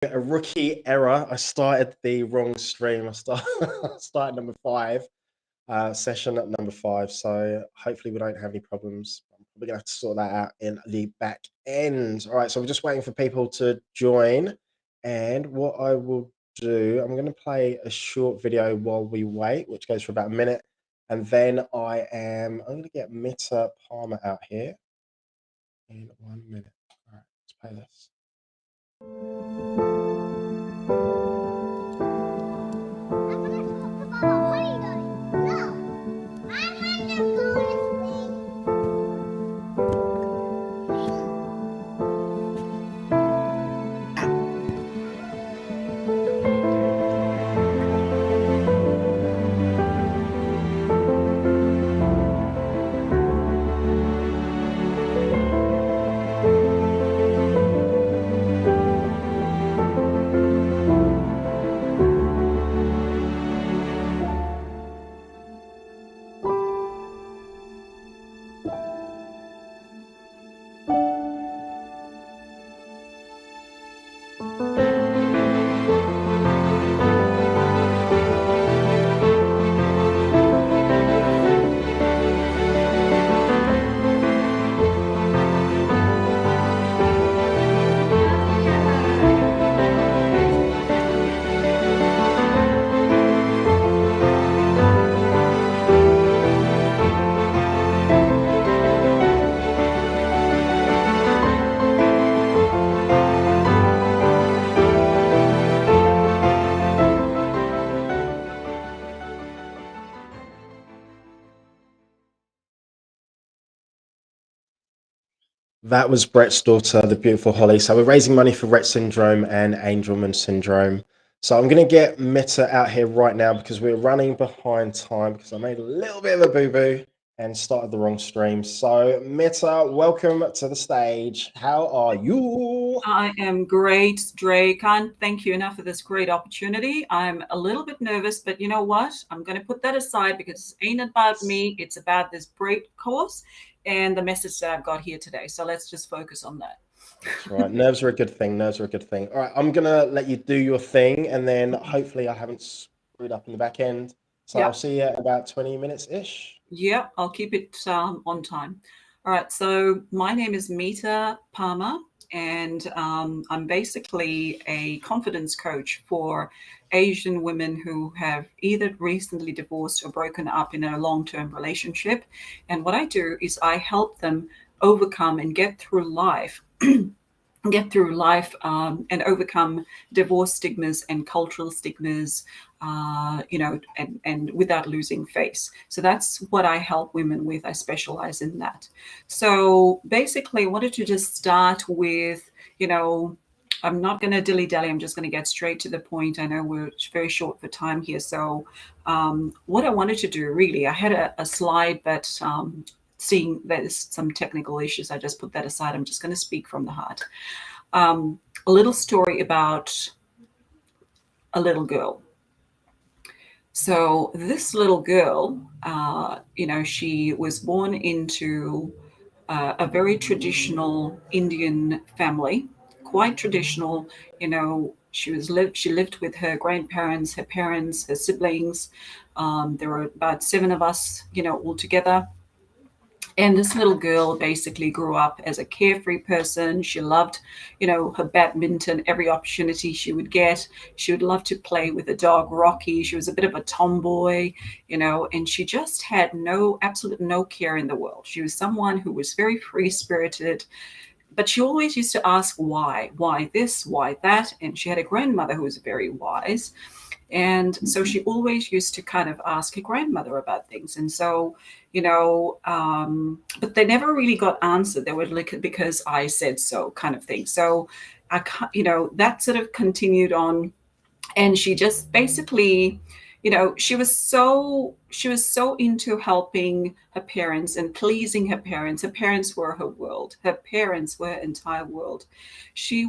A rookie error. I started the wrong stream. Started number 5, session at number 5. So hopefully we don't have any problems. I'm probably gonna have to sort that out in the back end. All right, so we're just waiting for people to join. And what I will do, I'm gonna play a short video while we wait, which goes for about a minute. And then I'm gonna get MITA PARMAR out here in 1 minute. All right, let's play this. That was Brett's daughter, the beautiful Holly. So we're raising money for Rett syndrome and Angelman syndrome. So I'm going to get MITA out here right now because we're running behind time because I made a little bit of a boo-boo and started the wrong stream. So MITA, welcome to the stage. How are you? I am great, Dre. Can't thank you enough for this great opportunity. I'm a little bit nervous, but you know what? I'm going to put that aside because it ain't about me. It's about this great course and the message that I've got here today. So let's just focus on that. That's right. Nerves are a good thing. Nerves are a good thing. All right, I'm going to let you do your thing, and then hopefully I haven't screwed up in the back end. So Yep. I'll see you in about 20 minutes-ish. Yeah, I'll keep it on time. All right, so my name is MITA PARMAR, and I'm basically a confidence coach for Asian women who have either recently divorced or broken up in a long-term relationship. And what I do is I help them overcome and get through life and overcome divorce stigmas and cultural stigmas, and without losing face. So that's what I help women with. I specialize in that. So basically, I wanted to just start with, I'm not going to dilly-dally. I'm just going to get straight to the point. I know we're very short for time here. So what I wanted to do, really, I had a slide, but seeing there's some technical issues, I just put that aside. I'm just going to speak from the heart. A little story about a little girl. So this little girl, she was born into a very traditional Indian family, quite traditional. She lived with her grandparents, her parents, her siblings. There were about 7 of us, all together. And this little girl basically grew up as a carefree person. She loved, her badminton, every opportunity she would get. She would love to play with the dog Rocky. She was a bit of a tomboy, and she just had absolute no care in the world. She was someone who was very free-spirited, but she always used to ask why this, why that. And she had a grandmother who was very wise. And so she always used to kind of ask her grandmother about things. And so, but they never really got answered. They were like, because I said so kind of thing. So that sort of continued on. And she just basically, she was so into helping her parents and pleasing her parents. Her parents were her world. Her parents were her entire world. She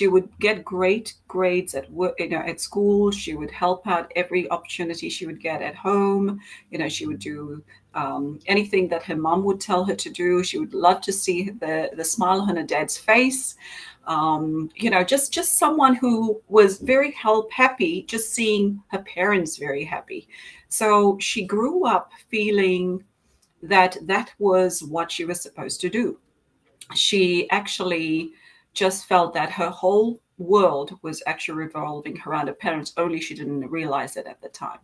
would get great grades at work, at school. She would help out every opportunity she would get at home. She would do anything that her mom would tell her to do. She would love to see the smile on her dad's face. just someone who was very happy, just seeing her parents very happy. So she grew up feeling that that was what she was supposed to do. She actually just felt that her whole world was actually revolving around her parents, only she didn't realize it at the time.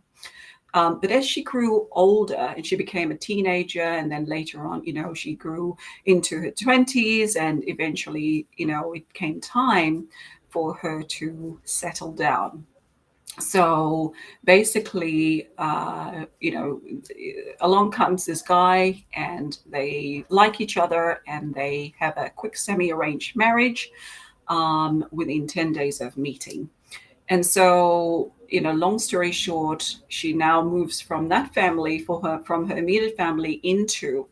But as she grew older and she became a teenager, and then later on, she grew into her 20s, and eventually, it came time for her to settle down. So basically, along comes this guy, and they like each other, and they have a quick semi-arranged marriage within 10 days of meeting. And so, long story short, she now moves from that family from her immediate family into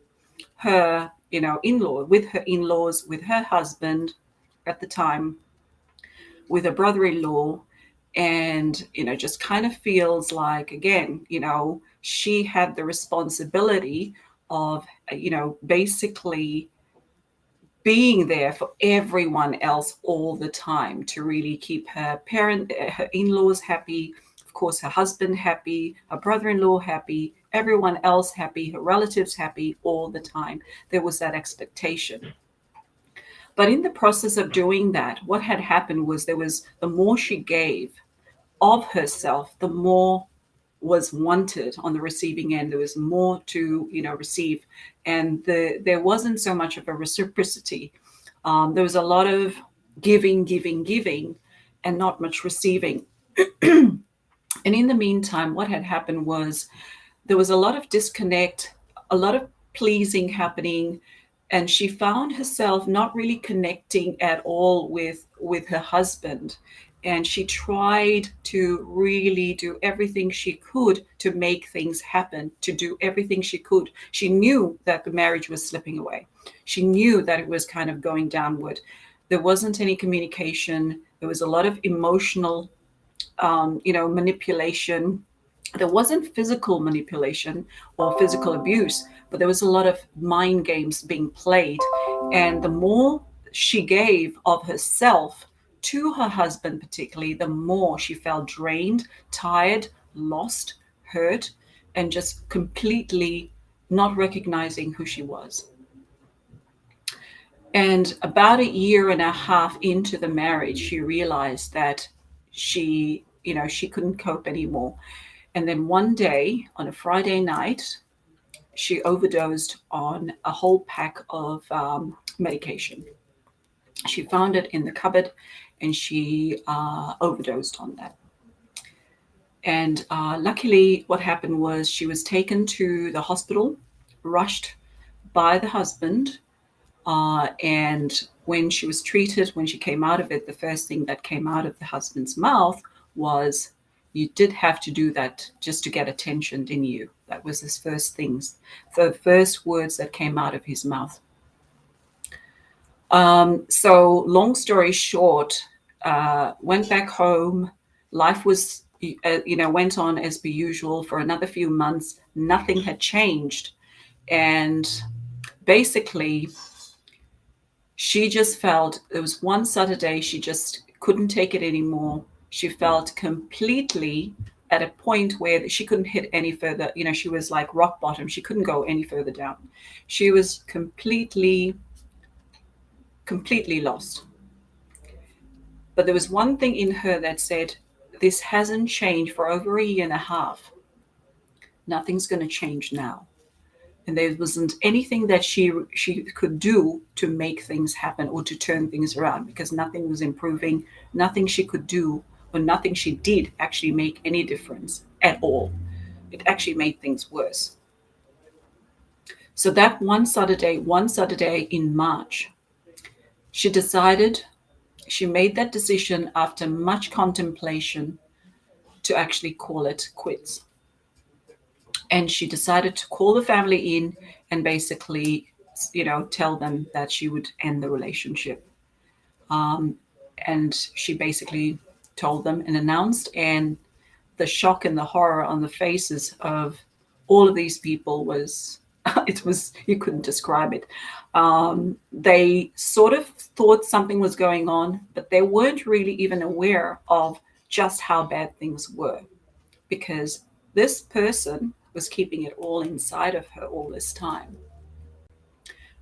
her, with her in-laws, with her husband at the time, with her brother-in-law, and, just kind of feels like, again, she had the responsibility of, basically being there for everyone else all the time to really keep her in-laws happy, of course, her husband happy, her brother-in-law happy, everyone else happy, her relatives happy all the time. There was that expectation. But in the process of doing that, what had happened was the more she gave of herself, the more was wanted on the receiving end. There was more to receive, and there wasn't so much of a reciprocity. There was a lot of giving, and not much receiving. And in the meantime, what had happened was there was a lot of disconnect, a lot of pleasing happening, and she found herself not really connecting at all with her husband. And she tried to really do everything she could to make things happen, to do everything she could. She knew that the marriage was slipping away. She knew that it was kind of going downward. There wasn't any communication. There was a lot of emotional, manipulation. There wasn't physical manipulation or physical abuse, but there was a lot of mind games being played. And the more she gave of herself to her husband, particularly, the more she felt drained, tired, lost, hurt, and just completely not recognizing who she was. And about a year and a half into the marriage, she realized that she couldn't cope anymore. And then one day on a Friday night, she overdosed on a whole pack of medication. She found it in the cupboard, and she overdosed on that. And luckily, what happened was she was taken to the hospital, rushed by the husband. And when she was treated, when she came out of it, the first thing that came out of the husband's mouth was, "You did have to do that just to get attention, didn't you?" That was his first things, the first words that came out of his mouth. So long story short, went back home. Life was, went on as per usual for another few months. Nothing had changed. And basically, she just felt, there was one Saturday, she just couldn't take it anymore. She felt completely at a point where she couldn't hit any further. She was like rock bottom. She couldn't go any further down. She was completely lost. But there was one thing in her that said, this hasn't changed for over a year and a half. Nothing's going to change now. And there wasn't anything that she could do to make things happen or to turn things around, because nothing was improving. Nothing she could do or nothing she did actually make any difference at all. It actually made things worse. So that one Saturday in March, she made that decision after much contemplation to actually call it quits. And she decided to call the family in and basically, tell them that she would end the relationship. And she basically told them and announced, and the shock and the horror on the faces of all of these people was You couldn't describe it. They sort of thought something was going on, but they weren't really even aware of just how bad things were, because this person was keeping it all inside of her all this time.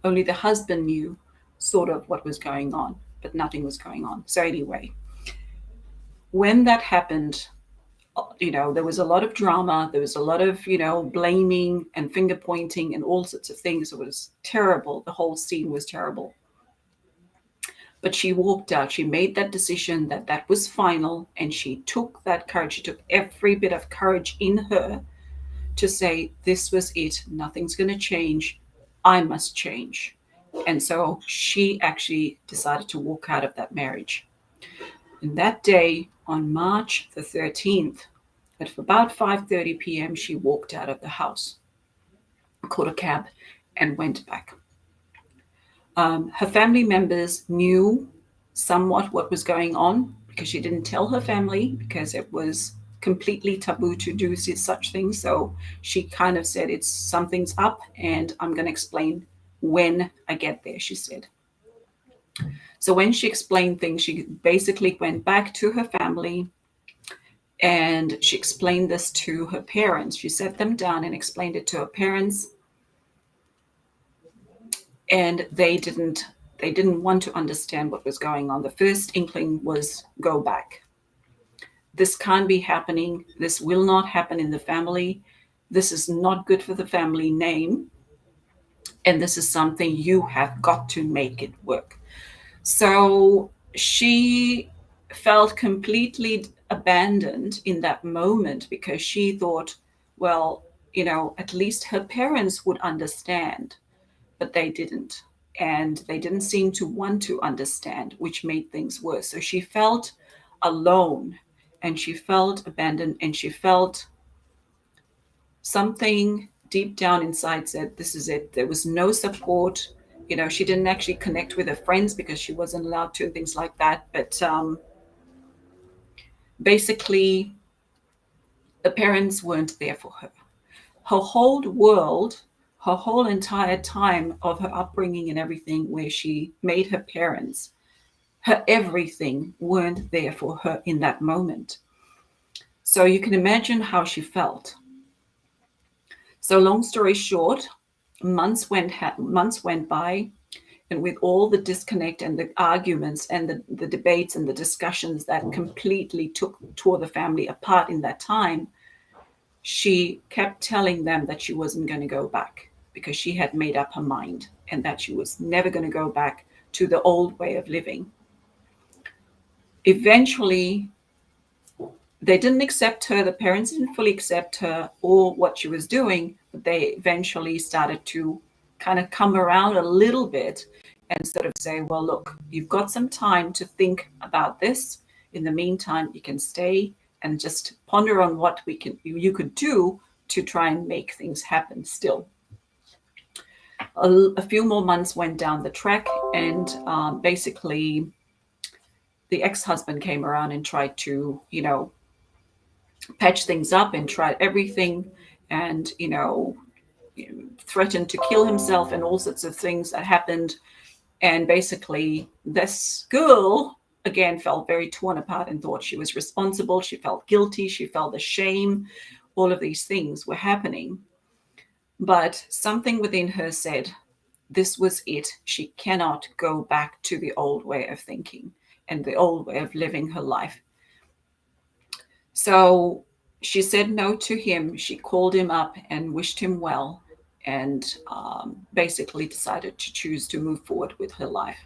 Only the husband knew sort of what was going on, but nothing was going on. So anyway, when that happened, there was a lot of drama. There was a lot of, blaming and finger pointing and all sorts of things. It was terrible. The whole scene was terrible. But she walked out. She made that decision that that was final. And she took that courage. She took every bit of courage in her to say, this was it. Nothing's going to change. I must change. And so she actually decided to walk out of that marriage. And that day, on March the 13th, at about 5:30 p.m., she walked out of the house, caught a cab, and went back. Her family members knew somewhat what was going on, because she didn't tell her family, because it was completely taboo to do such things. So she kind of said, something's up, and I'm going to explain when I get there, she said. So when she explained things, she basically went back to her family and she explained this to her parents. She sat them down and explained it to her parents. And they didn't want to understand what was going on. The first inkling was, go back. This can't be happening. This will not happen in the family. This is not good for the family name. And this is something you have got to make it work. So she felt completely abandoned in that moment, because she thought, well, at least her parents would understand, but they didn't. And they didn't seem to want to understand, which made things worse. So she felt alone, and she felt abandoned, and she felt something deep down inside said, this is it. There was no support. She didn't actually connect with her friends because she wasn't allowed to, and things like that. But basically, the parents weren't there for her. Her whole world, her whole entire time of her upbringing and everything, where she made her parents, her everything weren't there for her in that moment. So you can imagine how she felt. So long story short, months went by, and with all the disconnect and the arguments and the debates and the discussions that completely tore the family apart in that time, she kept telling them that she wasn't going to go back, because she had made up her mind, and that she was never going to go back to the old way of living. Eventually, they didn't accept her. The parents didn't fully accept her or what she was doing, but they eventually started to kind of come around a little bit and sort of say, well, look, you've got some time to think about this. In the meantime, you can stay and just ponder on what you could do to try and make things happen still. A few more months went down the track, and basically the ex-husband came around and tried to, patch things up, and tried everything, and, threatened to kill himself and all sorts of things that happened. And basically this girl again felt very torn apart and thought she was responsible. She felt guilty. She felt the shame. All of these things were happening. But something within her said, this was it. She cannot go back to the old way of thinking and the old way of living her life. So she said no to him. She called him up and wished him well, and basically decided to choose to move forward with her life.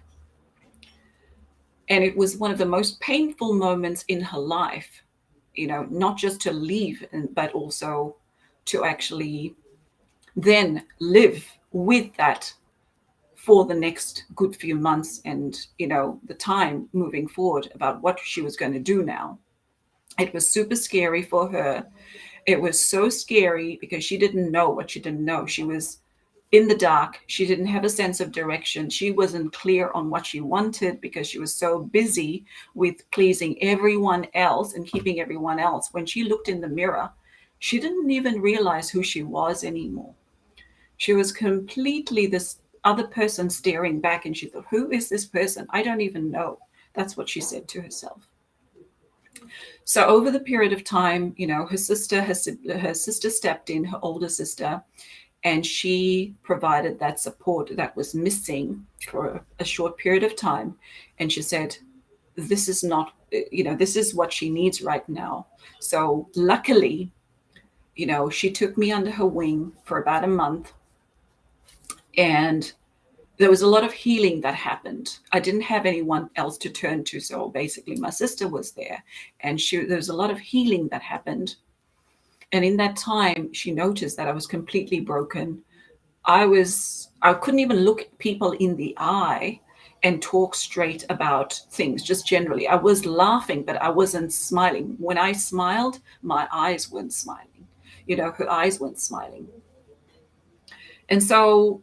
And it was one of the most painful moments in her life, not just to leave, but also to actually then live with that for the next good few months, and, the time moving forward about what she was going to do now. It was super scary for her. It was so scary because she didn't know what she didn't know. She was in the dark. She didn't have a sense of direction. She wasn't clear on what she wanted because she was so busy with pleasing everyone else and keeping everyone else. When she looked in the mirror, she didn't even realize who she was anymore. She was completely this other person staring back, and she thought, who is this person? I don't even know. That's what she said to herself. So over the period of time, her sister stepped in, her older sister, and she provided that support that was missing for a short period of time. And she said, this is not, this is what she needs right now. So luckily, she took me under her wing for about a month, and there was a lot of healing that happened. I didn't have anyone else to turn to. So basically my sister was there, and there was a lot of healing that happened. And in that time, she noticed that I was completely broken. I couldn't even look people in the eye and talk straight about things, just generally. I was laughing, but I wasn't smiling. When I smiled, my eyes weren't smiling. Her eyes weren't smiling. And so,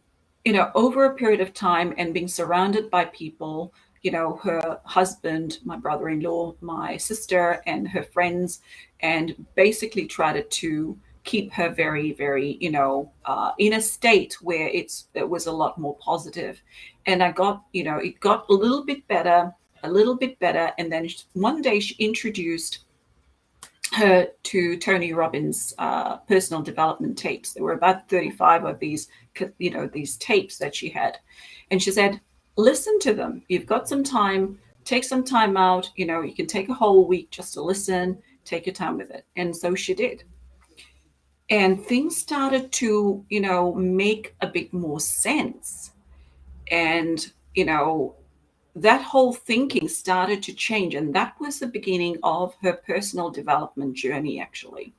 over a period of time and being surrounded by people, her husband, my brother-in-law, my sister, and her friends, and basically tried to keep her very, very, in a state where it was a lot more positive. And I got, it got a little bit better, a little bit better. And then one day she introduced her to Tony Robbins' personal development tapes. There were about 35 of these, these tapes that she had. And she said, listen to them. You've got some time, take some time out. You can take a whole week just to listen, take your time with it. And so she did. And things started to, make a bit more sense. And, that whole thinking started to change. And that was the beginning of her personal development journey, actually,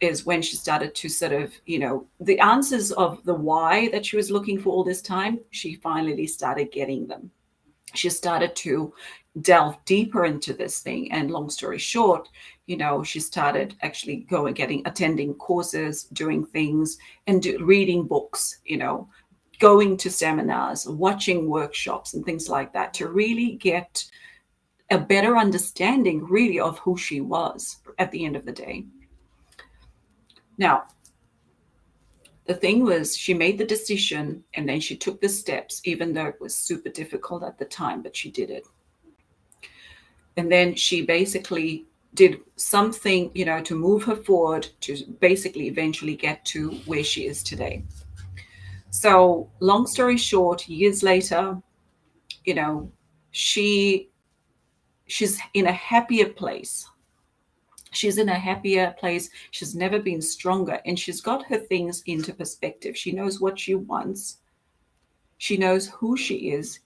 is when she started to sort of, the answers of the why that she was looking for all this time, she finally started getting them. She started to delve deeper into this thing. And long story short, she started actually attending courses, doing things, and reading books, going to seminars, watching workshops and things like that to really get a better understanding really of who she was at the end of the day. Now, the thing was, she made the decision and then she took the steps, even though it was super difficult at the time, but she did it. And then she basically did something, to move her forward to basically eventually get to where she is today. So long story short, years later, she's in a happier place. She's in a happier place. She's never been stronger, and she's got her things into perspective. She knows what she wants. She knows who she is.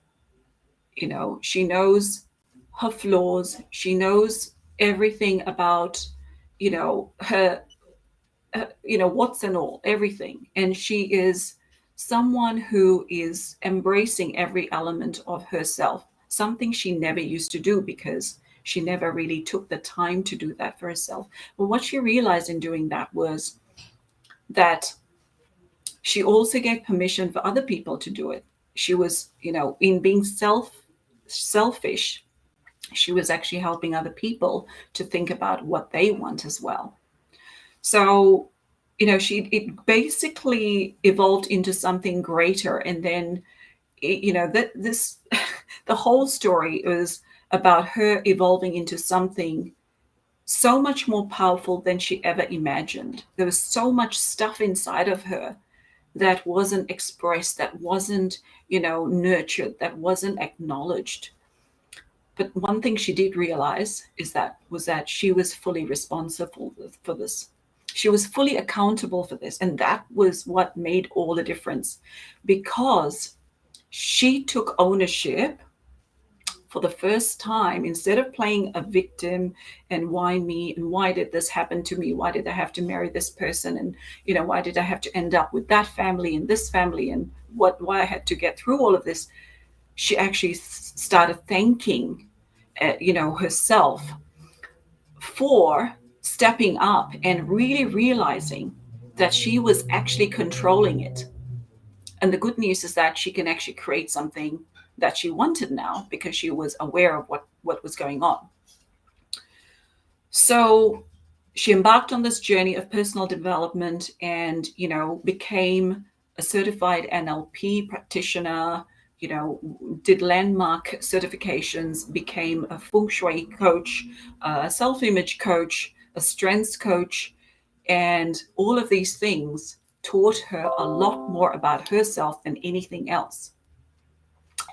She knows her flaws. She knows everything about, her, what's and all, everything. And she is someone who is embracing every element of herself, something she never used to do because she never really took the time to do that for herself. But what she realized in doing that was that she also gave permission for other people to do it. She was, in being selfish, she was actually helping other people to think about what they want as well. So, it basically evolved into something greater. And then, the whole story was about her evolving into something so much more powerful than she ever imagined. There was so much stuff inside of her that wasn't expressed, that wasn't, nurtured, that wasn't acknowledged. But one thing she did realize was that she was fully responsible for this. She was fully accountable for this. And that was what made all the difference, because she took ownership for the first time. Instead of playing a victim and why me, and why did this happen to me? Why did I have to marry this person? And, why did I have to end up with that family and this family? And why I had to get through all of this? She actually started thanking, herself for stepping up and really realizing that she was actually controlling it. And the good news is that she can actually create something that she wanted now, because she was aware of what was going on. So she embarked on this journey of personal development and, became a certified NLP practitioner, you know, did landmark certifications, became a feng shui coach, a self-image coach, a strengths coach, and all of these things taught her a lot more about herself than anything else.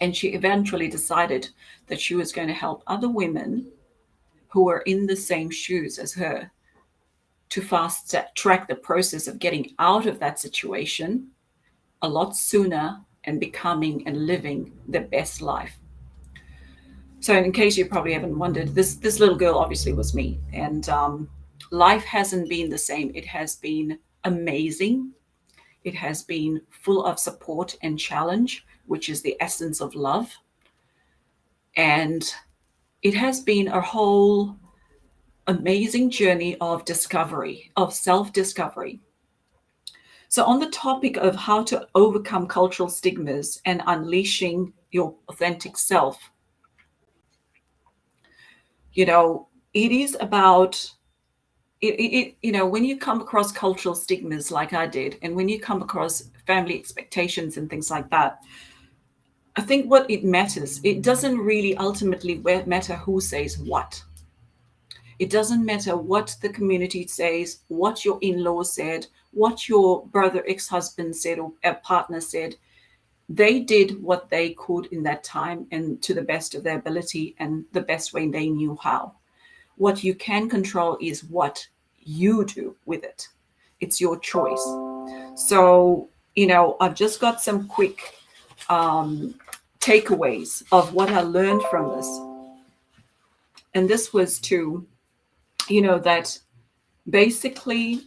And she eventually decided that she was going to help other women who were in the same shoes as her to fast track the process of getting out of that situation a lot sooner and becoming and living their best life. So in case you probably haven't wondered, this little girl obviously was me. And life hasn't been the same. It has been amazing. It has been full of support and challenge, which is the essence of love. And it has been a whole amazing journey of discovery, of self-discovery. So on the topic of how to overcome cultural stigmas and unleashing your authentic self, you know, it is about you know, when you come across cultural stigmas like I did, and when you come across family expectations and things like that, I think what it matters, it doesn't really ultimately matter who says what. It doesn't matter what the community says, what your in-laws said, what your brother, ex-husband said, or a partner said. They did what they could in that time and to the best of their ability and the best way they knew how. What you can control is what you do with it. It's your choice. So, you know, I've just got some quick takeaways of what I learned from this. And this was to, you know, that basically,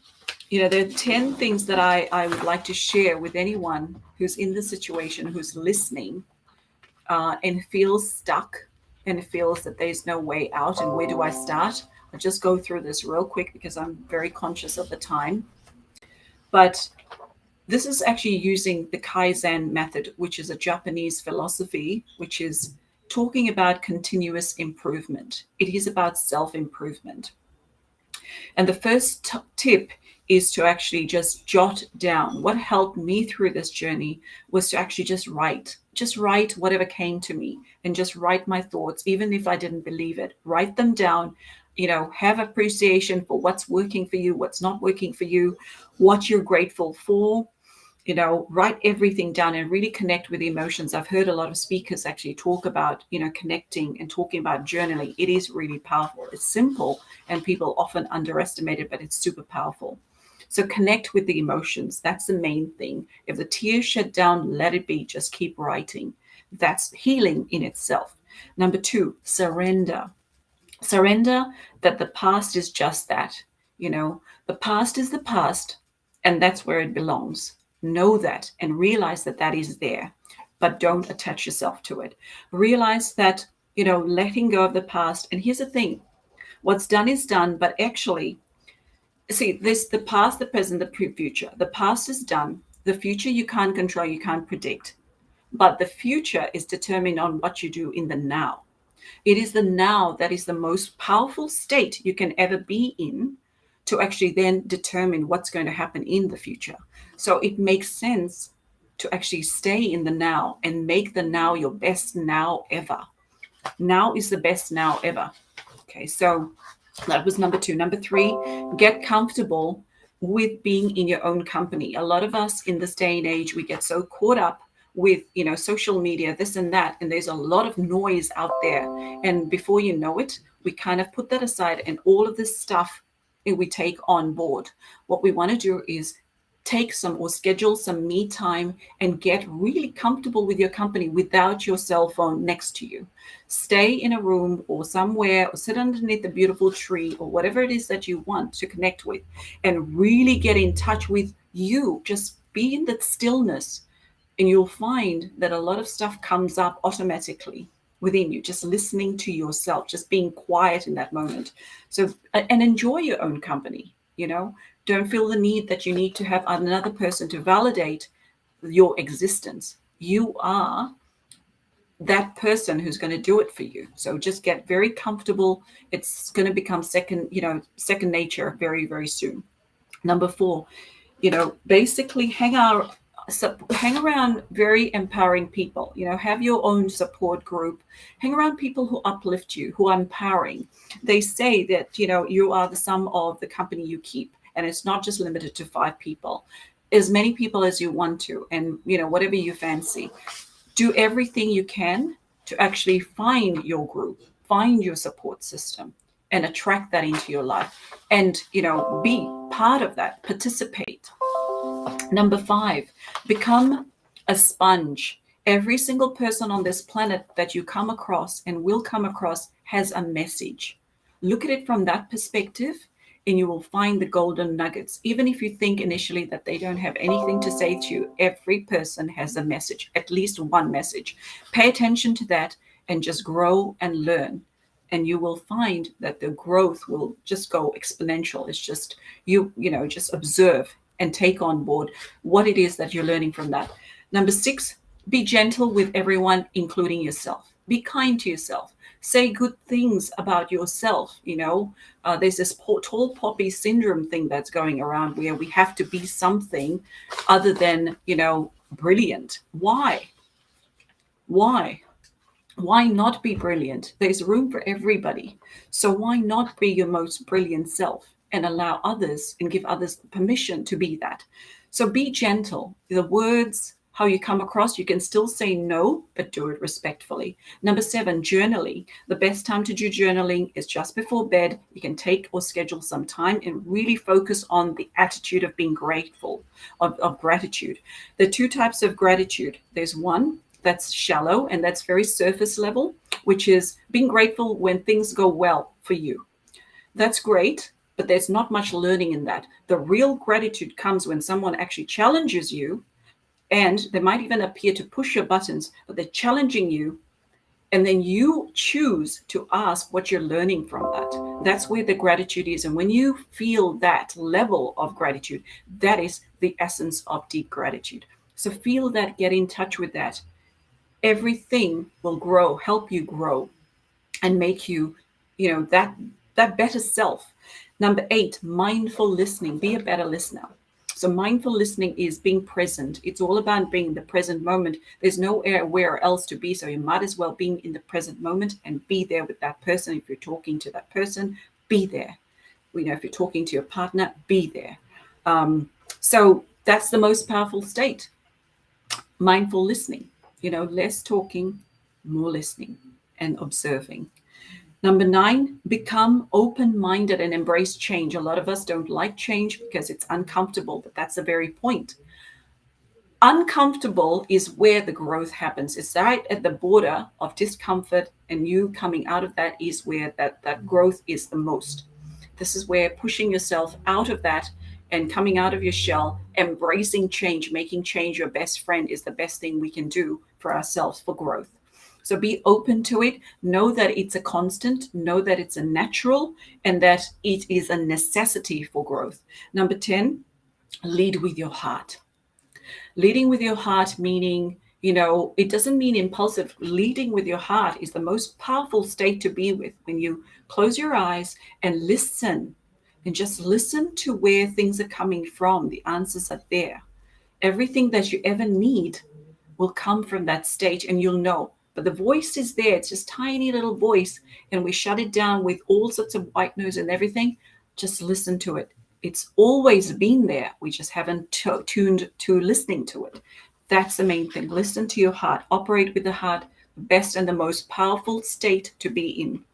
you know, there are 10 things that I would like to share with anyone who's in the situation, who's listening and feels stuck and feels that there's no way out. And where do I start? I'll just go through this real quick because I'm very conscious of the time. But this is actually using the Kaizen method, which is a Japanese philosophy, which is talking about continuous improvement. It is about self-improvement. And the first tip is to actually just jot down. What helped me through this journey was to actually just write whatever came to me and just write my thoughts, even if I didn't believe it. Write them down, you know, have appreciation for what's working for you, what's not working for you, what you're grateful for. You know, write everything down and really connect with the emotions. I've heard a lot of speakers actually talk about, you know, connecting and talking about journaling. It is really powerful. It's simple and people often underestimate it, but it's super powerful. So connect with the emotions. That's the main thing. If the tears shed down, let it be. Just keep writing. That's healing in itself. Number 2, surrender. Surrender that the past is just that. You know, the past is the past and that's where it belongs. Know that and realize that that is there, but don't attach yourself to it. Realize that, you know, letting go of the past. And here's the thing, what's done is done, but actually, see, there's the past, the present, the future. The past is done. The future you can't control, you can't predict. But the future is determined on what you do in the now. It is the now that is the most powerful state you can ever be in to actually then determine what's going to happen in the future. So it makes sense to actually stay in the now and make the now your best now ever. Now is the best now ever. Okay, so that was number 2. Number 3, get comfortable with being in your own company. A lot of us in this day and age, we get so caught up with, you know, social media, this and that, and there's a lot of noise out there. And before you know it, we kind of put that aside and all of this stuff we take on board. What we want to do is take some or schedule some me time and get really comfortable with your company without your cell phone next to you. Stay in a room or somewhere or sit underneath a beautiful tree or whatever it is that you want to connect with and really get in touch with you. Just be in that stillness and you'll find that a lot of stuff comes up automatically within you, just listening to yourself, just being quiet in that moment. So, and enjoy your own company, you know, don't feel the need that you need to have another person to validate your existence. You are that person who's going to do it for you. So just get very comfortable. It's going to become second nature very, very soon. Number 4, you know, basically hang hang around very empowering people. Have your own support group. Hang around people who uplift you, who are empowering. They say that you are the sum of the company you keep, and it's not just limited to 5 people. As many people as you want to, and whatever you fancy. Do everything you can to actually find your group, find your support system, and attract that into your life, and be part of that, participate. Number 5, become a sponge. Every single person on this planet that you come across and will come across has a message. Look at it from that perspective, and you will find the golden nuggets. Even if you think initially that they don't have anything to say to you, every person has a message, at least one message. Pay attention to that and just grow and learn. And you will find that the growth will just go exponential. It's just, just observe and take on board what it is that you're learning from that. Number 6, be gentle with everyone, including yourself. Be kind to yourself. Say good things about yourself. There's this tall poppy syndrome thing that's going around where we have to be something other than, brilliant. Why? Why not be brilliant? There's room for everybody. So why not be your most brilliant self and allow others and give others permission to be that? So be gentle. The words, how you come across, you can still say no, but do it respectfully. Number 7, journaling. The best time to do journaling is just before bed. You can take or schedule some time and really focus on the attitude of being grateful, of gratitude. There are 2 types of gratitude. There's one that's shallow, and that's very surface level, which is being grateful when things go well for you. That's great, but there's not much learning in that. The real gratitude comes when someone actually challenges you, and they might even appear to push your buttons, but they're challenging you, and then you choose to ask what you're learning from that. That's where the gratitude is. And when you feel that level of gratitude, that is the essence of deep gratitude. So feel that, get in touch with that. Everything will grow, help you grow, and make you, that better self. Number 8, mindful listening. Be a better listener. So mindful listening is being present. It's all about being in the present moment. There's nowhere else to be. So you might as well be in the present moment and be there with that person. If you're talking to that person, be there. If you're talking to your partner, be there. So that's the most powerful state. Mindful listening. Less talking, more listening and observing. Number 9, become open-minded and embrace change. A lot of us don't like change because it's uncomfortable, but that's the very point. Uncomfortable is where the growth happens. It's right at the border of discomfort, and you coming out of that is where that growth is the most. This is where pushing yourself out of that and coming out of your shell, embracing change, making change your best friend is the best thing we can do for ourselves for growth. So be open to it. Know that it's a constant. Know that it's a natural, and that it is a necessity for growth. Number 10, lead with your heart. Leading with your heart meaning, it doesn't mean impulsive. Leading with your heart is the most powerful state to be with. When you close your eyes and listen, and just listen to where things are coming from. The answers are there. Everything that you ever need will come from that state, and you'll know. But the voice is there. It's just tiny little voice, and we shut it down with all sorts of white noise and everything. Just listen to it. It's always been there. We just haven't tuned to listening to it. That's the main thing. Listen to your heart. Operate with the heart, the best and the most powerful state to be in.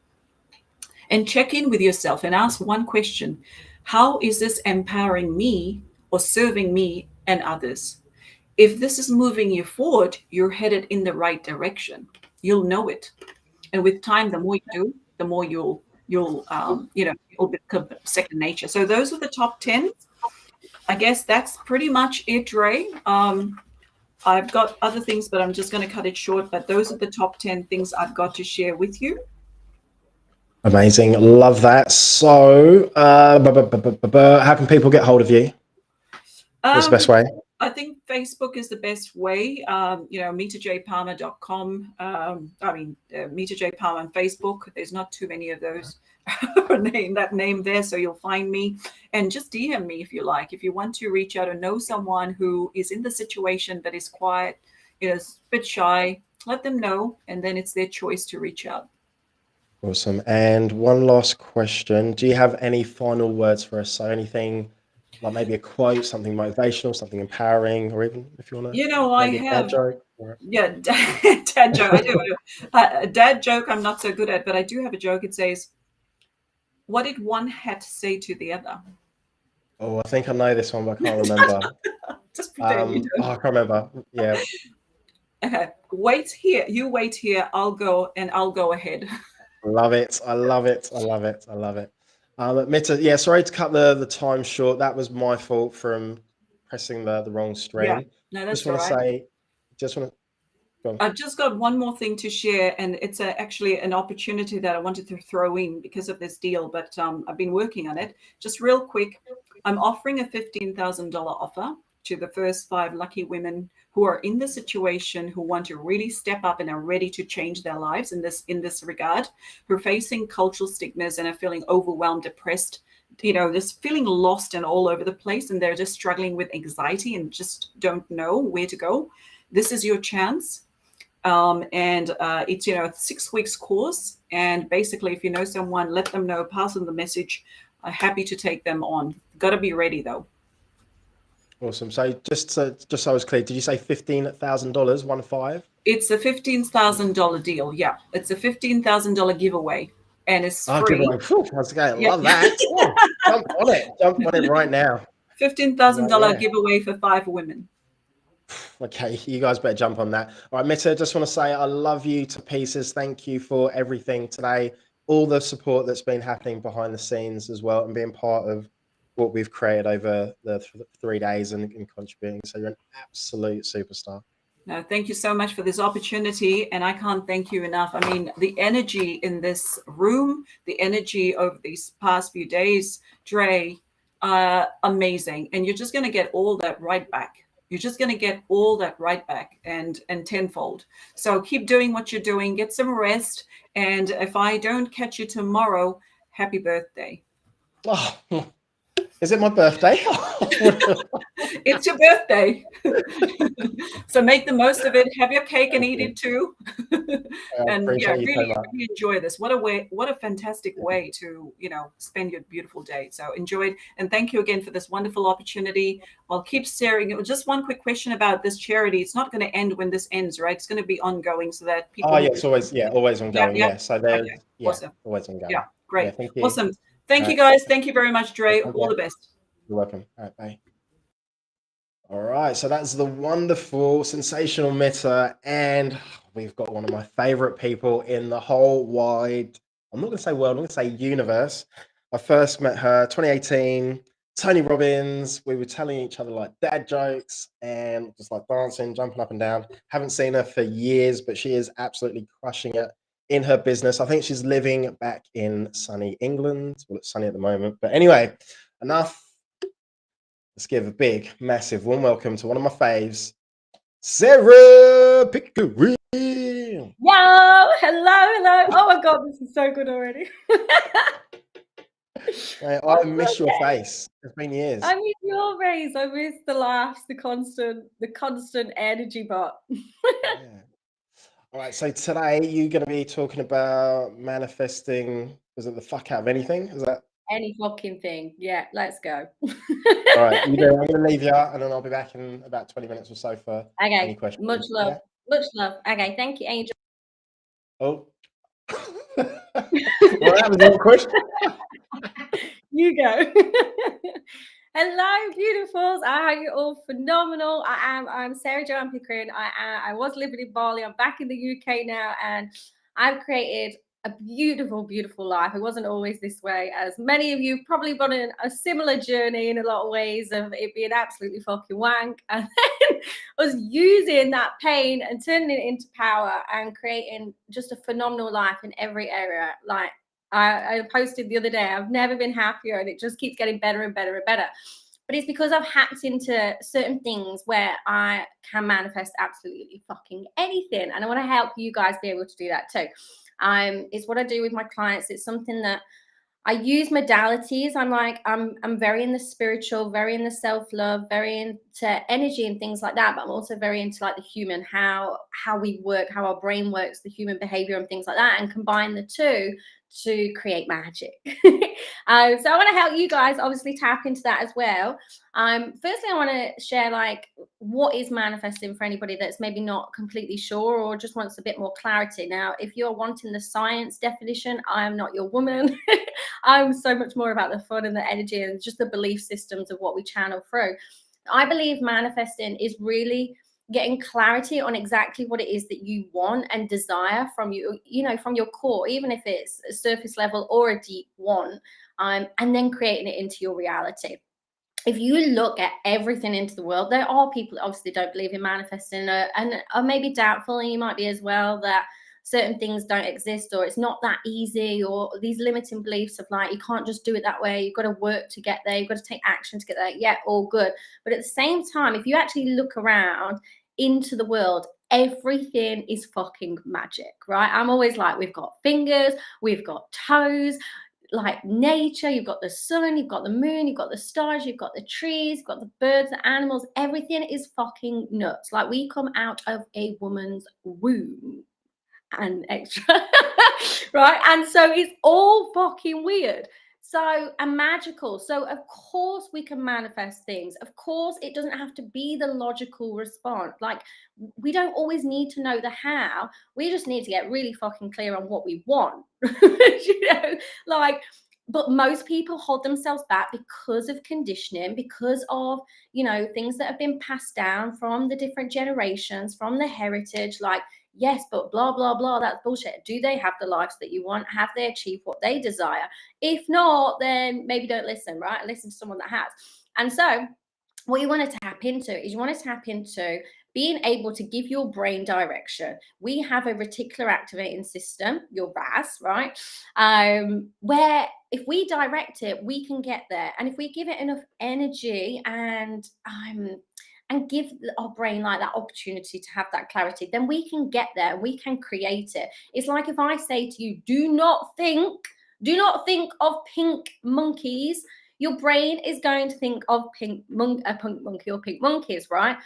And check in with yourself and ask one question. How is this empowering me or serving me and others? If this is moving you forward, you're headed in the right direction. You'll know it. And with time, the more you do, the more you'll become second nature. So those are the top 10. I guess that's pretty much it, Ray. I've got other things, but I'm just going to cut it short. But those are the top 10 things I've got to share with you. Amazing. Love that. So, how can people get hold of you? What's the best way? I think Facebook is the best way. MITAJPalmer.com. MITA Palmer on Facebook. There's not too many of those that name there, so you'll find me. And just DM me if you like. If you want to reach out or know someone who is in the situation that is quiet, is a bit shy, let them know, and then it's their choice to reach out. Awesome. And one last question. Do you have any final words for us? So anything like maybe a quote, something motivational, something empowering, or even if you want to, You know, I maybe a dad have, joke? Or... yeah, dad joke. I do. A dad joke I'm not so good at, but I do have a joke. It says, what did one hat say to the other? Oh, I think I know this one, but I can't remember. Just pretend you Oh, I don't. can't remember. Yeah. Okay. Wait here. You wait here. I'll go ahead. Love it. I love it. I love it. I love it. MITA, yeah, sorry to cut the time short. That was my fault from pressing the wrong Yeah. string. No, Just that's all want to right. say, just want to go on. I've just got one more thing to share, and it's actually an opportunity that I wanted to throw in because of this deal, but I've been working on it. Just real quick, I'm offering a $15,000 offer to the first 5 lucky women who are in the situation, who want to really step up and are ready to change their lives in this regard, who are facing cultural stigmas and are feeling overwhelmed, depressed, just feeling lost and all over the place, and they're just struggling with anxiety and just don't know where to go. This is your chance. And it's a 6 weeks course, and basically if you know someone, let them know, pass on the message. Happy to take them on. Got to be ready though. Awesome. So just so I was clear, did you say $15,000, 15? It's a $15,000 deal. Yeah, it's a $15,000 giveaway, and it's Oh, free. giveaway. That's okay. Yeah. Love that. Oh, jump on it. Jump on it right now. $15,000 Right, yeah. giveaway for 5 women. Okay, you guys better jump on that. All right, MITA, just want to say I love you to pieces. Thank you for everything today, all the support that's been happening behind the scenes as well, and being part of what we've created over the 3 days and contributing. So you're an absolute superstar. No, thank you so much for this opportunity, and I can't thank you enough. I mean, the energy in this room, the energy over these past few days, Dre, amazing. And you're just going to get all that right back. You're just going to get all that right back and tenfold. So keep doing what you're doing, get some rest. And if I don't catch you tomorrow, happy birthday. Oh, is it my birthday? It's your birthday. So make the most of it. Have your cake and eat it too. And yeah, really enjoy this. What a fantastic way to, spend your beautiful day. So enjoy it. And thank you again for this wonderful opportunity. I'll keep sharing. Just one quick question about this charity. It's not going to end when this ends, right? It's going to be ongoing so that people. Oh, yeah, it's always ongoing. Yeah. Yeah. So they're Okay. Awesome. always ongoing. Yeah, great. Yeah, thank you. Awesome. Thank you guys. Thank you very much, Dre. Okay. All the best. You're welcome. All right, bye. All right, so that's the wonderful, sensational MITA, and we've got one of my favorite people in the whole wide, I'm not going to say world, I'm going to say universe. I first met her 2018, Tony Robbins. We were telling each other like dad jokes and just like dancing, jumping up and down. Haven't seen her for years, but she is absolutely crushing it in her business. I think she's living back in sunny England. Well, it's sunny at the moment, but anyway, enough. Let's give a big, massive warm welcome to one of my faves, Sarah Pickering. Yo, hello. Oh my God, this is so good already. I miss your face. It's been years. I miss your face. I miss the laughs, the constant energy bot. Yeah. All right, so today you're going to be talking about manifesting, is it the fuck out of anything? Is that? Any fucking thing. Yeah, let's go. All right, I'm going to leave you and then I'll be back in about 20 minutes or so for any questions. Much love. Yeah? Much love. Okay, thank you, Angel. Oh. Well, that was your question. You go. Hello, beautifuls. I hope you're all phenomenal. I'm Sarah Joanne Pickering. I was living in Bali. I'm back in the UK now, and I've created a beautiful, beautiful life. It wasn't always this way, as many of you probably gone on a similar journey in a lot of ways of it being absolutely fucking wank, and then was using that pain and turning it into power and creating just a phenomenal life in every area. Like I posted the other day, I've never been happier, and it just keeps getting better and better and better. But it's because I've hacked into certain things where I can manifest absolutely fucking anything. And I want to help you guys be able to do that too. It's what I do with my clients. It's something that I use modalities. I'm very in the spiritual, very in the self-love, very into energy and things like that. But I'm also very into like the human, how we work, how our brain works, the human behavior and things like that, and combine the two to create magic. So I want to help you guys obviously tap into that as well. Firstly, I want to share like what is manifesting for anybody that's maybe not completely sure or just wants a bit more clarity. Now, if you're wanting the science definition, I am not your woman. I'm so much more about the fun and the energy and just the belief systems of what we channel through. I believe manifesting is really getting clarity on exactly what it is that you want and desire from from your core, even if it's a surface level or a deep want, and then creating it into your reality. If you look at everything into the world, there are people that obviously don't believe in manifesting and are maybe doubtful, and you might be as well, that certain things don't exist or it's not that easy, or these limiting beliefs of like, you can't just do it that way, you've got to work to get there, you've got to take action to get there. Yeah, all good. But at the same time, if you actually look around into the world, everything is fucking magic, right? I'm always like, we've got fingers, we've got toes, like nature, you've got the sun, you've got the moon, you've got the stars, you've got the trees, you've got the birds, the animals, everything is fucking nuts. Like we come out of a woman's womb and extra, right? And so it's all fucking weird. So, and magical. So of course we can manifest things. Of course it doesn't have to be the logical response. Like we don't always need to know the how. We just need to get really fucking clear on what we want. Like, but most people hold themselves back because of conditioning, because of, things that have been passed down from the different generations, from the heritage, like, yes, but blah, blah, blah, that's bullshit. Do they have the lives that you want? Have they achieved what they desire? If not, then maybe don't listen, right? Listen to someone that has. And so what you want to tap into is you want to tap into being able to give your brain direction. We have a reticular activating system, your RAS, right? Where if we direct it, we can get there. And if we give it enough energy and give our brain like that opportunity to have that clarity, then we can get there, we can create it. It's like if I say to you, do not think of pink monkeys, your brain is going to think of a pink monkey or pink monkeys, right?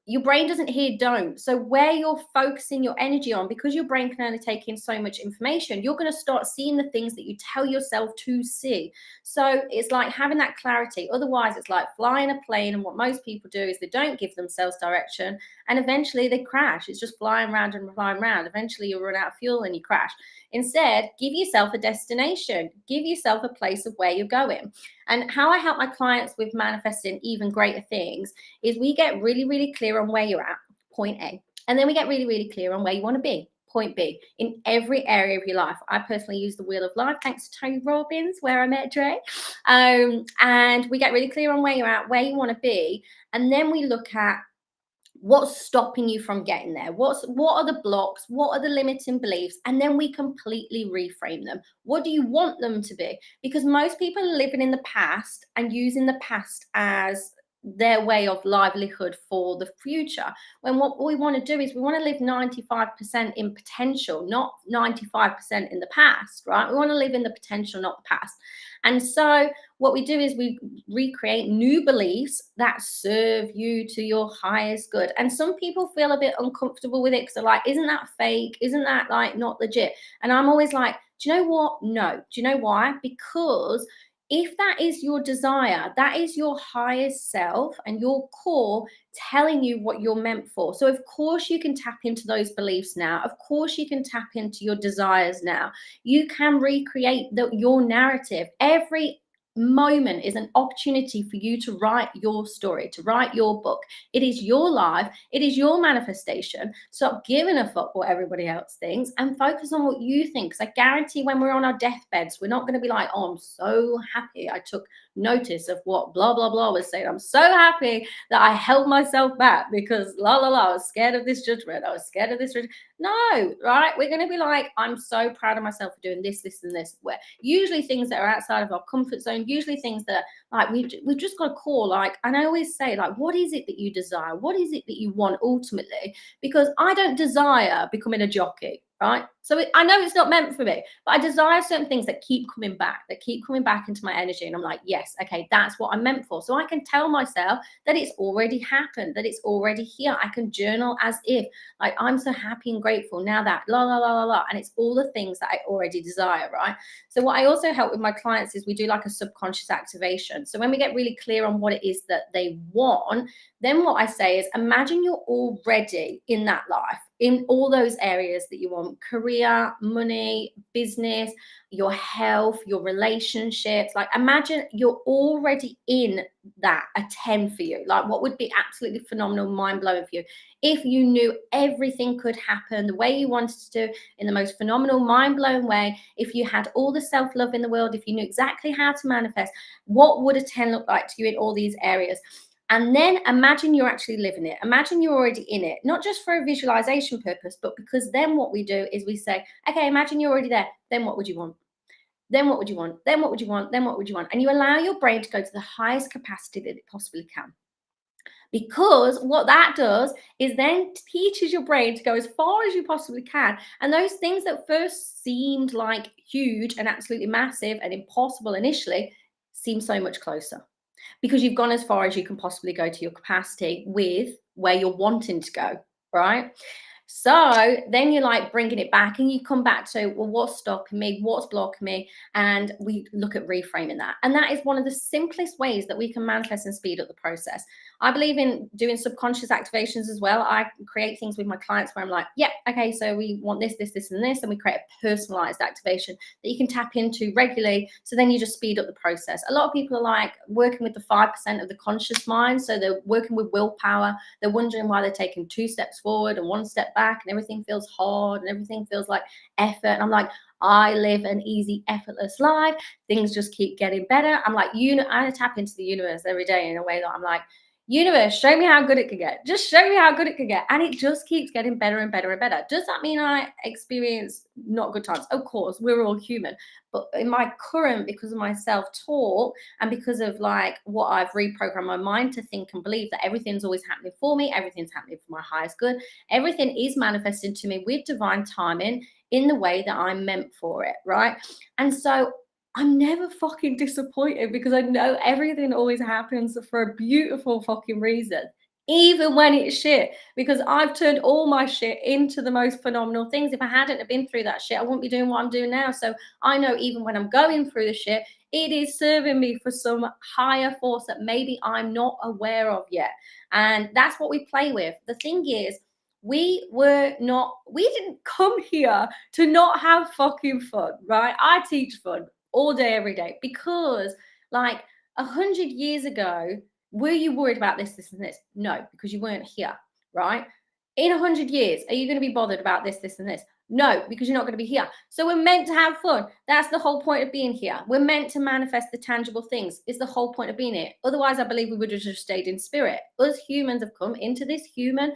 Your brain doesn't hear don't. So where you're focusing your energy on, because your brain can only take in so much information, you're going to start seeing the things that you tell yourself to see. So it's like having that clarity. Otherwise, it's like flying a plane. And what most people do is they don't give themselves direction. And eventually they crash. It's just flying around and flying around. Eventually you run out of fuel and you crash. Instead, give yourself a destination. Give yourself a place of where you're going. And how I help my clients with manifesting even greater things is we get really, really clear on where you're at, point A. And then we get really, really clear on where you want to be, point B, in every area of your life. I personally use the Wheel of Life, thanks to Tony Robbins, where I met Dre. And we get really clear on where you're at, where you want to be. And then we look at what's stopping you from getting there. What are the blocks? What are the limiting beliefs? And then we completely reframe them. What do you want them to be? Because most people are living in the past and using the past as their way of livelihood for the future, when what we want to do is we want to live 95% in potential, not 95% in the past, right? We want to live in the potential, not the past. And so what we do is we recreate new beliefs that serve you to your highest good. And some people feel a bit uncomfortable with it because they're like, isn't that fake? Isn't that like not legit? And I'm always like, do you know what? No. Do you know why? Because if that is your desire, that is your highest self and your core telling you what you're meant for. So of course you can tap into those beliefs now. Of course you can tap into your desires now. You can recreate your narrative. Every moment is an opportunity for you to write your story, to write your book. It is your life. It is your manifestation. Stop giving a fuck what everybody else thinks and focus on what you think. Because I guarantee when we're on our deathbeds, we're not going to be like, oh, I'm so happy I took notice of what blah, blah, blah was saying. I'm so happy that I held myself back because la, la, la, I was scared of this judgment. I was scared of this. No, right? We're going to be like, I'm so proud of myself for doing this, this, and this. Where usually things that are outside of our comfort zone, usually things that like we've just got to call, like, and I always say, like, what is it that you desire? What is it that you want ultimately? Because I don't desire becoming a jockey, right? So I know it's not meant for me, but I desire certain things that keep coming back, into my energy. And I'm like, yes, okay, that's what I'm meant for. So I can tell myself that it's already happened, that it's already here. I can journal as if, like, I'm so happy and grateful now that la, la, la, la, la. And it's all the things that I already desire, right? So what I also help with my clients is we do like a subconscious activation. So when we get really clear on what it is that they want, then what I say is, imagine you're already in that life, in all those areas that you want: career, money, business, your health, your relationships. Like, imagine you're already in that, a 10 for you. Like, what would be absolutely phenomenal, mind-blowing for you if you knew everything could happen the way you wanted to, in the most phenomenal, mind-blowing way. If you had all the self-love in the world, if you knew exactly how to manifest, what would a 10 look like to you in all these areas? And then imagine you're actually living it. Imagine you're already in it, not just for a visualization purpose, but because then what we do is we say, okay, imagine you're already there. Then what would you want? Then what would you want? Then what would you want? Then what would you want? And you allow your brain to go to the highest capacity that it possibly can. Because what that does is then teaches your brain to go as far as you possibly can. And those things that first seemed like huge and absolutely massive and impossible initially seem so much closer, because you've gone as far as you can possibly go to your capacity with where you're wanting to go, right? So then you're like bringing it back, and you come back to, well, what's stopping me? What's blocking me? And we look at reframing that. And that is one of the simplest ways that we can manifest and speed up the process. I believe in doing subconscious activations as well. I create things with my clients where I'm like, yeah, okay, so we want this, this, this, and this. And we create a personalized activation that you can tap into regularly. So then you just speed up the process. A lot of people are like working with the 5% of the conscious mind. So they're working with willpower. They're wondering why they're taking 2 steps forward and 1 step back, and everything feels hard and everything feels like effort. And I'm like, I live an easy, effortless life. Things just keep getting better. I'm like, I tap into the universe every day in a way that I'm like, universe, show me how good it could get. Just show me how good it could get. And it just keeps getting better and better and better. Does that mean I experience not good times? Of course, we're all human. But in my current, because of my self-talk and because of like what I've reprogrammed my mind to think and believe that everything's always happening for me, everything's happening for my highest good, everything is manifested to me with divine timing in the way that I'm meant for it, right? And so I'm never fucking disappointed, because I know everything always happens for a beautiful fucking reason, even when it's shit, because I've turned all my shit into the most phenomenal things. If I hadn't have been through that shit, I wouldn't be doing what I'm doing now. So I know even when I'm going through the shit, it is serving me for some higher force that maybe I'm not aware of yet. And that's what we play with. The thing is, we didn't come here to not have fucking fun, right? I teach fun all day, every day, because like 100 years ago, were you worried about this, this, and this? No, because you weren't here, right? In 100 years, are you going to be bothered about this, this, and this? No, because you're not going to be here. So we're meant to have fun. That's the whole point of being here. We're meant to manifest the tangible things. Is the whole point of being here. Otherwise, I believe we would have just stayed in spirit. Us humans have come into this human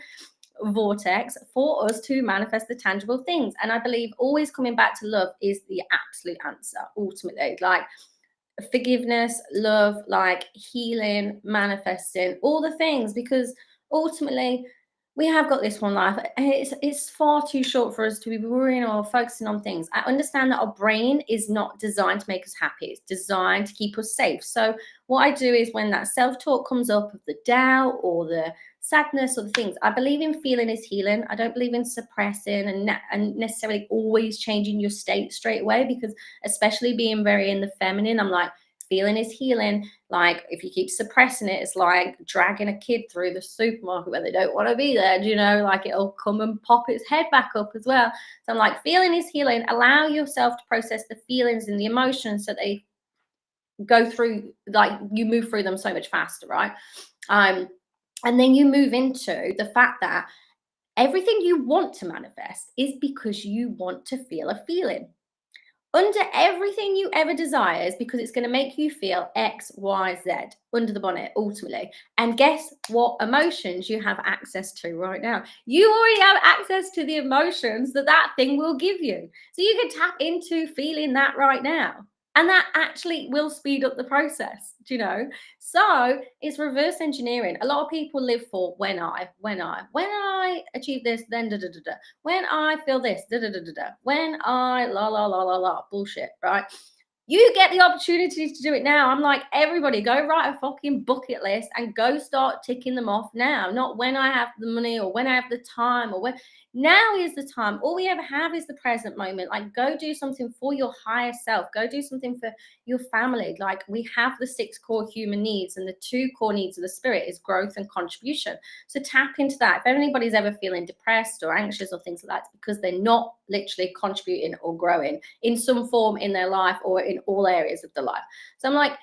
vortex for us to manifest the tangible things. And I believe always coming back to love is the absolute answer, ultimately. Like forgiveness, love, like healing, manifesting, all the things, because ultimately we have got this one life, and it's far too short for us to be worrying or focusing on things. I understand that our brain is not designed to make us happy. It's designed to keep us safe. So what I do is, when that self-talk comes up of the doubt or the sadness or the things, I believe in feeling is healing. I don't believe in suppressing and necessarily always changing your state straight away, because especially being very in the feminine, I'm like, feeling is healing. Like if you keep suppressing it, it's like dragging a kid through the supermarket where they don't want to be there. Do you know, like it'll come and pop its head back up as well. So I'm like, feeling is healing. Allow yourself to process the feelings and the emotions so they go through, like you move through them so much faster, right? And then you move into the fact that everything you want to manifest is because you want to feel a feeling. Under everything you ever desire is because it's going to make you feel X, Y, Z under the bonnet, ultimately. And guess what emotions you have access to right now? You already have access to the emotions that thing will give you. So you can tap into feeling that right now. And that actually will speed up the process, do you know? So it's reverse engineering. A lot of people live for when I achieve this, then da da da da. When I feel this, da da da da da. When I la la la la la bullshit, right? You get the opportunity to do it now. I'm like, everybody go write a fucking bucket list and go start ticking them off now. Not when I have the money or when I have the time or when. Now is the time. All we ever have is the present moment. Like, go do something for your higher self. Go do something for your family. Like, we have the 6 core human needs, and the 2 core needs of the spirit is growth and contribution. So tap into that. If anybody's ever feeling depressed or anxious or things like that, it's because they're not literally contributing or growing in some form in their life or in all areas of the life. So I'm like,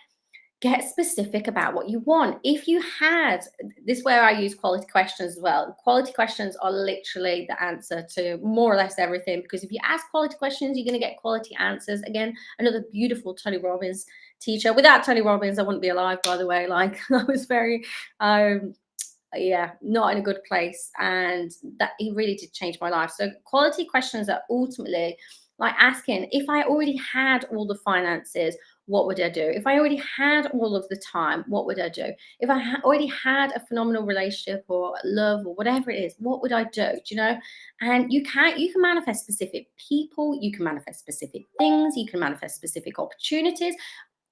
get specific about what you want. If you had this, where I use quality questions as well. Quality questions are literally the answer to more or less everything, because if you ask quality questions, you're going to get quality answers. Again, another beautiful Tony Robbins teacher. Without Tony Robbins, I wouldn't be alive, by the way. Like, I was very yeah, not in a good place, and that he really did change my life. So quality questions are ultimately like asking, if I already had all the finances, what would I do? If I already had all of the time, what would I do? If I already had a phenomenal relationship or love or whatever it is, what would I do? Do you know? And you can manifest specific people, you can manifest specific things, you can manifest specific opportunities.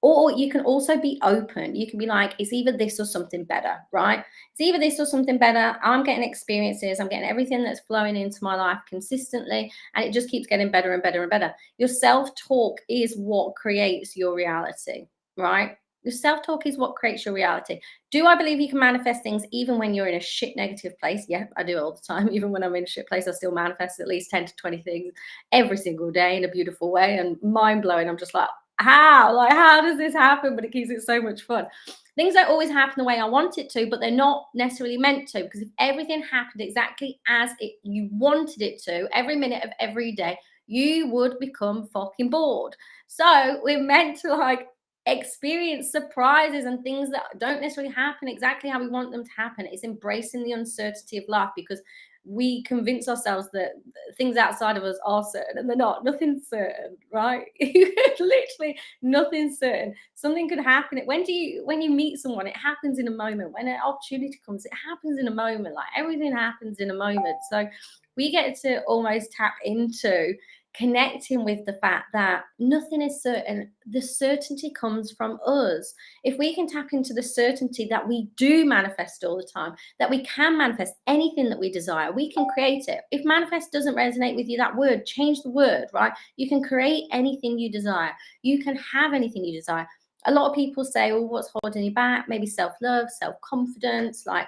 Or you can also be open. You can be like, it's either this or something better, right? It's either this or something better. I'm getting experiences. I'm getting everything that's flowing into my life consistently. And it just keeps getting better and better and better. Your self-talk is what creates your reality, right? Your self-talk is what creates your reality. Do I believe you can manifest things even when you're in a shit negative place? Yeah, I do all the time. Even when I'm in a shit place, I still manifest at least 10 to 20 things every single day in a beautiful way, and mind-blowing. I'm just like, how does this happen? But it keeps it so much fun. Things don't always happen the way I want it to, but they're not necessarily meant to, because if everything happened exactly as you wanted it to every minute of every day, you would become fucking bored. So we're meant to like experience surprises and things that don't necessarily happen exactly how we want them to happen. It's embracing the uncertainty of life, because we convince ourselves that things outside of us are certain, and they're not. Nothing's certain, right? Literally nothing's certain. Something could happen. When you meet someone, it happens in a moment. When an opportunity comes, it happens in a moment. Like, everything happens in a moment. So we get to almost tap into connecting with the fact that nothing is certain. The certainty comes from us. If we can tap into the certainty that we do manifest all the time, that we can manifest anything that we desire, we can create it. If manifest doesn't resonate with you, that word, change the word, right? You can create anything you desire. You can have anything you desire. A lot of people say, well, what's holding you back? Maybe self-love, self-confidence, like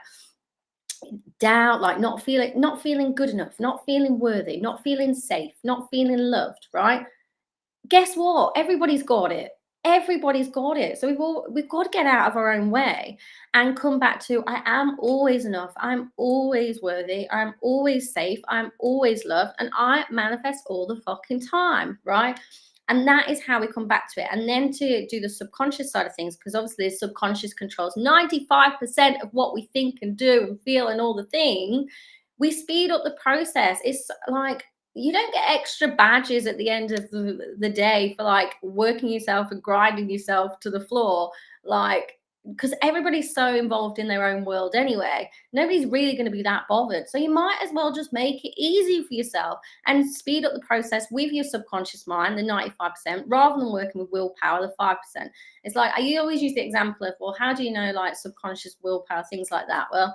doubt, like not feeling good enough, not feeling worthy, not feeling safe, not feeling loved, right? Guess what? Everybody's got it. Everybody's got it. So we've got to get out of our own way and come back to, I am always enough. I'm always worthy. I'm always safe. I'm always loved. And I manifest all the fucking time, right? And that is how we come back to it. And then to do the subconscious side of things, because obviously the subconscious controls 95% of what we think and do and feel and all the things. We speed up the process. It's like, you don't get extra badges at the end of the day for like working yourself and grinding yourself to the floor, like, because everybody's so involved in their own world anyway. Nobody's really going to be that bothered. So you might as well just make it easy for yourself and speed up the process with your subconscious mind, the 95%, rather than working with willpower, the 5%. It's like, I always use the example of, well, how do you know like subconscious willpower, things like that? Well,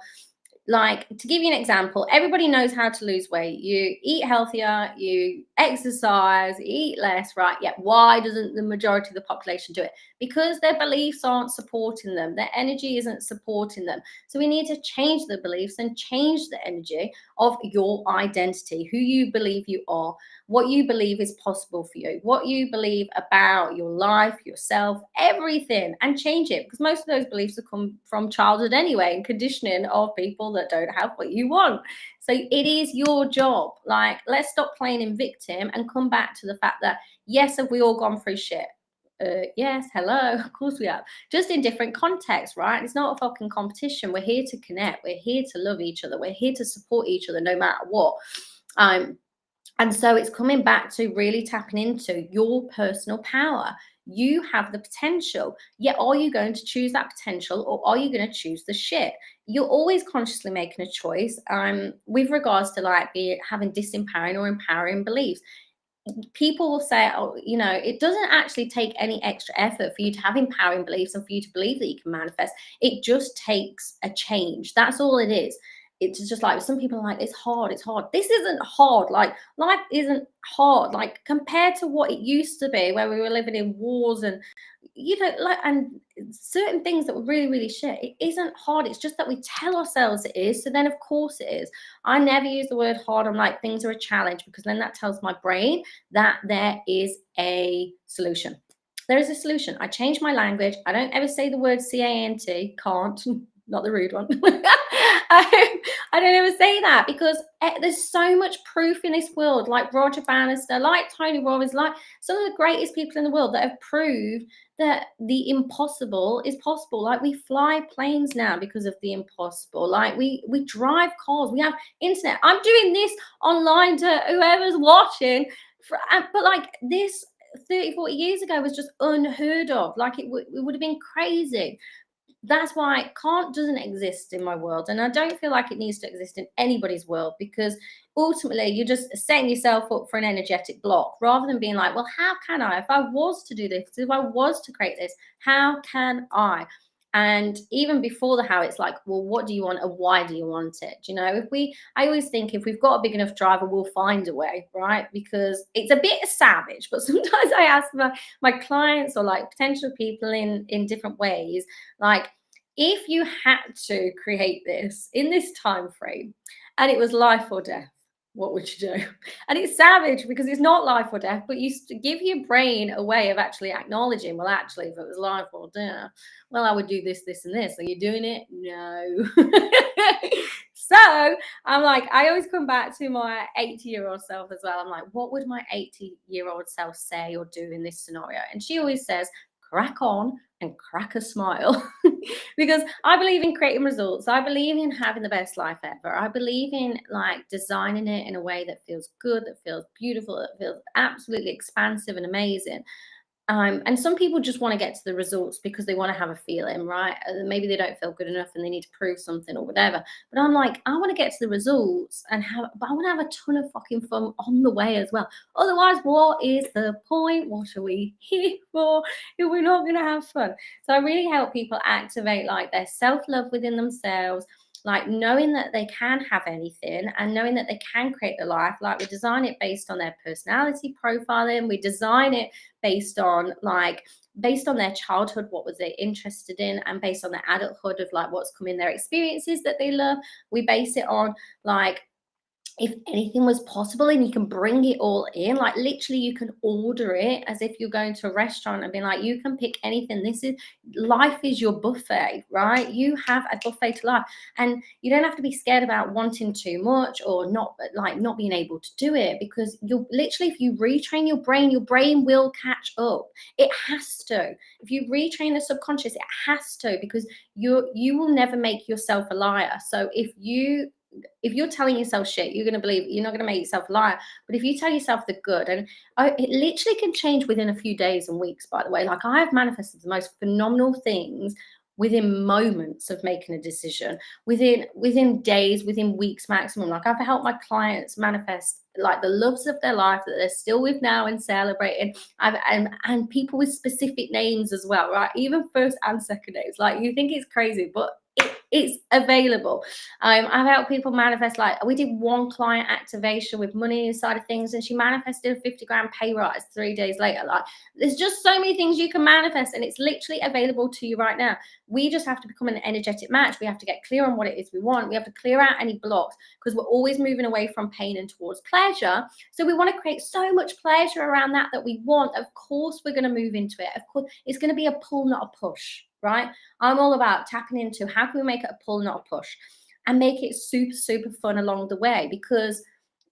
like, to give you an example, everybody knows how to lose weight. You eat healthier, you exercise, you eat less, right? Yet why doesn't the majority of the population do it? Because their beliefs aren't supporting them. Their energy isn't supporting them. So we need to change the beliefs and change the energy of your identity, who you believe you are, what you believe is possible for you, what you believe about your life, yourself, everything, and change it. Because most of those beliefs have come from childhood anyway, and conditioning of people that don't have what you want. So it is your job. Like, let's stop playing in victim and come back to the fact that, yes, have we all gone through shit? Yes, hello, of course we have. Just in different contexts, right? It's not a fucking competition. We're here to connect. We're here to love each other. We're here to support each other no matter what. And so it's coming back to really tapping into your personal power, You have the potential. Yet, are you going to choose that potential, or are you going to choose the shit? You're always consciously making a choice with regards to like having disempowering or empowering beliefs. People will say, oh, you know, it doesn't actually take any extra effort for you to have empowering beliefs and for you to believe that you can manifest. It just takes a change. That's all it is. It's just like some people are like, it's hard, it's hard. This isn't hard. Like, life isn't hard. Like, compared to what it used to be, where we were living in wars and, you know, like, and certain things that were really, really shit. It isn't hard. It's just that we tell ourselves it is. So then, of course, it is. I never use the word hard. I'm like, things are a challenge, because then that tells my brain that there is a solution. There is a solution. I change my language. I don't ever say the word C-A-N-T, can't, not the rude one. I don't ever say that, because there's so much proof in this world, like Roger Bannister, like Tony Robbins, like some of the greatest people in the world that have proved that the impossible is possible. Like, we fly planes now because of the impossible. Like, we drive cars, we have internet. I'm doing this online to whoever's watching, but like this 30, 40 years ago was just unheard of. Like, it would have been crazy. That's why can't doesn't exist in my world, and I don't feel like it needs to exist in anybody's world, because ultimately you're just setting yourself up for an energetic block, rather than being like, well, how can I, if I was to do this, if I was to create this, how can I? And even before the how, it's like, well, what do you want and why do you want it? You know, I always think if we've got a big enough driver, we'll find a way, right? Because it's a bit savage, but sometimes I ask my clients or like potential people in different ways, like, if you had to create this in this time frame and it was life or death, what would you do? And it's savage because it's not life or death, but you give your brain a way of actually acknowledging, well, actually, if it was life or death, well, I would do this, this, and this. Are you doing it? No. So I'm like, I always come back to my 80-year-old self as well. I'm like, what would my 80-year-old self say or do in this scenario? And she always says, crack on and crack a smile. Because I believe in creating results. I believe in having the best life ever. I believe in like designing it in a way that feels good, that feels beautiful, that feels absolutely expansive and amazing. And some people just want to get to the results because they want to have a feeling, right? Maybe they don't feel good enough and they need to prove something or whatever. But I'm like, I want to get to the results but I want to have a ton of fucking fun on the way as well. Otherwise, what is the point? What are we here for if we're not going to have fun? So I really help people activate like their self-love within themselves, like knowing that they can have anything and knowing that they can create the life. Like, we design it based on their personality profiling. We design it based on their childhood, what was they interested in, and based on their adulthood of like what's come in their experiences that they love. We base it on like, if anything was possible, and you can bring it all in, like literally you can order it as if you're going to a restaurant and be like, you can pick anything. This is life, is your buffet, right? You have a buffet to life, and you don't have to be scared about wanting too much or not being able to do it, because you're literally, if you retrain your brain will catch up. It has to. If you retrain the subconscious, it has to, because you will never make yourself a liar. So if you're telling yourself shit, you're going to believe, you're not going to make yourself a liar. But if you tell yourself the good, and it literally can change within a few days and weeks, by the way. Like, I have manifested the most phenomenal things within moments of making a decision, within days, within weeks maximum. Like, I've helped my clients manifest like the loves of their life that they're still with now and celebrating. And people with specific names as well, right? Even first and second names. Like, you think it's crazy, but it's available. I've helped people manifest, like, we did one client activation with money side of things, and she manifested a 50 grand pay rise 3 days later. Like, there's just so many things you can manifest, and it's literally available to you right now. We just have to become an energetic match. We have to get clear on what it is we want. We have to clear out any blocks, because we're always moving away from pain and towards pleasure. So we want to create so much pleasure around that we want. Of course, we're going to move into it. Of course, it's going to be a pull, not a push, right? I'm all about tapping into how can we make it a pull, not a push, and make it super, super fun along the way, because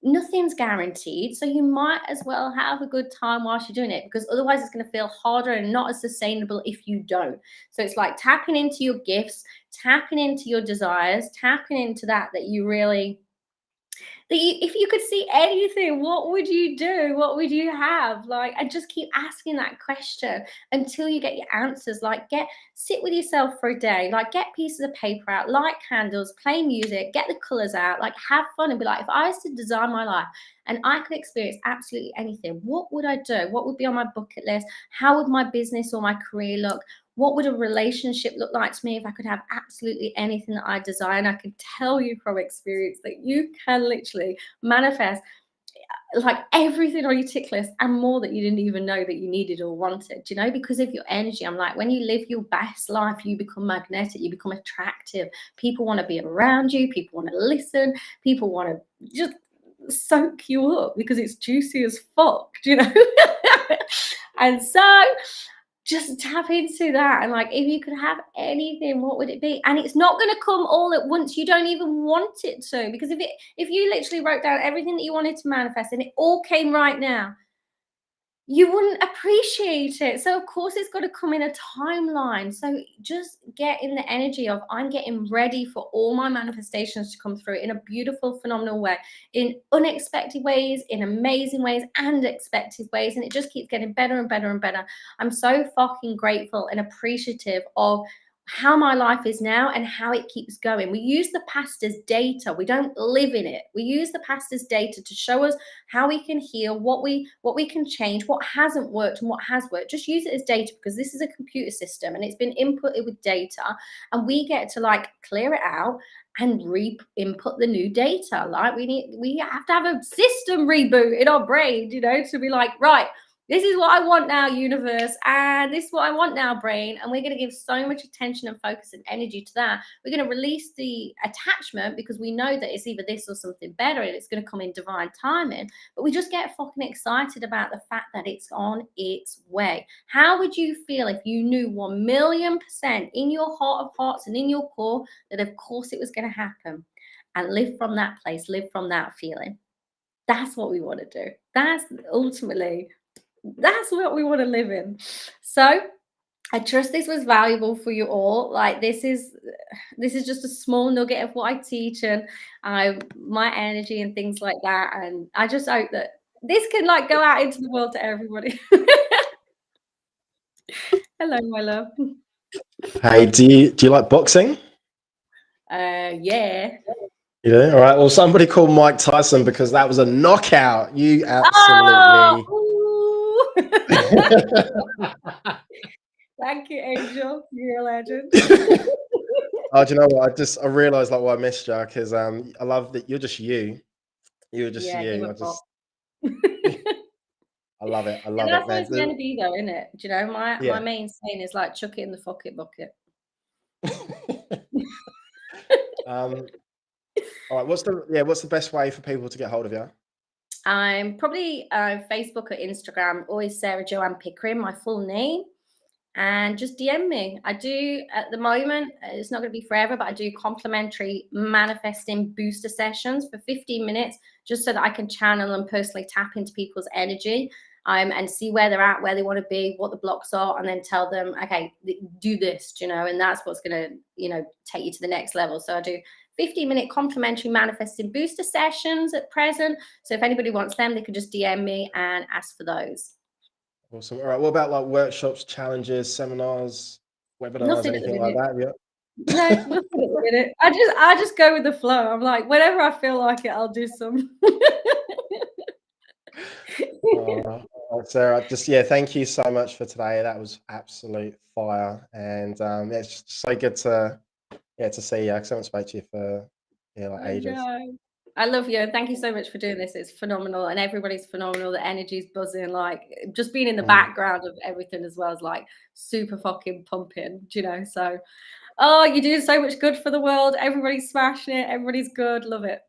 nothing's guaranteed. So you might as well have a good time whilst you're doing it, because otherwise it's going to feel harder and not as sustainable if you don't. So it's like tapping into your gifts, tapping into your desires, tapping into that you really that if you could see anything, what would you do? What would you have? Like, and just keep asking that question until you get your answers. Like, sit with yourself for a day, like get pieces of paper out, light candles, play music, get the colors out, like have fun and be like, if I was to design my life and I could experience absolutely anything, what would I do? What would be on my bucket list? How would my business or my career look? What would a relationship look like to me if I could have absolutely anything that I desire? And I can tell you from experience that you can literally manifest like everything on your tick list and more that you didn't even know that you needed or wanted, you know, because of your energy. I'm like, when you live your best life, you become magnetic, you become attractive. People want to be around you. People want to listen. People want to just soak you up because it's juicy as fuck, you know? And so just tap into that. And like, if you could have anything, what would it be? And it's not going to come all at once. You don't even want it to, because if you literally wrote down everything that you wanted to manifest and it all came right now, you wouldn't appreciate it. So of course it's got to come in a timeline. So just get in the energy of, I'm getting ready for all my manifestations to come through in a beautiful, phenomenal way, in unexpected ways, in amazing ways, and expected ways. And it just keeps getting better and better and better. I'm so fucking grateful and appreciative of how my life is now and how it keeps going. We use the past as data. We don't live in it. We use the past as data to show us how we can heal, what we can change, what hasn't worked and what has worked. Just use it as data, because this is a computer system and it's been inputted with data, and we get to like clear it out and re-input the new data. Like we have to have a system reboot in our brain, you know, to be like, right, this is what I want now, universe, and this is what I want now, brain. And we're going to give so much attention and focus and energy to that. We're going to release the attachment because we know that it's either this or something better, and it's going to come in divine timing. But we just get fucking excited about the fact that it's on its way. How would you feel if you knew 1,000,000% in your heart of hearts and in your core that of course it was going to happen, and live from that place, live from that feeling? That's what we want to do. That's ultimately, that's what we want to live in. So I trust this was valuable for you all. Like, this is just a small nugget of what I teach and my energy and things like that. And I just hope that this can like go out into the world to everybody. Hello, my love. Hey, do you like boxing? Yeah. You do? All right. Well, somebody called Mike Tyson because that was a knockout. You absolutely. Oh, thank you, Angel. You're a legend. Oh, do you know what? I realized like why I missed you, because I love that you're just you. You're just Yeah, you. I love it. I love and it, that's what man. it's meant to be, though, isn't it? Do you know, my Yeah. main saying is like, chuck it in the fuck it bucket. All right. What's the best way for people to get hold of you? I'm probably Facebook or Instagram, always Sarah Joanne Pickering, my full name, and just DM me. I do at the moment, it's not going to be forever, but I do complimentary manifesting booster sessions for 15 minutes, just so that I can channel and personally tap into people's energy, and see where they're at, where they want to be, what the blocks are, and then tell them, okay, do this, you know, and that's what's going to, you know, take you to the next level. So I do 15-minute complimentary manifesting booster sessions at present. So if anybody wants them, they can just DM me and ask for those. Awesome. All right. What about like workshops, challenges, seminars, webinars, Nothing anything like that? Yeah. No, nothing at the minute. I just go with the flow. I'm like, whenever I feel like it, I'll do some. Sarah, thank you so much for today. That was absolute fire, and it's just so good to see you. Because I haven't spoke to you for like ages. I love you, and thank you so much for doing this. It's phenomenal, and everybody's phenomenal. The energy's buzzing. Like, just being in the background of everything as well is like super fucking pumping. Do you know? So, you're doing so much good for the world. Everybody's smashing it. Everybody's good. Love it.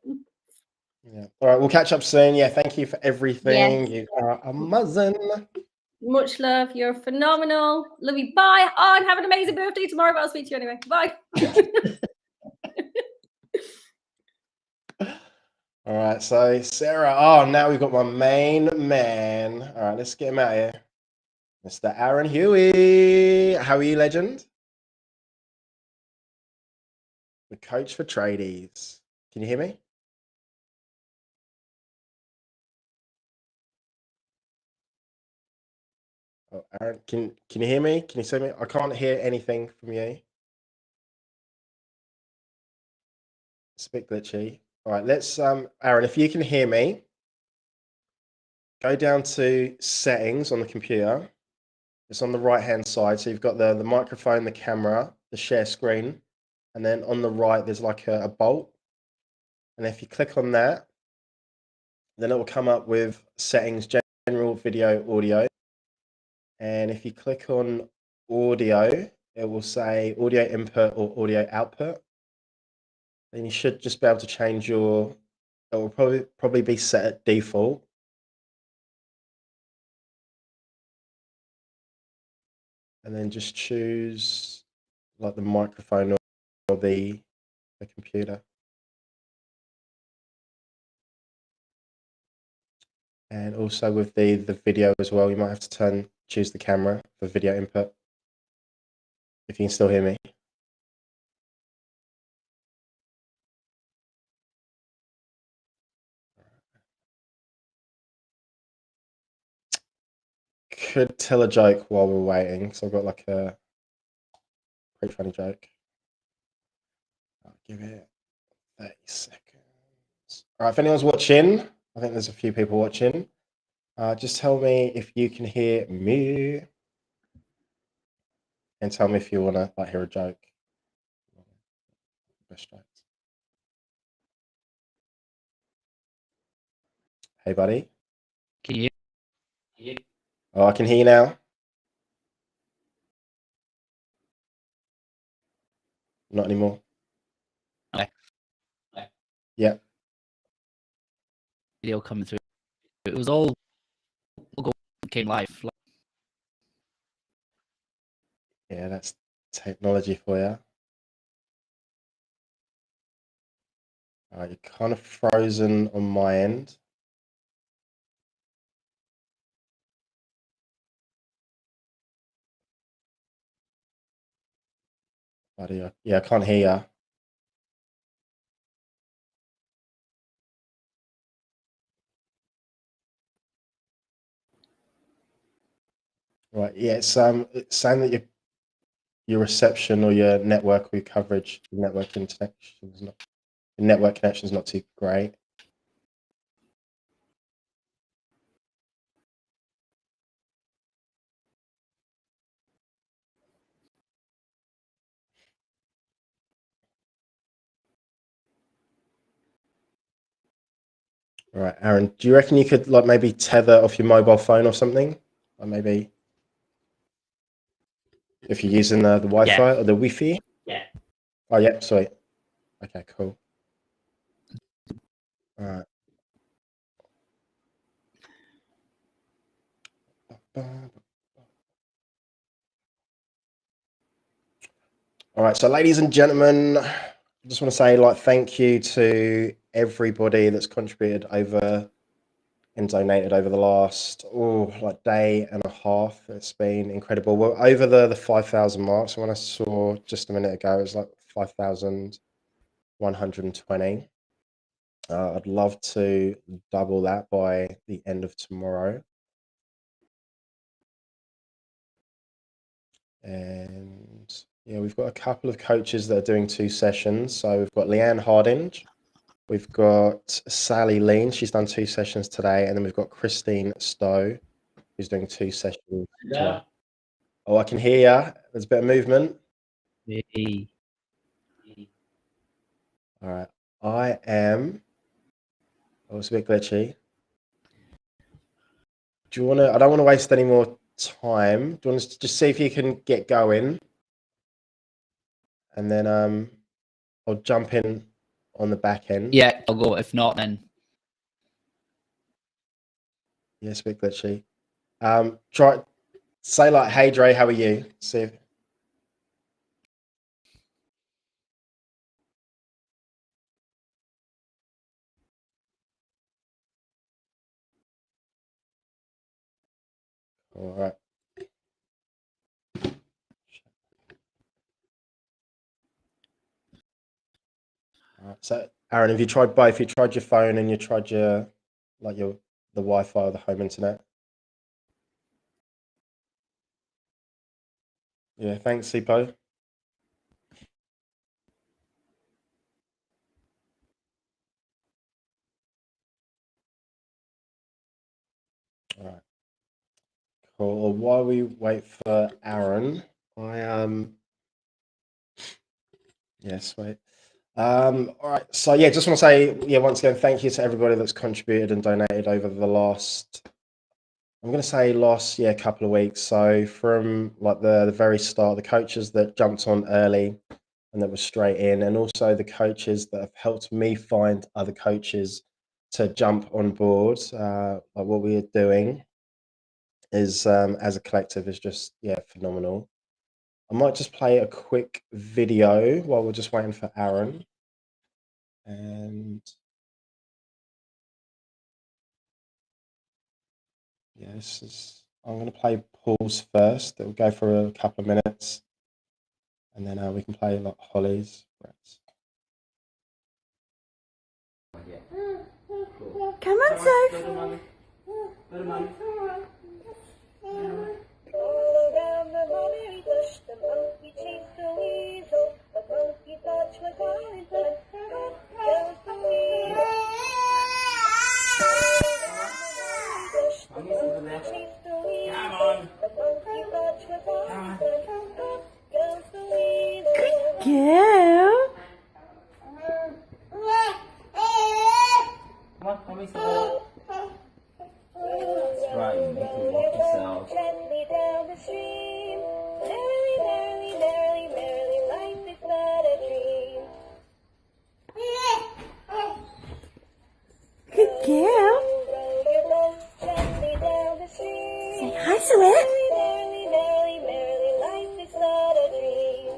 Yeah. All right. We'll catch up soon. Yeah. Thank you for everything. Yes. You are amazing. Much love. You're phenomenal. Love you. Bye. And have an amazing birthday tomorrow, but I'll speak to you anyway. Bye. All right. So Sarah, now we've got my main man. All right. Let's get him out of here. Mr. Aaron Huey. How are you, legend? The coach for tradies. Can you hear me? Oh, Aaron, can you hear me? Can you see me? I can't hear anything from you. It's a bit glitchy. All right, let's Aaron, if you can hear me, go down to settings on the computer. It's on the right hand side. So you've got the microphone, the camera, the share screen, and then on the right there's like a bolt. And if you click on that, then it will come up with settings, general, video, audio. And if you click on audio, it will say audio input or audio output. Then you should just be able to change your, it will probably be set at default. And then just choose like the microphone or the computer. And also with the video as well, you might have to choose the camera for video input. If you can still hear me. Could tell a joke while we're waiting. So I've got like a pretty funny joke. I'll give it 30 seconds. All right, if anyone's watching, I think there's a few people watching. Just tell me if you can hear me. And tell me if you want to like hear a joke. Best jokes. Hey, buddy. Can you hear? Oh, I can hear you now. Not anymore. Okay. Yeah. Video coming through. It was all came live. Yeah, that's technology for you. All right, you're kind of frozen on my end. Buddy, yeah, I can't hear you. Right, yeah, it's saying that your reception or your network or your coverage, your network connection is not too great. All right, Aaron, do you reckon you could like maybe tether off your mobile phone or something? Or maybe if you're using the Wi-Fi or the Wi-Fi? Yeah. Oh, yeah, sweet. Okay, cool. All right. All right, so ladies and gentlemen, I just want to say like thank you to everybody that's contributed over and donated over the last like day and a half. It's been incredible. We're over the 5,000 mark. So when I saw just a minute ago, it was like 5,120. I'd love to double that by the end of tomorrow. And yeah, we've got a couple of coaches that are doing 2 sessions. So we've got Leanne Hardinge, we've got Sally Lean, she's done 2 sessions today, and then we've got Christine STOW, who's doing 2 sessions today. Oh, I can hear you. There's a bit of movement. Hey. All right, I am. Oh, it's a bit glitchy. Do you want to? I don't want to waste any more time. Do you want to just see if you can get going, and then I'll jump in on the back end. Yeah, I'll go. If not, then Yeah, it's a bit glitchy. Try say like, "Hey Dre, how are you?" See if. All right. All right. So, Aaron, have you tried both? You tried your phone and you tried your the Wi-Fi or the home internet? Yeah, thanks, Sipo. All right, cool. Well, while we wait for Aaron, yes, wait. All right. So yeah, just want to say, yeah, once again, thank you to everybody that's contributed and donated over the last, I'm going to say last, yeah, couple of weeks. So from like the very start, the coaches that jumped on early and that were straight in, and also the coaches that have helped me find other coaches to jump on board. Like what we are doing is, as a collective, is just, yeah, phenomenal. I might just play a quick video while we're just waiting for Aaron. And yeah, this is, I'm going to play pause first. It will go for a couple of minutes, and then we can play like Holly's. Come on, Soph. All around the mulberry bush, the monkey chased the weasel. The monkey patch was all in blood. Goes the weasel. All around the mulberry bush, the monkey chased the weasel. The monkey patch was all in blood. Goes the weasel. Girl. Come on, let me see that. That's right, you need to walk yourself. Gently down the stream. Merrily, merrily, merrily, merrily, life is but a dream. Good girl. Row your boat gently down the stream. Say hi to it. Merrily, merrily, merrily, life is but a dream.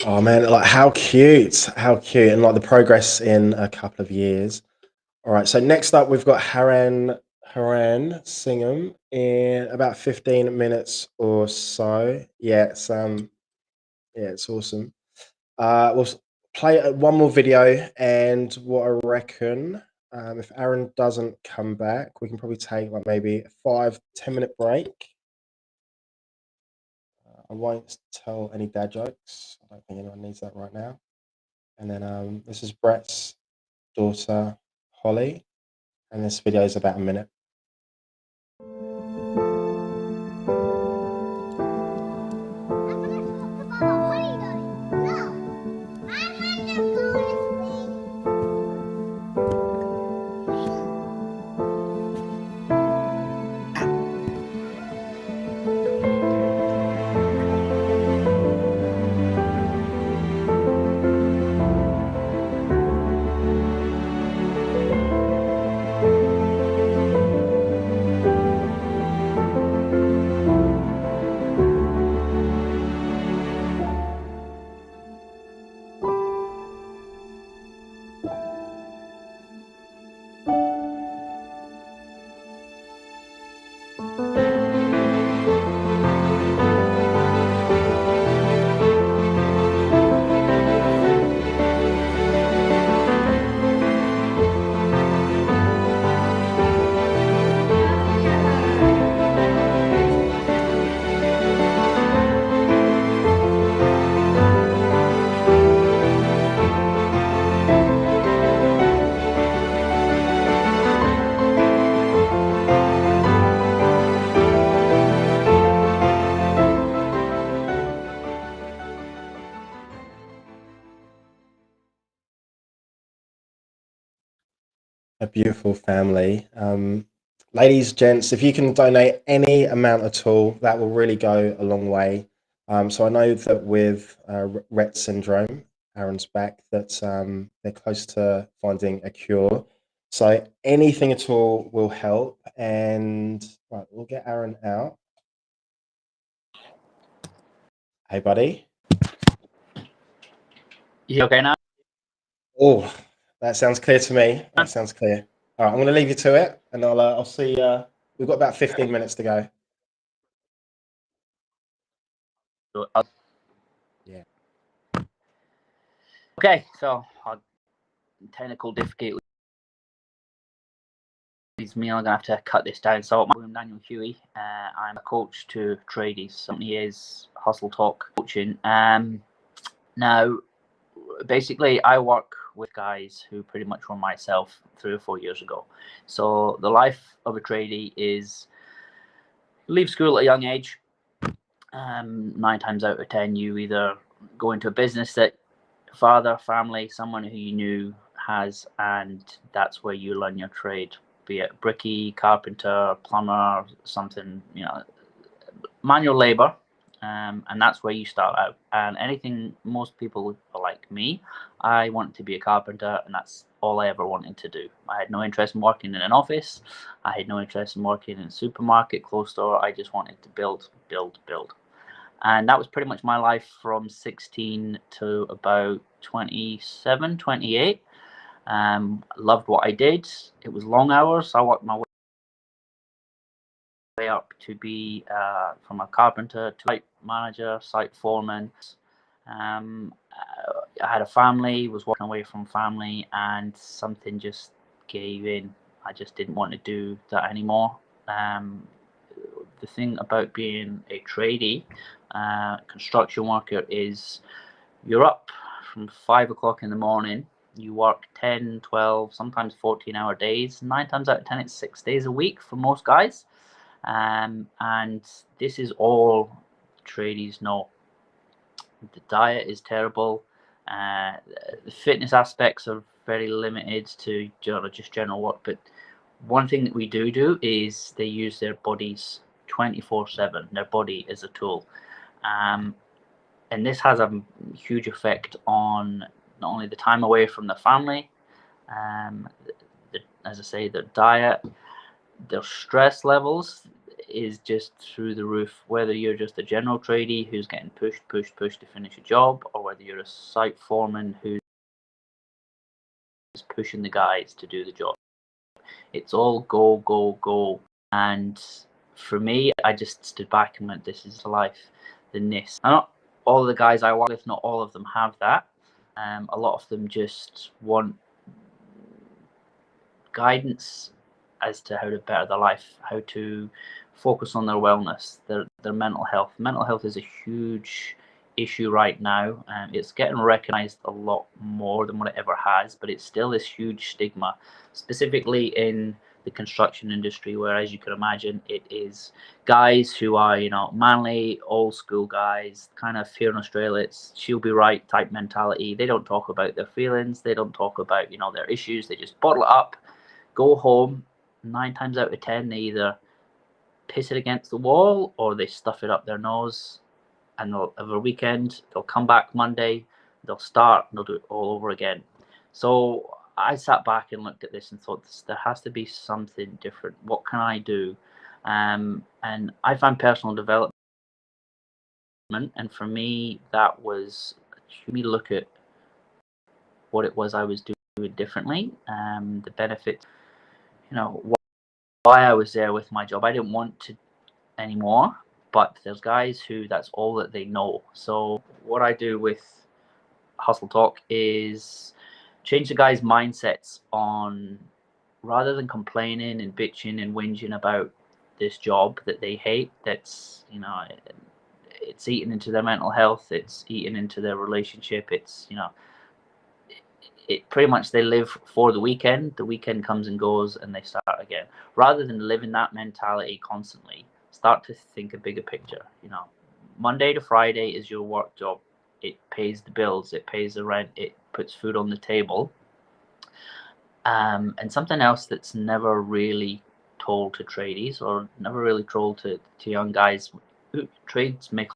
Oh man, like how cute, and like the progress in a couple of years. All right, so next up we've got HARAN SINGHAM in about 15 minutes or so. Yeah, it's awesome. We'll play one more video, and what I reckon, if Aaron doesn't come back, we can probably take like maybe a 5-10 minute break. I won't tell any dad jokes. I don't think anyone needs that right now. And then this is Brett's daughter, Holly, and this video is about a minute. a beautiful family. Ladies, gents, if you can donate any amount at all, that will really go a long way. So I know that with Rett syndrome, Aaron's back, that they're close to finding a cure. So anything at all will help. And right, we'll get Aaron out. Hey, buddy. You okay now? Oh, that sounds clear to me. That sounds clear. All right, I'm going to leave you to it, and I'll see. We've got about 15 minutes to go. Yeah. Okay, so technical difficulties me. I'm gonna have to cut this down. So I'm Daniel Huey. I'm a coach to tradies. 70 years hustle talk coaching. Now, basically, I work with guys who pretty much were myself 3 or 4 years ago. So the life of a tradie is leave school at a young age. 9 times out of 10, you either go into a business that father, family, someone who you knew has, and that's where you learn your trade, be it bricky, carpenter, plumber, something, manual labor. And that's where you start out. And anything, most people are like me, I want to be a carpenter, and that's all I ever wanted to do. I had no interest in working in an office. I had no interest in working in a supermarket, clothes store. I just wanted to build. And that was pretty much my life from 16 to about 27, 28. Loved what I did. It was long hours. I worked my way up to be from a carpenter to site manager, site foreman. I had a family, was walking away from family, and something just gave in. I just didn't want to do that anymore. The thing about being a tradie, construction worker, is you're up from 5 o'clock in the morning. You work 10, 12, sometimes 14-hour days. 9 times out of 10, it's 6 days a week for most guys. And this is all tradies know. The diet is terrible. The fitness aspects are very limited to just general work. But one thing that we do is they use their bodies 24/7. Their body is a tool. And this has a huge effect on not only the time away from the family, as I say, their diet, their stress levels is just through the roof. Whether you're just a general tradie who's getting pushed to finish a job, or whether you're a site foreman who's pushing the guys to do the job, it's all go. And for me, I just stood back and went, this is life. Than this. And not all the guys I work with, not all of them have that. A lot of them just want guidance as to how to better their life, how to focus on their wellness, their mental health. Mental health is a huge issue right now. It's getting recognized a lot more than what it ever has, but it's still this huge stigma, specifically in the construction industry, where, as you can imagine, it is guys who are, manly, old school guys, kind of here in Australia, it's she'll be right type mentality. They don't talk about their feelings. They don't talk about, their issues. They just bottle it up, go home. 9 times out of 10, they either piss it against the wall or they stuff it up their nose, and they'll have a weekend. They'll come back Monday, they'll start, and they'll do it all over again. So I sat back and looked at this and thought, there has to be something different. What can I do? And I found personal development, and for me, that was me look at what it was I was doing differently, the benefits, why I was there with my job. I didn't want to anymore, but there's guys who that's all that they know. So what I do with Hustle Talk is change the guys' mindsets on, rather than complaining and bitching and whinging about this job that they hate, that's, it's eating into their mental health, it's eating into their relationship, it's, it pretty much, they live for the weekend comes and goes and they start again. Rather than living that mentality constantly, start to think a bigger picture. Monday to Friday is your work job. It pays the bills, it pays the rent, it puts food on the table. And something else that's never really told to tradies, or never really told to young guys, trades make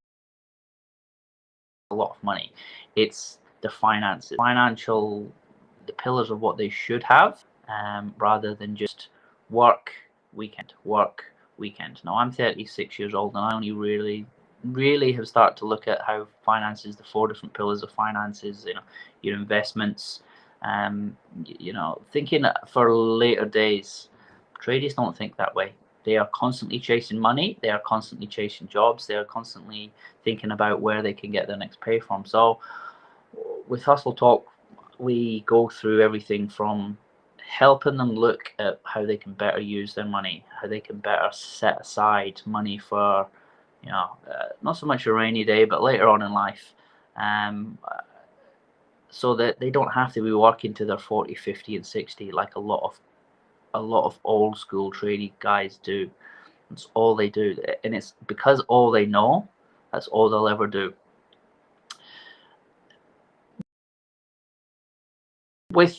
a lot of money. It's the finances, the pillars of what they should have, rather than just work, weekend, work, weekend. Now I'm 36 years old, and I only really have started to look at how finances, the 4 different pillars of finances, your investments, thinking for later days. Traders don't think that way. They are constantly chasing money. They are constantly chasing jobs. They are constantly thinking about where they can get their next pay from. So with Hustle Talk, we go through everything from helping them look at how they can better use their money, how they can better set aside money for, not so much a rainy day, but later on in life, so that they don't have to be working to their 40, 50 and 60 like a lot of old school trading guys do. That's all they do, and it's because all they know, that's all they'll ever do. With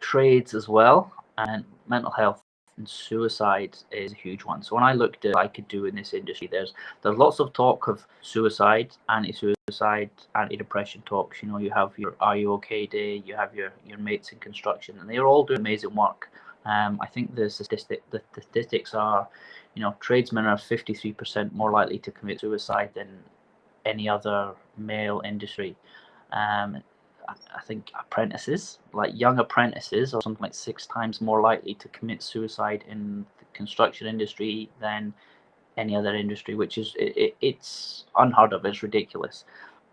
trades as well, and mental health and suicide is a huge one. So when I looked at what I could do in this industry, there's lots of talk of suicide, anti-suicide, anti-depression talks. You have your Are You Okay Day, you have your mates in construction, and they're all doing amazing work. I think the statistics are, tradesmen are 53% more likely to commit suicide than any other male industry. I think apprentices, like young apprentices, are something like 6 times more likely to commit suicide in the construction industry than any other industry, which is it's unheard of. It's ridiculous.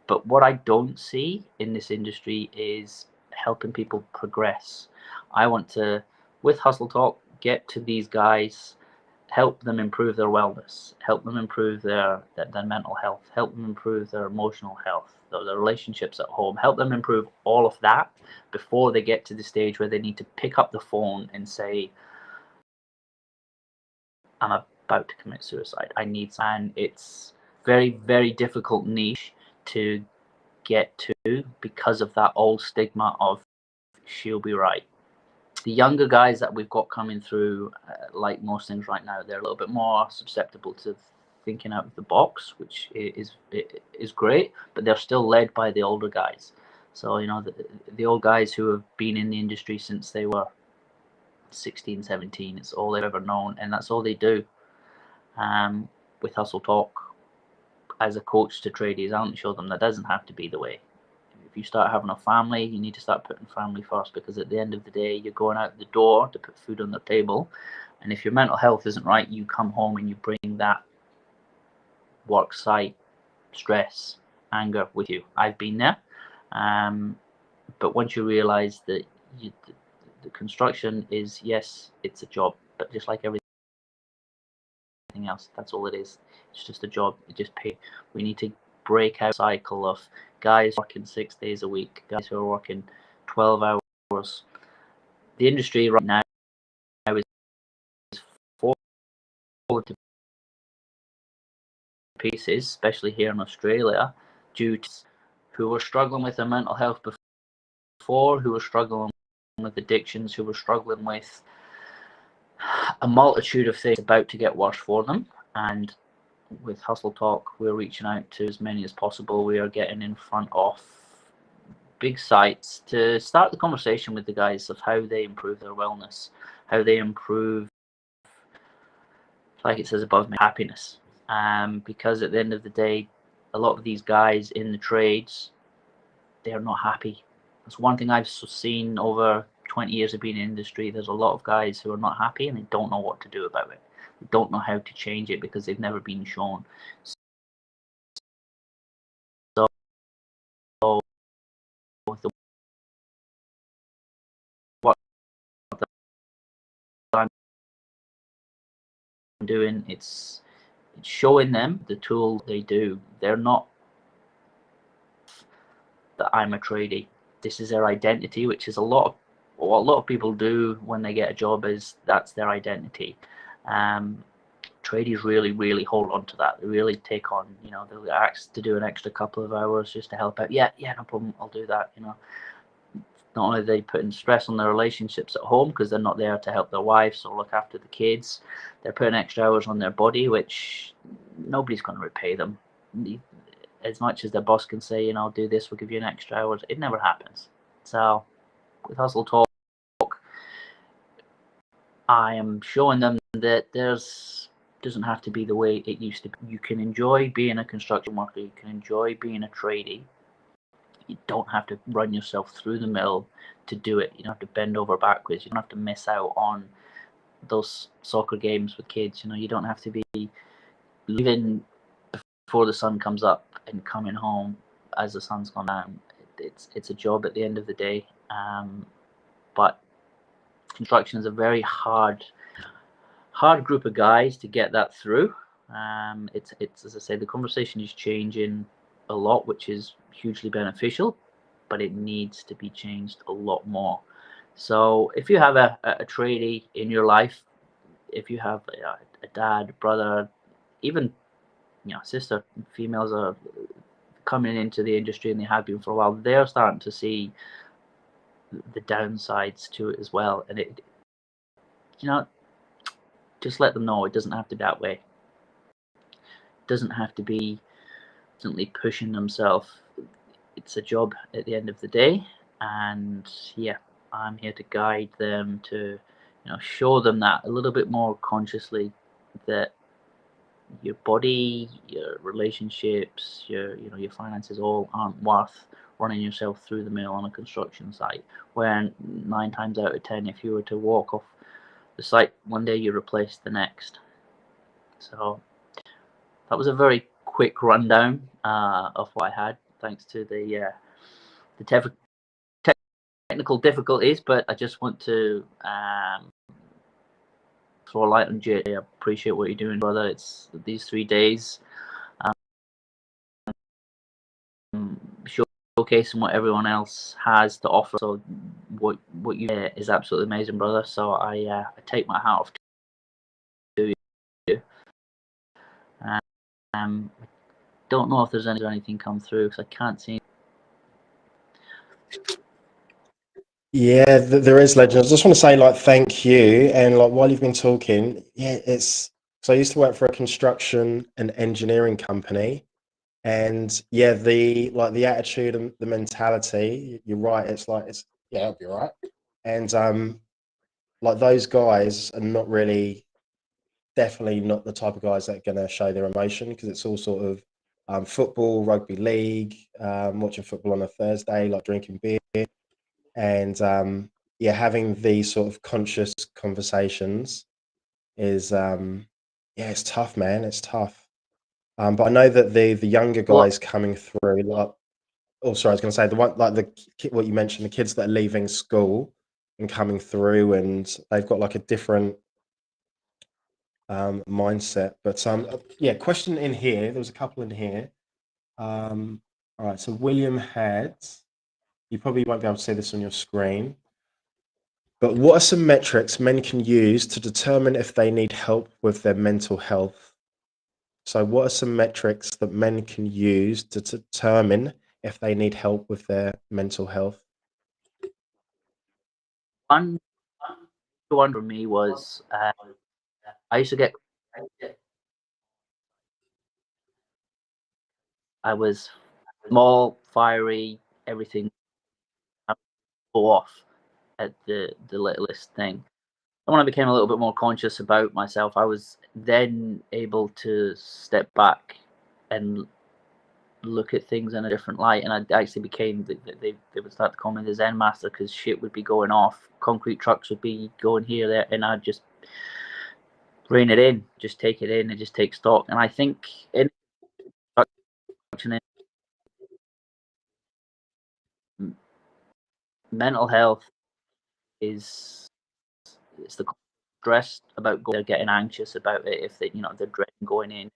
But what I don't see in this industry is helping people progress. I want to, with Hustle Talk, get to these guys, help them improve their wellness, help them improve their mental health, help them improve their emotional health, their relationships at home, help them improve all of that before they get to the stage where they need to pick up the phone and say, I'm about to commit suicide. And it's very, very difficult niche to get to because of that old stigma of she'll be right. The younger guys that we've got coming through, like most things right now, they're a little bit more susceptible to thinking out of the box, which is great, but they're still led by the older guys. So the old guys who have been in the industry since they were 16, 17, it's all they've ever known, and that's all they do. With Hustle Talk, as a coach to tradies, I want to show them that doesn't have to be the way. If you start having a family, you need to start putting family first, because at the end of the day, you're going out the door to put food on the table, and if your mental health isn't right, you come home and you bring that work site stress, anger with you. I've been there, but once you realize that the construction is, yes, it's a job, but just like everything else, that's all it is. It's just a job. You just pay. We need to break out the cycle of guys working 6 days a week, guys who are working 12 hours. The industry right now is falling to pieces, especially here in Australia, due to who were struggling with their mental health before, who were struggling with addictions, who were struggling with a multitude of things about to get worse for them. And with Hustle Talk, we're reaching out to as many as possible. We are getting in front of big sites to start the conversation with the guys of how they improve their wellness, how they improve, like it says above me, happiness. Because at the end of the day, a lot of these guys in the trades, they're not happy. That's one thing I've seen over 20 years of being in the industry. There's a lot of guys who are not happy and they don't know what to do about it. They don't know how to change it because they've never been shown. So what I'm doing, it's showing them the tool they do. They're not that I'm a tradie. This is their identity, which is what a lot of people do when they get a job, is that's their identity. Tradies really hold on to that. They really take on, they'll ask to do an extra couple of hours just to help out. Yeah, no problem, I'll do that. not only are they putting stress on their relationships at home because they're not there to help their wives or look after the kids, they're putting extra hours on their body, which nobody's going to repay them. As much as their boss can say, you know, do this, we'll give you an extra hours, it never happens. So with Hustle Talk, I am showing them that doesn't have to be the way it used to be. You can enjoy being a construction worker, you can enjoy being a tradie. You don't have to run yourself through the mill to do it. You don't have to bend over backwards. You don't have to miss out on those soccer games with kids. You know, you don't have to be leaving before the sun comes up and coming home as the sun's gone down. It's a job at the end of the day. But construction is a very hard group of guys to get that through. It's as I say, the conversation is changing a lot, which is hugely beneficial, but it needs to be changed a lot more. So if you have a tradie in your life, if you have a dad, brother, even sister, females are coming into the industry and they have been for a while, they're starting to see the downsides to it as well. And it, just let them know it doesn't have to be that way. It doesn't have to be constantly pushing themselves. It's a job at the end of the day, and yeah, I'm here to guide them to, show them that a little bit more consciously, that your body, your relationships, your finances all aren't worth running yourself through the mill on a construction site, where 9 times out of 10, if you were to walk off the site one day, you replace the next. So that was a very quick rundown of what I had, thanks to the technical difficulties, but I just want to throw a light on Jay. I appreciate what you're doing, brother. It's these 3 days, showcasing what everyone else has to offer. So what you is absolutely amazing, brother. So I take my hat off to you. Don't know if there's anything come through because I can't see. Yeah, there is, Legend. I just want to say, thank you. And while you've been talking, it's so I used to work for a construction and engineering company, and the attitude and the mentality. You're right. It'll be all right. And those guys are definitely not the type of guys that are going to show their emotion, because it's all sort of football, rugby league, watching football on a Thursday, drinking beer. And having these sort of conscious conversations is it's tough, man. It's tough. But I know that the younger guys coming through, sorry, I was going to say what you mentioned, the kids that are leaving school and coming through, and they've got a different mindset. But question in here. There was a couple in here. All right, so William had. You probably won't be able to see this on your screen. But what are some metrics men can use to determine if they need help with their mental health? So what are some metrics that men can use to determine if they need help with their mental health? One for me was I used to get. I was small, fiery, everything go off at the littlest thing. And when I became a little bit more conscious about myself, I was then able to step back and look at things in a different light. And I actually became, they would start to call me the Zen master, because shit would be going off. Concrete trucks would be going here, there, and I'd just rein it in, just take it in and just take stock. And I think in mental health it's the stress about they're getting anxious about it. If they're dreading going in,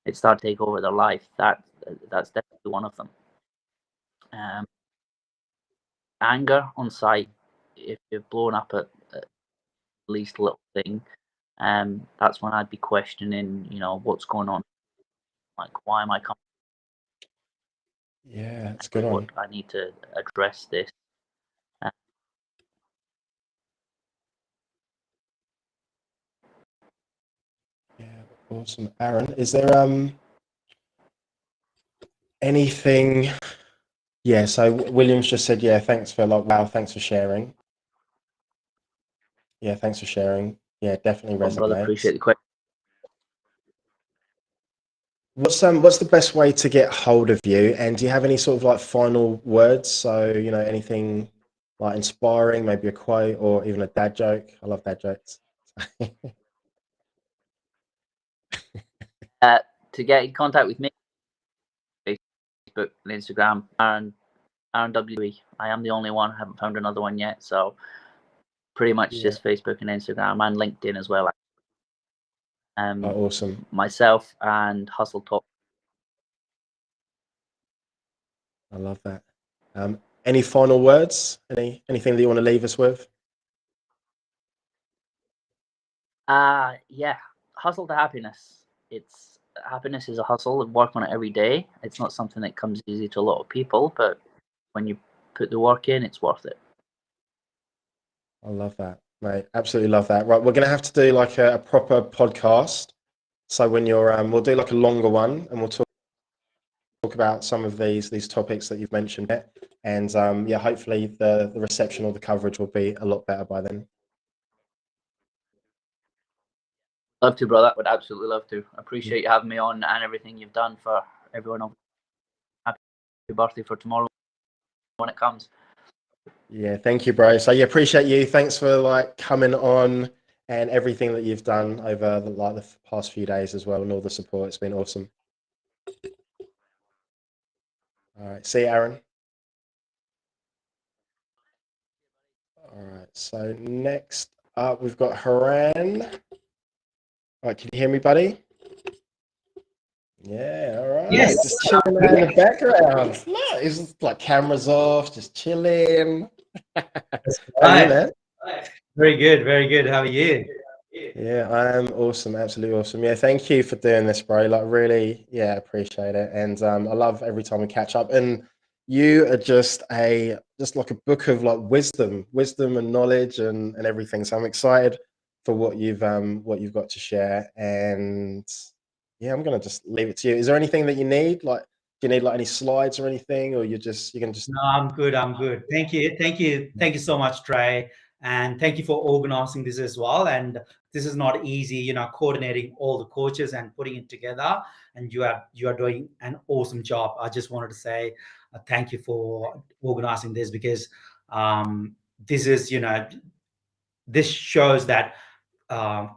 it starts to take over their life. That's definitely one of them. Anger on site, if you're blown up at least little thing, that's when I'd be questioning, what's going on. Why am I coming? Yeah, it's good one. I need to address this. Awesome. Aaron, is there anything? Yeah, so Williams just said, yeah, thanks for wow, thanks for sharing. Yeah, thanks for sharing. Yeah, definitely resonates. Brother, appreciate the question. What's the best way to get hold of you? And do you have any sort of like final words? So, you know, anything like inspiring, maybe a quote or even a dad joke? I love dad jokes. To get in contact with me, Facebook and Instagram, Aaron WE. I am the only one. I haven't found another one yet. So pretty much just Facebook and Instagram and LinkedIn as well. Awesome. Myself and Hustle Talk. I love that. Any final words? Anything that you want to leave us with? Yeah, hustle to happiness. Happiness is a hustle and work on it every day. It's not something that comes easy to a lot of people, but when you put the work in, it's worth it. I love that, mate. Absolutely love that. Right, we're going to have to do like a proper podcast. So when you're, we'll do like a longer one, and we'll talk about some of these topics that you've mentioned. And yeah, hopefully the reception or the coverage will be a lot better by then. Love to, brother. Would absolutely love to. Appreciate you having me on and everything you've done for everyone. Happy birthday for tomorrow when it comes. Yeah, thank you, bro. So yeah, appreciate you. Thanks for like coming on and everything that you've done over the past few days as well, and all the support. It's been awesome. All right, see you, Aaron. All right, so next up we've got Haran. All right, can you hear me, buddy? Yeah, all right. Yes. Just chilling out in the background. Nice. It's like cameras off, just chilling. That's How are you, right. man? Very good, very good. How are you? Yeah, I am awesome, absolutely awesome. Yeah, thank you for doing this, bro. Like, really, yeah, appreciate it. And I love every time we catch up. And you are just like a book of like wisdom and knowledge and everything. So I'm excited for what you've got to share. And yeah, I'm gonna just leave it to you. Is there anything that you need? Like, do you need like any slides or anything, or you're gonna just? No, I'm good. I'm good. Thank you so much, Trey, and thank you for organizing this as well. And this is not easy, you know, coordinating all the coaches and putting it together. And you are doing an awesome job. I just wanted to say thank you for organizing this, because this is, you know, this shows that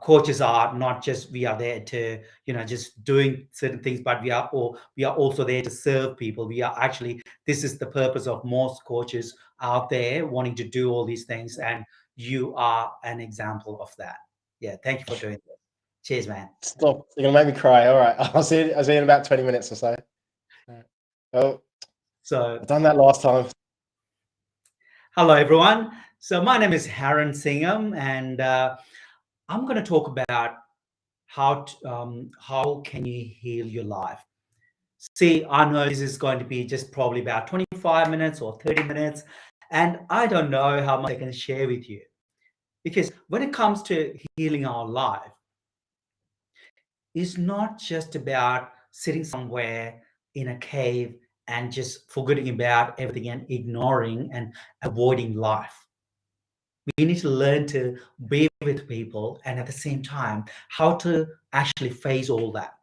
coaches are not just, we are there to, you know, just doing certain things, but we are also there to serve people. We are actually, this is the purpose of most coaches out there wanting to do all these things, and you are an example of that. Yeah, thank you for doing this. Cheers, man. Stop! You're gonna make me cry. All right, I'll see you in about 20 minutes or so. Right. Oh, So I've done that last time. hello everyone. So my name is HARAN SINGHAM, and I'm going to talk about how can you heal your life. See, I know this is going to be just probably about 25 minutes or 30 minutes, and I don't know how much I can share with you, because when it comes to healing our life, it's not just about sitting somewhere in a cave and just forgetting about everything and ignoring and avoiding life. We need to learn to be with people, and at the same time, how to actually face all that.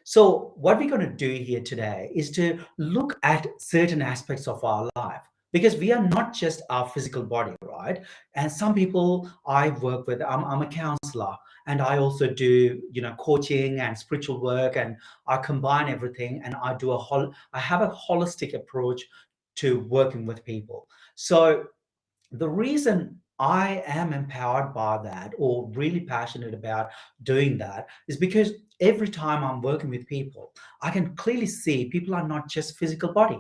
So what we're going to do here today is to look at certain aspects of our life, because we are not just our physical body, right? And some people I work with, I'm a counselor, and I also do, you know, coaching and spiritual work, and I combine everything, and I have a holistic approach to working with people. So the reason I am empowered by that, or really passionate about doing that, is because every time I'm working with people, I can clearly see people are not just physical body.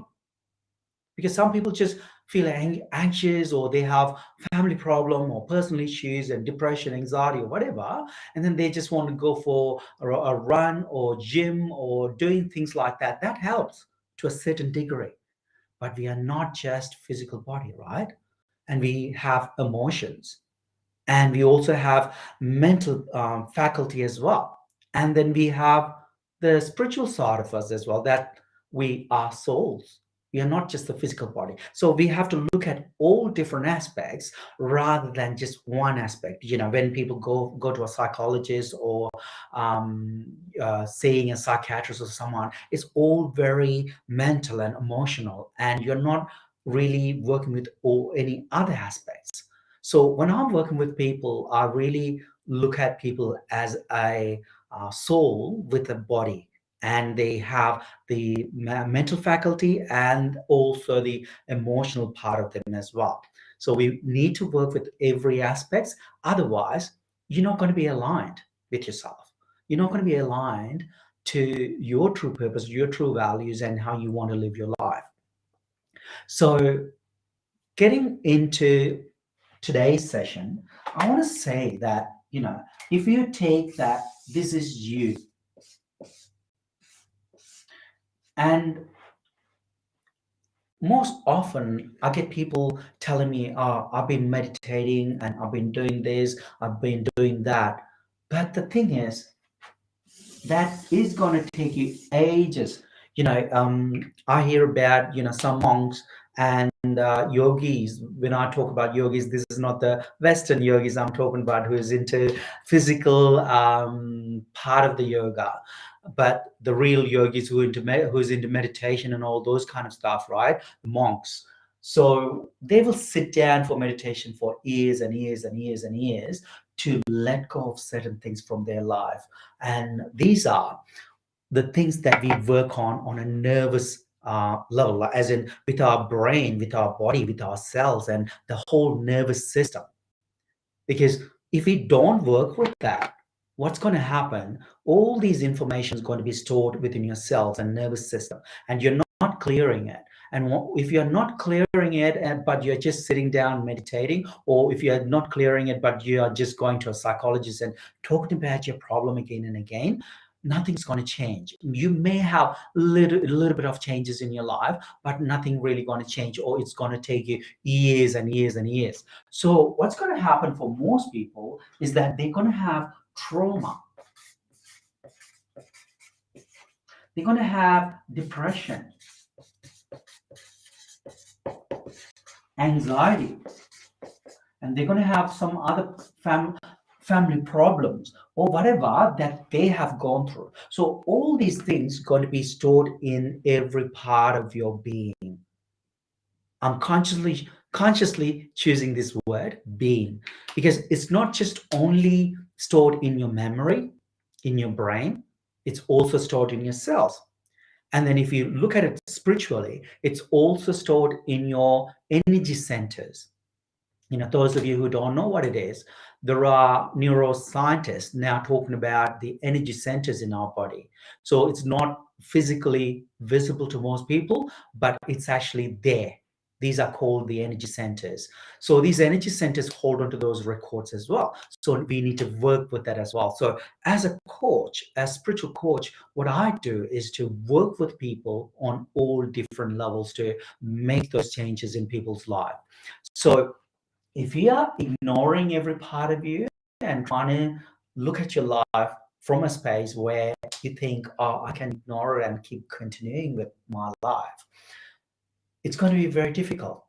Because some people just feel anxious, or they have family problem or personal issues and depression, anxiety, or whatever, and then they just want to go for a run or gym or doing things like that. That helps to a certain degree, but we are not just physical body, right? And we have emotions, and we also have mental faculty as well. And then we have the spiritual side of us as well, that we are souls. We are not just the physical body. So we have to look at all different aspects rather than just one aspect. You know, when people go to a psychologist or seeing a psychiatrist or someone, it's all very mental and emotional, and you're not really working with all any other aspects. So when I'm working with people, I really look at people as a soul with a body, and they have the mental faculty and also the emotional part of them as well. So we need to work with every aspect. Otherwise, you're not going to be aligned with yourself. You're not going to be aligned to your true purpose, your true values, and how you want to live your life. So getting into today's session, I want to say that, you know, if you take that this is you, and most often I get people telling me, oh, I've been meditating and I've been doing this, I've been doing that. But the thing is, that is going to take you ages. You know, I hear about, you know, some monks and yogis. When I talk about yogis, this is not the Western yogis I'm talking about, who is into physical part of the yoga, but the real yogis who's into meditation and all those kind of stuff, right? Monks. So they will sit down for meditation for years and years and years and years to let go of certain things from their life. And these are the things that we work on a nervous level, as in with our brain, with our body, with our cells, and the whole nervous system. Because if we don't work with that, what's going to happen? All these information is going to be stored within your cells and nervous system, and you're not clearing it. And if you're not clearing it, but you're just sitting down meditating, or if you're not clearing it, but you are just going to a psychologist and talking about your problem again and again, nothing's going to change. You may have a little bit of changes in your life, but nothing really going to change, or it's going to take you years and years and years. So what's going to happen for most people is that they're going to have trauma. They're going to have depression, anxiety, and they're going to have some other family problems or whatever that they have gone through. So all these things are going to be stored in every part of your being. I'm consciously choosing this word, being, because it's not just only stored in your memory, in your brain, it's also stored in your cells. And then if you look at it spiritually, it's also stored in your energy centers. You know, those of you who don't know what it is, there are neuroscientists now talking about the energy centers in our body. So it's not physically visible to most people, but it's actually there. These are called the energy centers. So these energy centers hold onto those records as well. So we need to work with that as well. So as a coach, as spiritual coach, what I do is to work with people on all different levels to make those changes in people's life. So if you are ignoring every part of you and trying to look at your life from a space where you think, oh, I can ignore it and keep continuing with my life, it's going to be very difficult.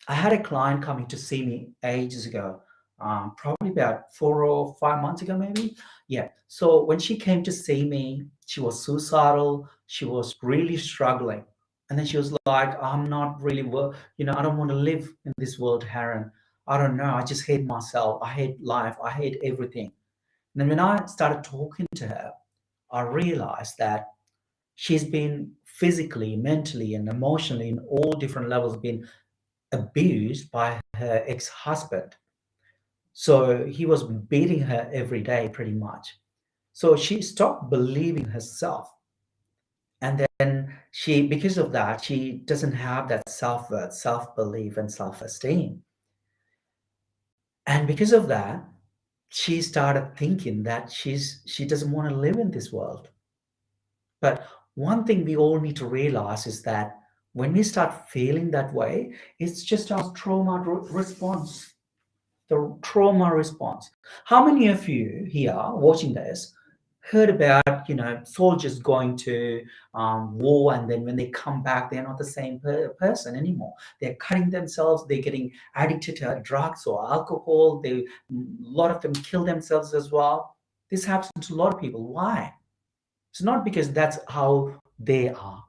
I had a client coming to see me ages ago, probably about 4 or 5 months ago, maybe. Yeah. So when she came to see me, she was suicidal. She was really struggling. And then she was like, I'm not really, I don't want to live in this world, HARAN. I don't know. I just hate myself. I hate life. I hate everything. And then when I started talking to her, I realized that she's been physically, mentally, and emotionally in all different levels been abused by her ex-husband. So he was beating her every day pretty much. So she stopped believing herself. And then because of that, she doesn't have that self-worth, self-belief, and self-esteem. And because of that, she started thinking that she doesn't want to live in this world. But one thing we all need to realize is that when we start feeling that way, it's just our trauma response. The trauma response. How many of you here watching this heard about, soldiers going to war, and then when they come back, they're not the same person anymore. They're cutting themselves. They're getting addicted to drugs or alcohol. A lot of them kill themselves as well. This happens to a lot of people. Why? It's not because that's how they are.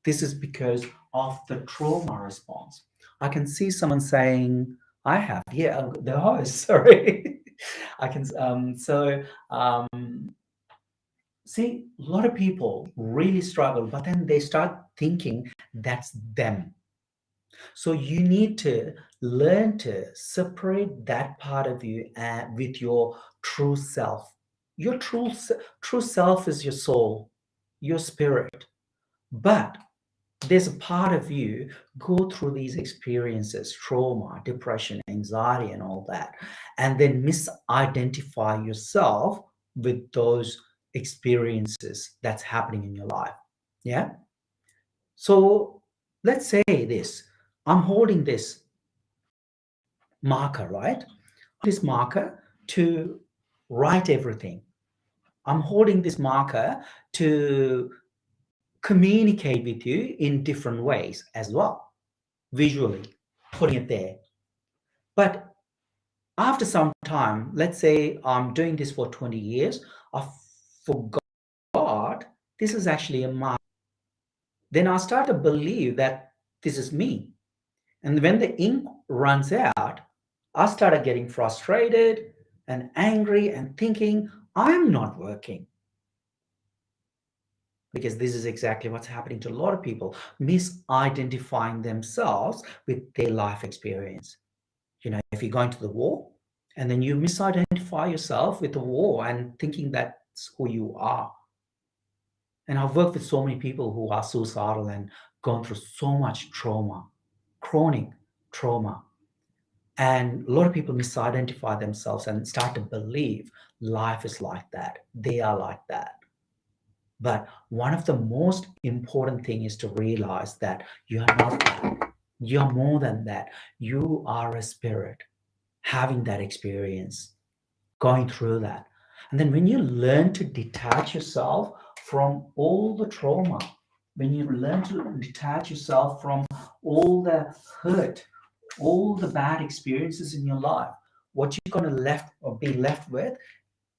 This is because of the trauma response. I can see someone saying, I have, yeah, the host, sorry. I can, see, a lot of people really struggle, but then they start thinking that's them. So you need to learn to separate that part of you with your true self. Your true self is your soul, your spirit. But there's a part of you go through these experiences, trauma, depression, anxiety, and all that, and then misidentify yourself with those experiences that's happening in your life. Yeah. So let's say this, I'm holding this marker, right? This marker to write everything. I'm holding this marker to communicate with you in different ways as well, visually putting it there. But after some time, let's say I'm doing this for 20 years, I forgot this is actually a mark. Then I start to believe that this is me. And when the ink runs out, I started getting frustrated and angry and thinking, I'm not working. Because this is exactly what's happening to a lot of people, misidentifying themselves with their life experience. If you're going to the war and then you misidentify yourself with the war and thinking that's who you are. And I've worked with so many people who are suicidal and gone through so much trauma, chronic trauma. And a lot of people misidentify themselves and start to believe life is like that. They are like that. But one of the most important things is to realize that you are not that. You are more than that. You are a spirit having that experience, going through that. And then when you learn to detach yourself from all the trauma, when you learn to detach yourself from all the hurt, all the bad experiences in your life, what you're going to be left with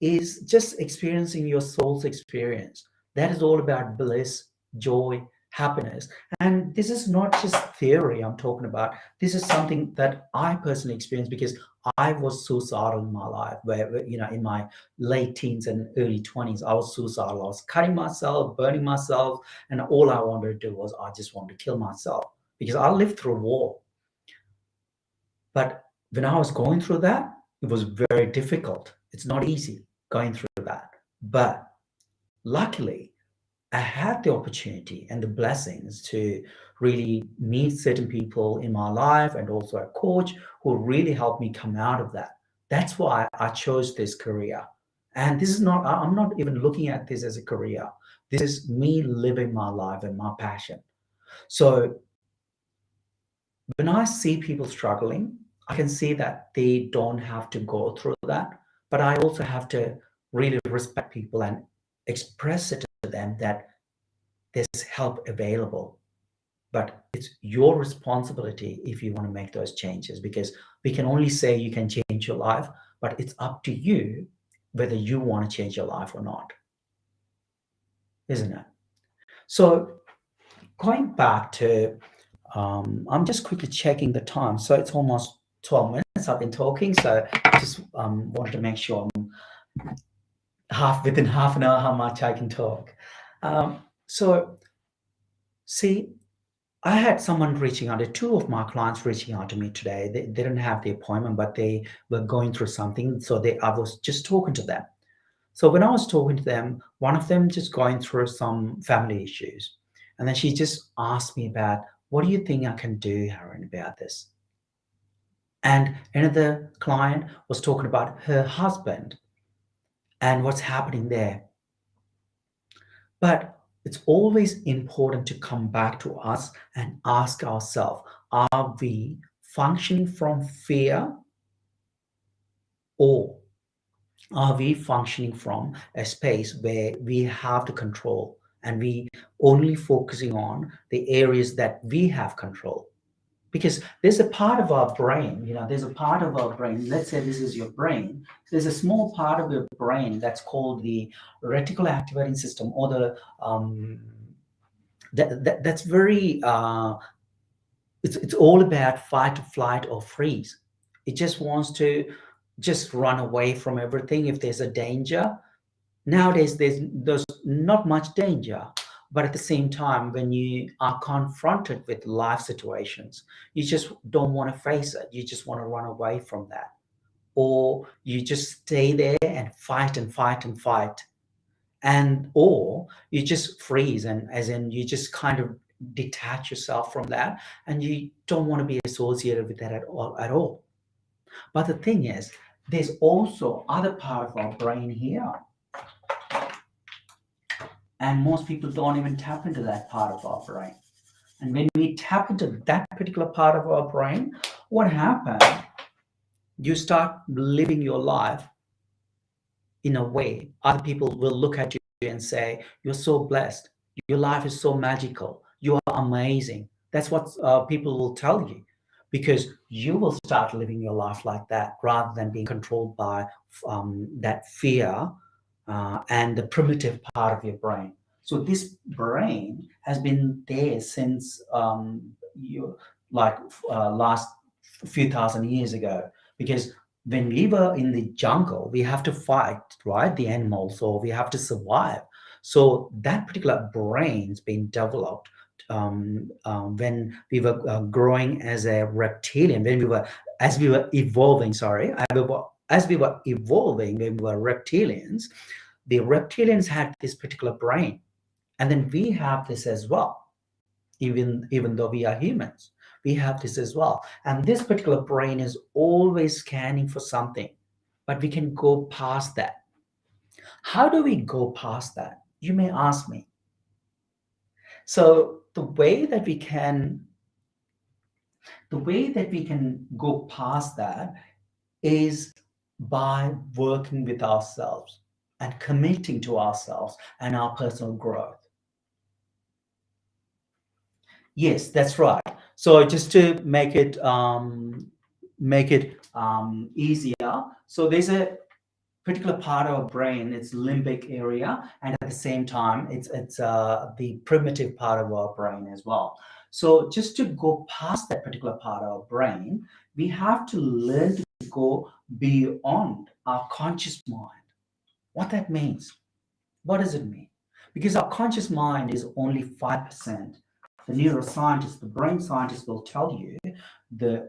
is just experiencing your soul's experience. That is all about bliss, joy, happiness. And this is not just theory I'm talking about. This is something that I personally experienced because I was suicidal in my life, where, in my late teens and early 20s, I was suicidal. I was cutting myself, burning myself, and all I wanted to do was I just wanted to kill myself because I lived through war. But when I was going through that, it was very difficult. It's not easy going through that. But luckily, I had the opportunity and the blessings to really meet certain people in my life and also a coach who really helped me come out of that. That's why I chose this career. And this is not, I'm not even looking at this as a career. This is me living my life and my passion. So when I see people struggling, I can see that they don't have to go through that. But I also have to really respect people and express it to them that there's help available. But it's your responsibility if you want to make those changes, because we can only say you can change your life, but it's up to you whether you want to change your life or not, isn't it? So going back to, I'm just quickly checking the time. So it's almost 12 minutes I've been talking. So I just wanted to make sure I'm within half an hour how much I can talk. So see, I had someone reaching out, two of my clients reaching out to me today. They didn't have the appointment, but they were going through something. So I was just talking to them. So when I was talking to them, one of them just going through some family issues. And then she just asked me about, what do you think I can do, HARAN, about this? And another client was talking about her husband and what's happening there. But it's always important to come back to us and ask ourselves, are we functioning from fear, or Are we functioning from a space where we have the control and we only focusing on the areas that we have control? Because there's a part of our brain, there's a part of our brain, let's say this is your brain, there's a small part of your brain that's called the reticular activating system, or the that's very it's all about fight, flight, or freeze. It just wants to just run away from everything if there's a danger. Nowadays there's not much danger, but at the same time, when you are confronted with life situations, you just don't want to face it. You just want to run away from that, or you just stay there and fight and fight and fight, and or you just freeze, and as in you just kind of detach yourself from that, and you don't want to be associated with that at all. But the thing is, there's also other part of our brain here, and most people don't even tap into that part of our brain. And when we tap into that particular part of our brain, what happens? You start living your life in a way other people will look at you and say, you're so blessed, your life is so magical, you are amazing. That's what people will tell you, because you will start living your life like that, rather than being controlled by that fear and the primitive part of your brain. So this brain has been there since last few thousand years ago, because when we were in the jungle, we have to fight, right, the animals, or we have to survive. So that particular brain's been developed when we were growing as a reptilian, as we were evolving, when we were reptilians, the reptilians had this particular brain, and then we have this as well. Even though we are humans, we have this as well. And this particular brain is always scanning for something, but we can go past that. How do we go past that, you may ask me? So the way that we can go past that is by working with ourselves and committing to ourselves and our personal growth. Yes, that's right. So just to make it easier, so there's a particular part of our brain, it's limbic area, and at the same time, it's the primitive part of our brain as well. So just to go past that particular part of our brain, we have to learn to go beyond our conscious mind. What that means? What does it mean? Because our conscious mind is only 5%. The neuroscientists, the brain scientists will tell you the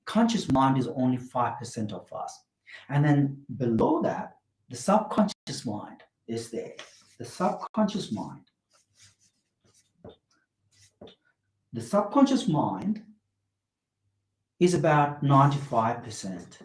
conscious mind is only 5% of us. And then below that, the subconscious mind is there. The subconscious mind. The subconscious mind is about 95%.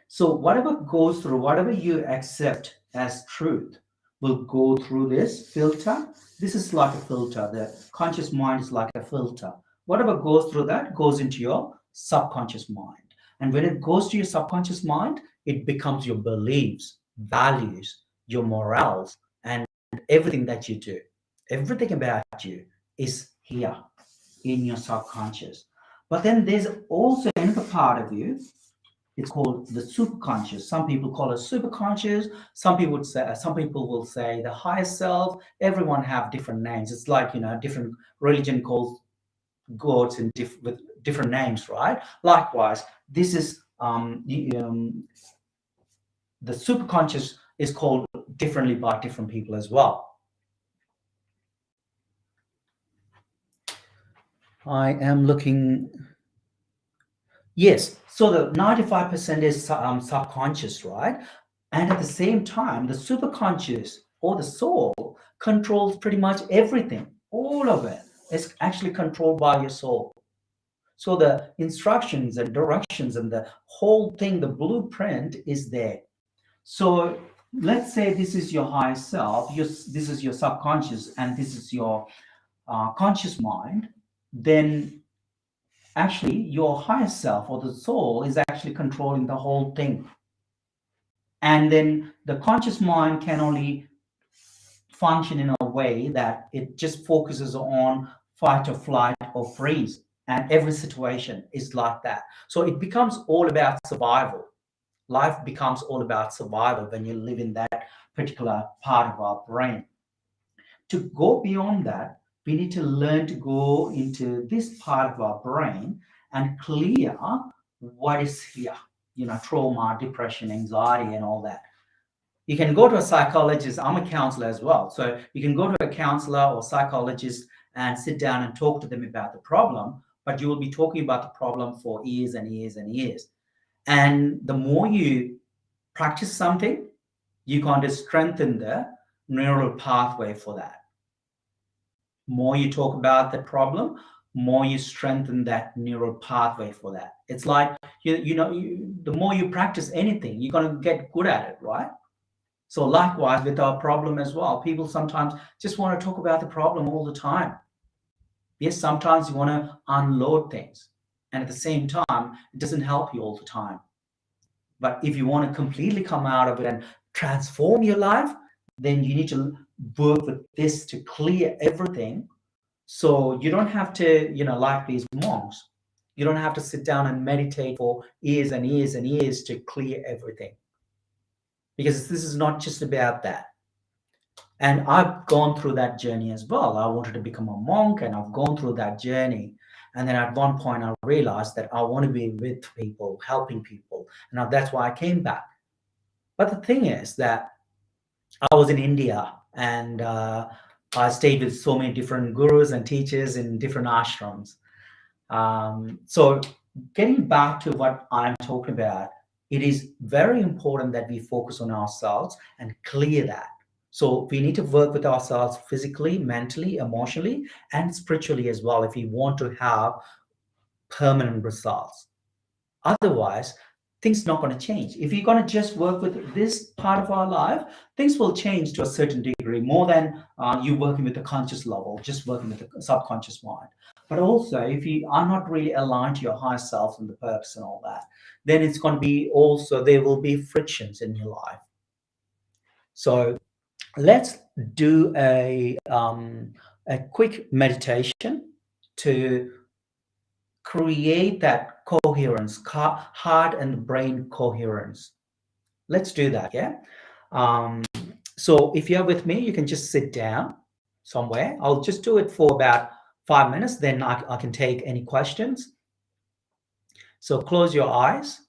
So whatever goes through, whatever you accept as truth will go through this filter. This is like a filter. The conscious mind is like a filter. Whatever goes through that goes into your subconscious mind. And when it goes to your subconscious mind, it becomes your beliefs, values, your morals, and everything that you do. Everything about you is here in your subconscious. But then there's also another part of you. It's called the superconscious. Some people call it superconscious. Some people will say the higher self. Everyone have different names. It's like, different religion calls gods with different names, right? Likewise, this is the superconscious is called differently by different people as well. I am looking. Yes, so the 95% is subconscious, right? And at the same time, the superconscious or the soul controls pretty much everything. All of it is actually controlled by your soul. So the instructions and directions and the whole thing, the blueprint is there. So let's say this is your higher self, this is your subconscious, and this is your conscious mind. Then actually your higher self or the soul is actually controlling the whole thing. And then the conscious mind can only function in a way that it just focuses on fight or flight or freeze. And every situation is like that. So it becomes all about survival. Life becomes all about survival when you live in that particular part of our brain. To go beyond that, we need to learn to go into this part of our brain and clear what is here, trauma, depression, anxiety, and all that. You can go to a psychologist. I'm a counselor as well. So you can go to a counselor or psychologist and sit down and talk to them about the problem, but you will be talking about the problem for years and years and years. And the more you practice something, you kind of strengthen the neural pathway for that. More you talk about the problem, more you strengthen that neural pathway for that. It's like, the more you practice anything, you're going to get good at it, right? So likewise with our problem as well, people sometimes just want to talk about the problem all the time. Yes, sometimes you want to unload things. And at the same time, it doesn't help you all the time. But if you want to completely come out of it and transform your life, then you need to work with this to clear everything. So you don't have to, like these monks, you don't have to sit down and meditate for years and years and years to clear everything. Because this is not just about that. And I've gone through that journey as well. I wanted to become a monk, and I've gone through that journey. And then at one point, I realized that I want to be with people, helping people. And that's why I came back. But the thing is that I was in India, and I stayed with so many different gurus and teachers in different ashrams. So getting back to what I'm talking about, it is very important that we focus on ourselves and clear that. So we need to work with ourselves physically, mentally, emotionally, and spiritually as well if we want to have permanent results. Otherwise, things are not going to change. If you're going to just work with this part of our life, things will change to a certain degree, more than you working with the conscious level, just working with the subconscious mind. But also, if you are not really aligned to your higher self and the purpose and all that, then it's going to be also, there will be frictions in your life. So let's do a quick meditation to create that coherence, heart and brain coherence. Let's do that, yeah? So if you're with me, you can just sit down somewhere. I'll just do it for about 5 minutes, then I can take any questions. So close your eyes.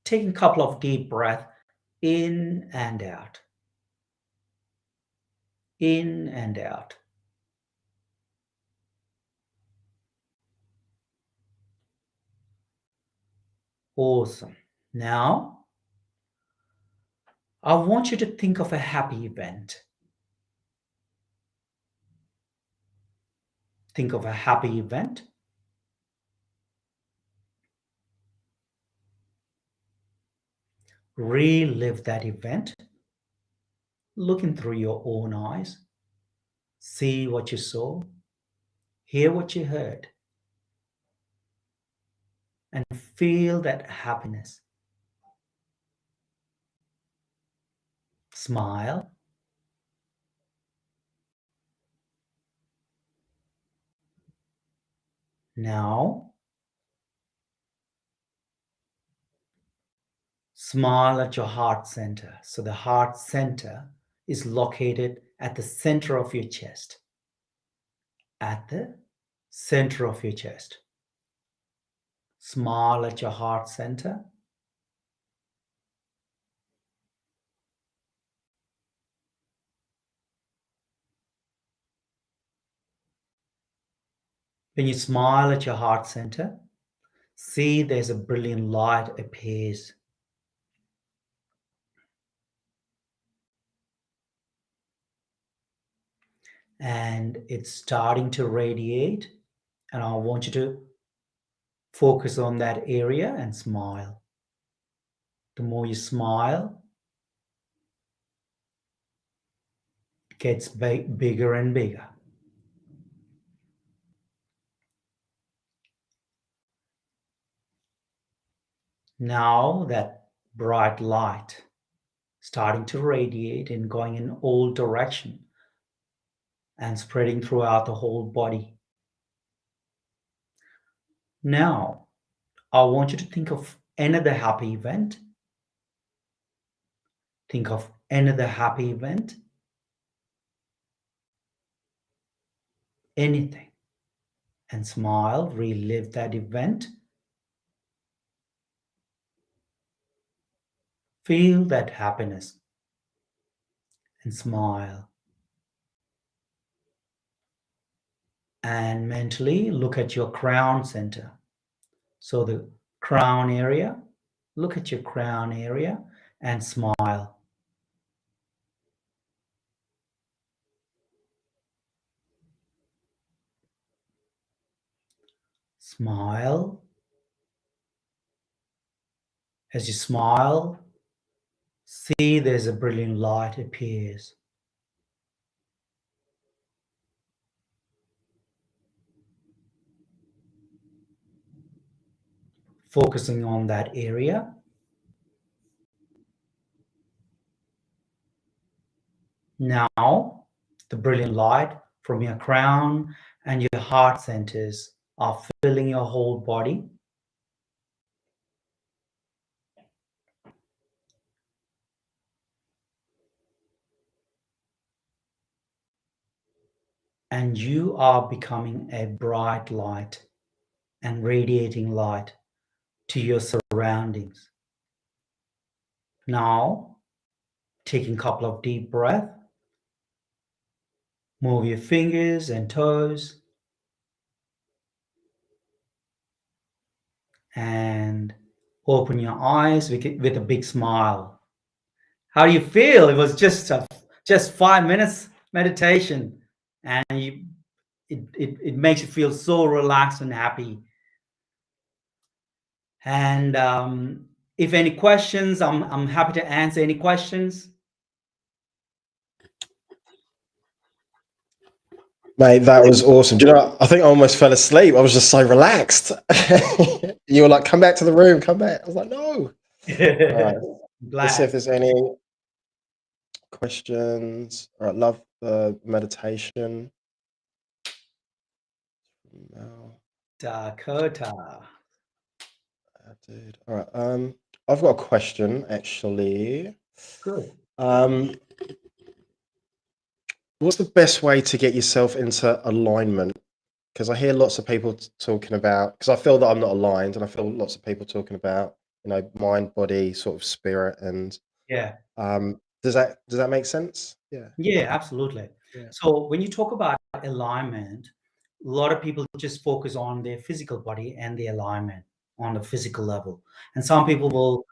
Take a couple of deep breaths in and out. In and out. Awesome. Now, I want you to think of a happy event. Think of a happy event. Relive that event. Looking through your own eyes. See what you saw. Hear what you heard. And feel that happiness. Smile. Now, smile at your heart center. So the heart center is located at the center of your chest. At the center of your chest. Smile at your heart center. When you smile at your heart center, see there's a brilliant light appears. And it's starting to radiate. And I want you to focus on that area and smile. The more you smile, it gets bigger and bigger. Now that bright light starting to radiate and going in all direction and spreading throughout the whole body. Now, I want you to think of another happy event. Think of another happy event. Anything. And smile, relive that event. Feel that happiness and smile. And mentally look at your crown center. So the crown area, look at your crown area and smile. Smile. As you smile, see there's a brilliant light appears. Focusing on that area. Now, the brilliant light from your crown and your heart centers are filling your whole body. And you are becoming a bright light and radiating light to your surroundings. Now, taking a couple of deep breaths, move your fingers and toes, and open your eyes with a big smile. How do you feel? It was just 5 minutes meditation, and it makes you feel so relaxed and happy. And if any questions, I'm happy to answer any questions. Mate, that was awesome. Do you know, I think I almost fell asleep. I was just so relaxed. You were like, come back to the room, come back. I was like, no. All right. Let's see if there's any questions. All right, love the meditation. No. Dakota. Dude. All right. I've got a question actually. Good. What's the best way to get yourself into alignment? Because I hear lots of people talking about, because I feel that I'm not aligned, and I feel lots of people talking about, you know, mind, body, sort of spirit, and Yeah. does that make sense? Yeah. Yeah, absolutely. Yeah. So when you talk about alignment, a lot of people just focus on their physical body and the alignment on the physical level. And some people will,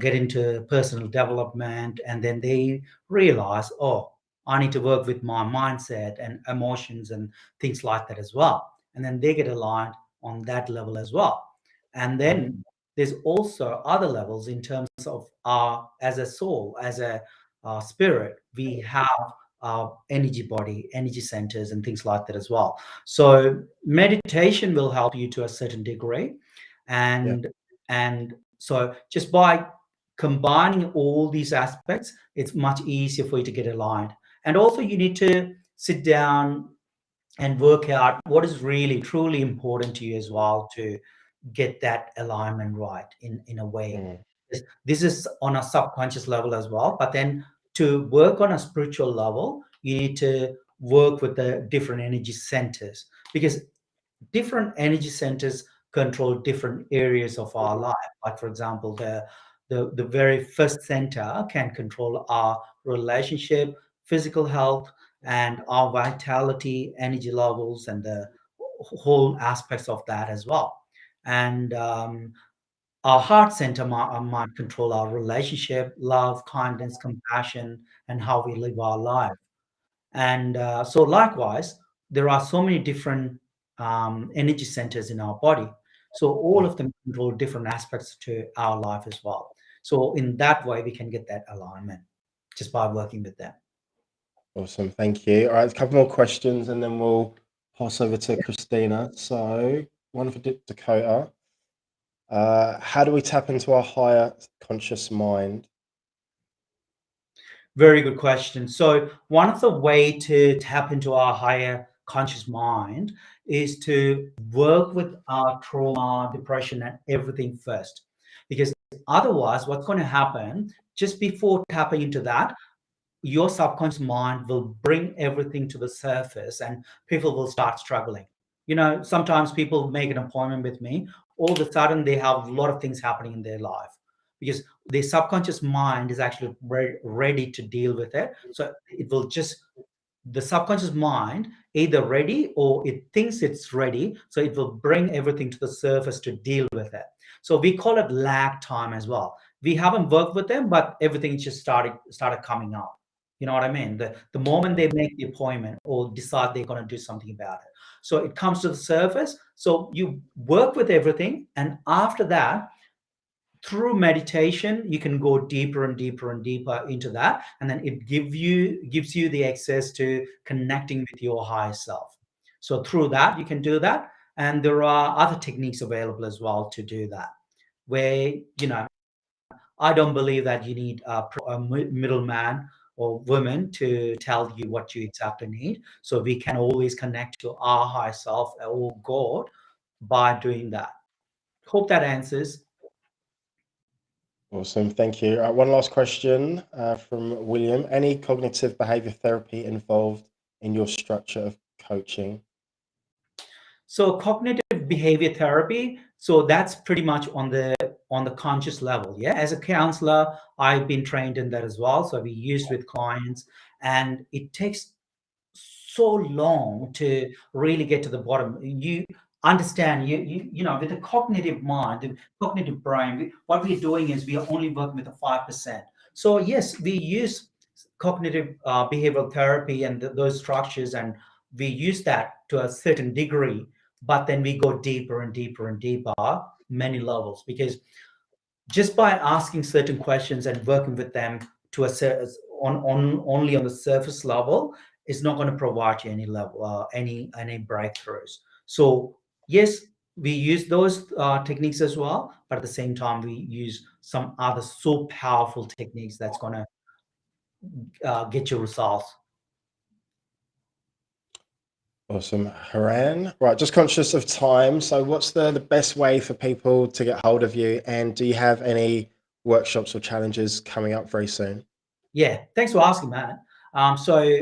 get into personal development, and then they realize, oh, I need to work with my mindset and emotions and things like that as well. And then they get aligned on that level as well. And then there's also other levels in terms of as a soul, as a spirit, we have our energy body, energy centers, and things like that as well. So meditation will help you to a certain degree, and so just by combining all these aspects, it's much easier for you to get aligned. And also, you need to sit down and work out what is really truly important to you as well to get that alignment right in a way. This is on a subconscious level as well, but then to work on a spiritual level, you need to work with the different energy centers, because different energy centers control different areas of our life. Like, for example, the very first center can control our relationship, physical health, and our vitality, energy levels, and the whole aspects of that as well. And our heart center might control our relationship, love, kindness, compassion, and how we live our life. And so likewise, there are so many different energy centers in our body. So all of them control different aspects to our life as well. So in that way, we can get that alignment just by working with them. Awesome. Thank you. All right, a couple more questions and then we'll pass over to Christina. So one for Dakota. How do we tap into our higher conscious mind? Very good question. So one of the way to tap into our higher conscious mind is to work with our trauma, depression, and everything first. Because otherwise, what's going to happen just before tapping into that, your subconscious mind will bring everything to the surface and people will start struggling. You know, sometimes people make an appointment with me, all of a sudden they have a lot of things happening in their life because the subconscious mind is actually ready to deal with it. So it will just, the subconscious mind either ready or it thinks it's ready. So it will bring everything to the surface to deal with it. So we call it lag time as well. We haven't worked with them, but everything just started coming up. You know what I mean? The moment they make the appointment or decide they're going to do something about it. So it comes to the surface. So you work with everything. And after that, through meditation, you can go deeper and deeper and deeper into that. And then it gives you the access to connecting with your higher self. So through that, you can do that. And there are other techniques available as well to do that, where, you know, I don't believe that you need a middleman or woman to tell you what you exactly need. So we can always connect to our higher self or God by doing that. Hope that answers. Awesome, thank you. One last question from William. Any cognitive behavior therapy involved in your structure of coaching? So cognitive behavior therapy, so that's pretty much on the conscious level. Yeah, as a counselor, I've been trained in that as well. So we use with clients, and it takes so long to really get to the bottom. You understand, you know, with the cognitive mind, the cognitive brain, what we're doing is we are only working with the 5%. So yes, we use cognitive behavioral therapy and those structures, and we use that to a certain degree, but then we go deeper and deeper and deeper, many levels, because just by asking certain questions and working with them to a on only on the surface level is not going to provide you any level any breakthroughs. So yes, we use those techniques as well, but at the same time we use some other so powerful techniques that's going to get you results. Awesome. Haran. Right, just conscious of time. So what's the best way for people to get hold of you? And do you have any workshops or challenges coming up very soon? Yeah, thanks for asking, Matt. So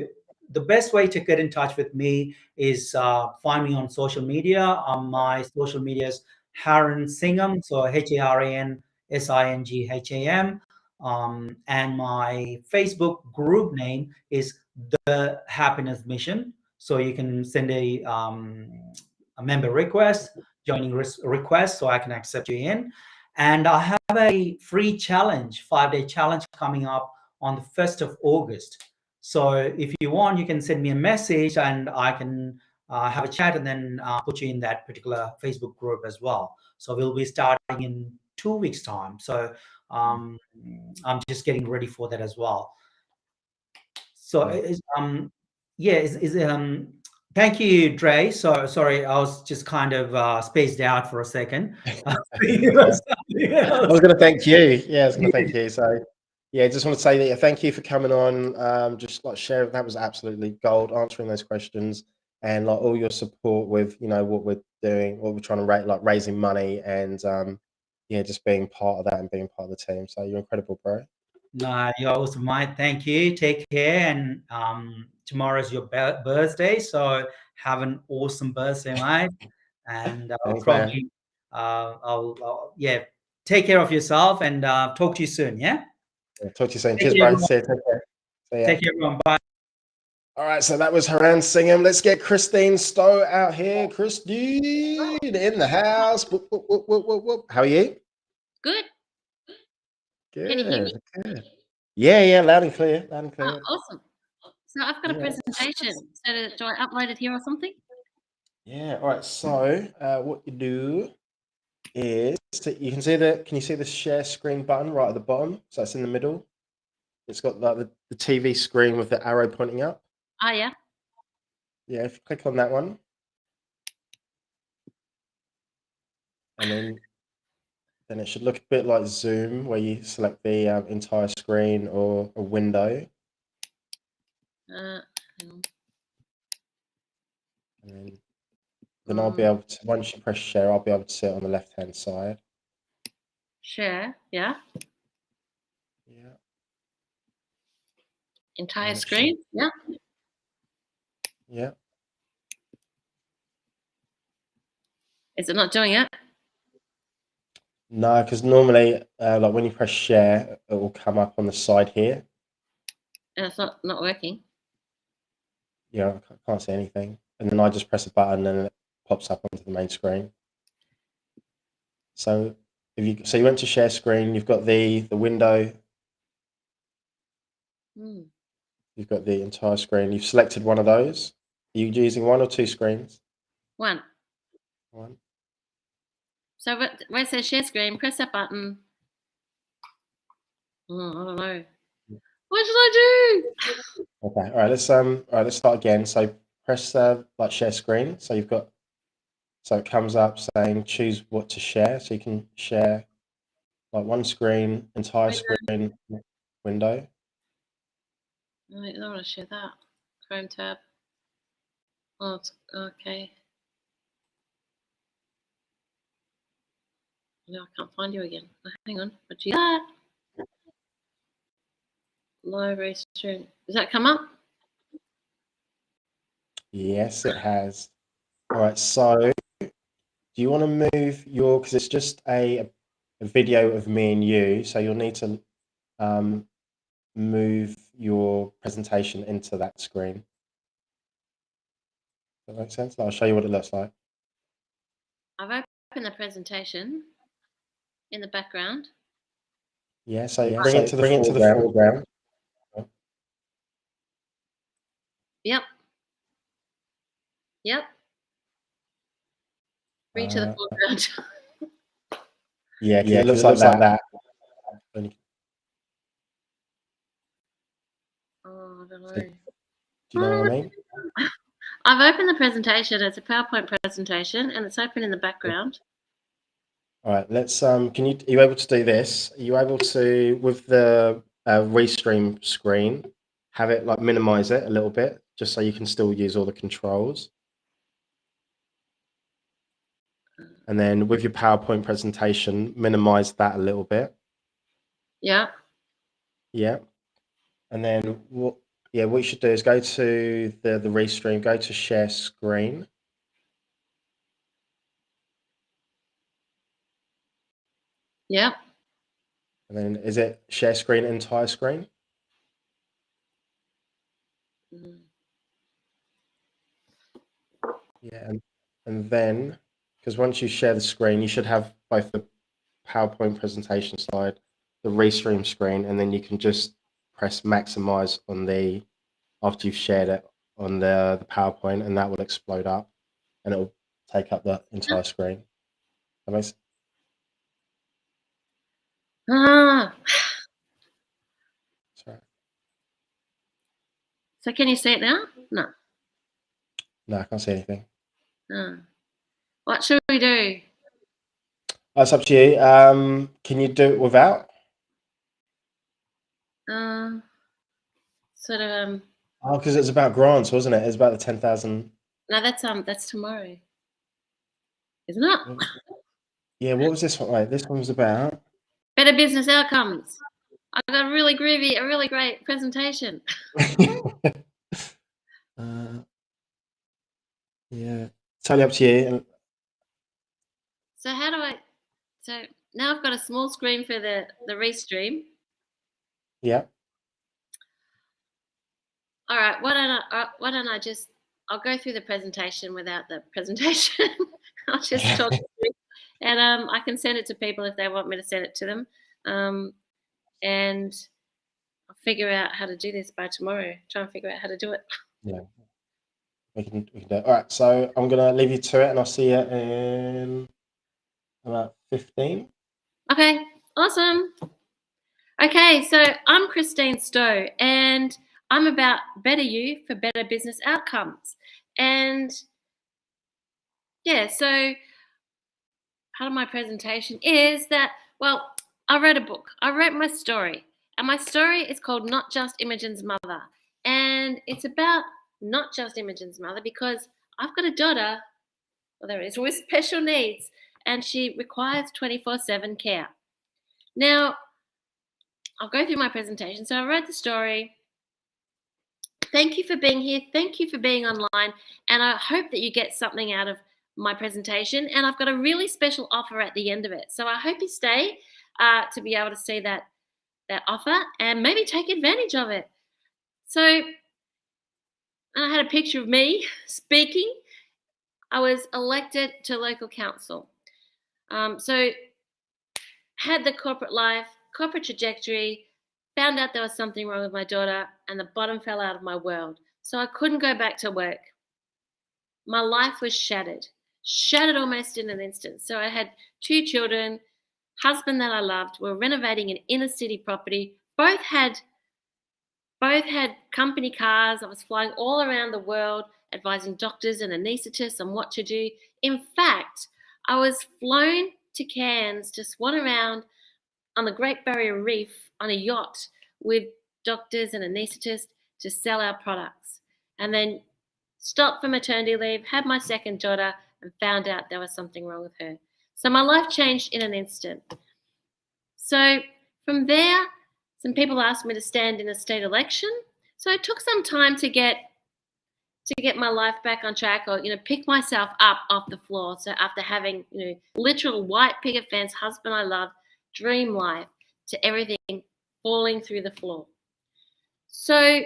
the best way to get in touch with me is find me on social media. My social media is HARAN SINGHAM, so HARAN SINGHAM. And my Facebook group name is The Happiness Mission. So you can send a member request, joining request, so I can accept you in. And I have a free challenge, 5-day challenge coming up on the 1st of August. So if you want, you can send me a message and I can have a chat and then put you in that particular Facebook group as well. So we'll be starting in 2 weeks' time. So I'm just getting ready for that as well. So thank you, Dre. So sorry, I was just kind of spaced out for a second. I was going to thank you. Yeah, I was going to thank you. So yeah, just want to say that thank you for coming on. Just like sharing, that was absolutely gold, answering those questions and like all your support with, you know, what we're doing, what we're trying to like raising money and yeah, just being part of that and being part of the team. So you're incredible, bro. No, you're awesome, mate. Thank you. Take care. And tomorrow's your birthday, so have an awesome birthday, mate. And Thanks, probably, I'll take care of yourself and talk to you soon. Yeah. Talk to you soon. Take Cheers, care, bro. See you. Take care. See ya. Take care, everyone. Bye. All right, so that was Haran Singham. Let's get Christine Stowe out here. Christine in the house. Whoop, whoop, whoop, whoop, whoop, whoop. How are you? Good. Good. Can you hear me? Good. Yeah, loud and clear. Loud and clear. Oh, awesome. So I've got a presentation. So do I upload it here or something? Yeah. All right. So what you do is you can see can you see the share screen button right at the bottom? So it's in the middle. It's got like the TV screen with the arrow pointing up. Oh, yeah. Yeah. If you click on that one, and then then it should look a bit like Zoom, where you select the entire screen or a window. Hang on. And then I'll be able to, once you press share, I'll be able to see it on the left-hand side. Share, yeah. Yeah. Entire And it screen, yeah. Yeah. Is it not doing it? No, because normally, like when you press share, it will come up on the side here. And it's not working. Yeah, I can't see anything. And then I just press a button and it pops up onto the main screen. So you went to share screen, you've got the window, you've got the entire screen, you've selected one of those. Are you using one or two screens? One. One. So where it says share screen, press that button. Oh, I don't know. What should I do? Okay, all right, let's start again. So press like share screen. So it comes up saying choose what to share. So you can share like one screen, entire screen, window. No, I don't want to share that. Chrome tab. Oh, it's okay. No, I can't find you again. Oh, hang on. What'd you that? Library stream. Does that come up? Yes, it has. All right, so do you want to move because it's just a video of me and you, so you'll need to move your presentation into that screen. Does that make sense? I'll show you what it looks like. I've opened the presentation in the background. Yeah, so bring it to the foreground. Yep. Bring to the foreground. Yeah, it looks like that. Oh, I don't know. Do you know what I mean? I've opened the presentation. It's a PowerPoint presentation, and it's open in the background. All right, let's. Are you able to do this? Are you able to, with the restream screen, have it like minimize it a little bit, just so you can still use all the controls? And then with your PowerPoint presentation, minimize that a little bit. Yeah. Yeah. And then what you should do is go to the restream, go to share screen. Yeah. And then is it share screen, entire screen? Yeah. And then, because once you share the screen, you should have both the PowerPoint presentation slide, the restream screen, and then you can just press maximize on after you've shared it on the PowerPoint, and that will explode up and it will take up the entire screen. That makes sense? Sorry. So can you see it now? No. No, I can't see anything. What should we do? It's up to you. Can you do it without? Sort of. Oh, because it's about grants, wasn't it? It's about the 10,000. No, that's tomorrow, isn't it? Yeah. What was this one? Wait, this one was about better business outcomes. I got a really great presentation. Yeah, totally up to you. So how do I? So now I've got a small screen for the restream. Yeah. All right. Why don't I just? I'll go through the presentation without the presentation. I'll just talk through, and I can send it to people if they want me to send it to them, and I'll figure out how to do this by tomorrow. Try and figure out how to do it. Yeah. We can do it. All right. So I'm gonna leave you to it, and I'll see you in about 15. Okay. Awesome. Okay, so I'm Christine Stowe, and I'm about better you for better business outcomes. And yeah, so part of my presentation is that, well, I wrote a book. I wrote my story. And my story is called Not Just Imogen's Mother. And it's about not just Imogen's mother, because I've got a daughter, well, there it is, with special needs, and she requires 24/7 care. Now, I'll go through my presentation. So I wrote the story. Thank you for being here. Thank you for being online. And I hope that you get something out of my presentation. And I've got a really special offer at the end of it. So I hope you stay to be able to see that offer and maybe take advantage of it. So, and I had a picture of me speaking. I was elected to local council. So had the corporate life, corporate trajectory, found out there was something wrong with my daughter, and the bottom fell out of my world. So I couldn't go back to work. My life was shattered almost in an instant. So I had 2 children, husband that I loved. We're renovating an inner city property. Both had company cars. I was flying all around the world, advising doctors and anaesthetists on what to do. In fact, I was flown to Cairns to swan around on the Great Barrier Reef on a yacht with doctors and anaesthetists to sell our products. And then stopped for maternity leave, had my second daughter, and found out there was something wrong with her. So my life changed in an instant. So from there, some people asked me to stand in a state election. So it took some time to get my life back on track, or, pick myself up off the floor. So after having, literal white picket fence, husband I love, dream life, to everything falling through the floor. So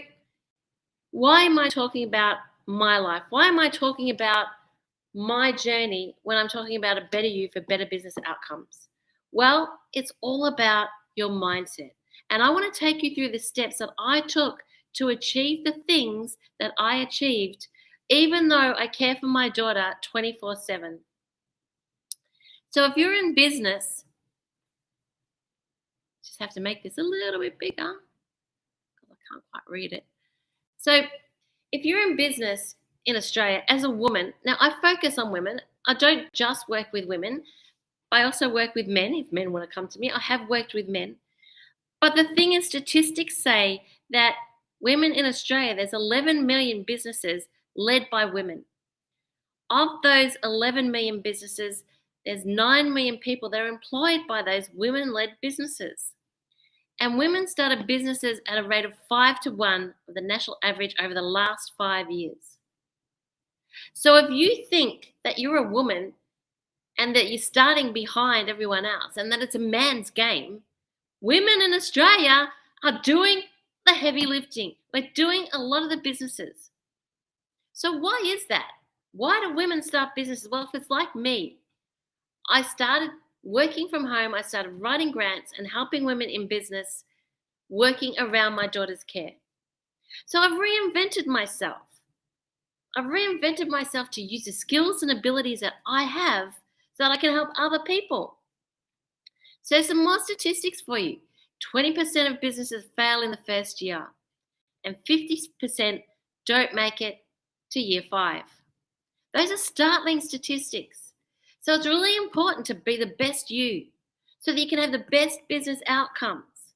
why am I talking about my life? Why am I talking about my journey when I'm talking about a better you for better business outcomes? Well, it's all about your mindset. And I want to take you through the steps that I took to achieve the things that I achieved, even though I care for my daughter 24/7. So if you're in business, just have to make this a little bit bigger because I can't quite read it. So if you're in business in Australia as a woman, now I focus on women. I don't just work with women. I also work with men. If men want to come to me, I have worked with men. But the thing is, statistics say that women in Australia, there's 11 million businesses led by women. Of those 11 million businesses, there's 9 million people that are employed by those women-led businesses. And women started businesses at a rate of 5 to 1 of the national average over the last 5 years. So if you think that you're a woman and that you're starting behind everyone else and that it's a man's game, women in Australia are doing the heavy lifting. We're doing a lot of the businesses. So why is that? Why do women start businesses? Well, if it's like me, I started working from home. I started writing grants and helping women in business, working around my daughter's care. So I've reinvented myself. I've reinvented myself to use the skills and abilities that I have so that I can help other people. So some more statistics for you. 20% of businesses fail in the first year, and 50% don't make it to year 5. Those are startling statistics. So it's really important to be the best you so that you can have the best business outcomes.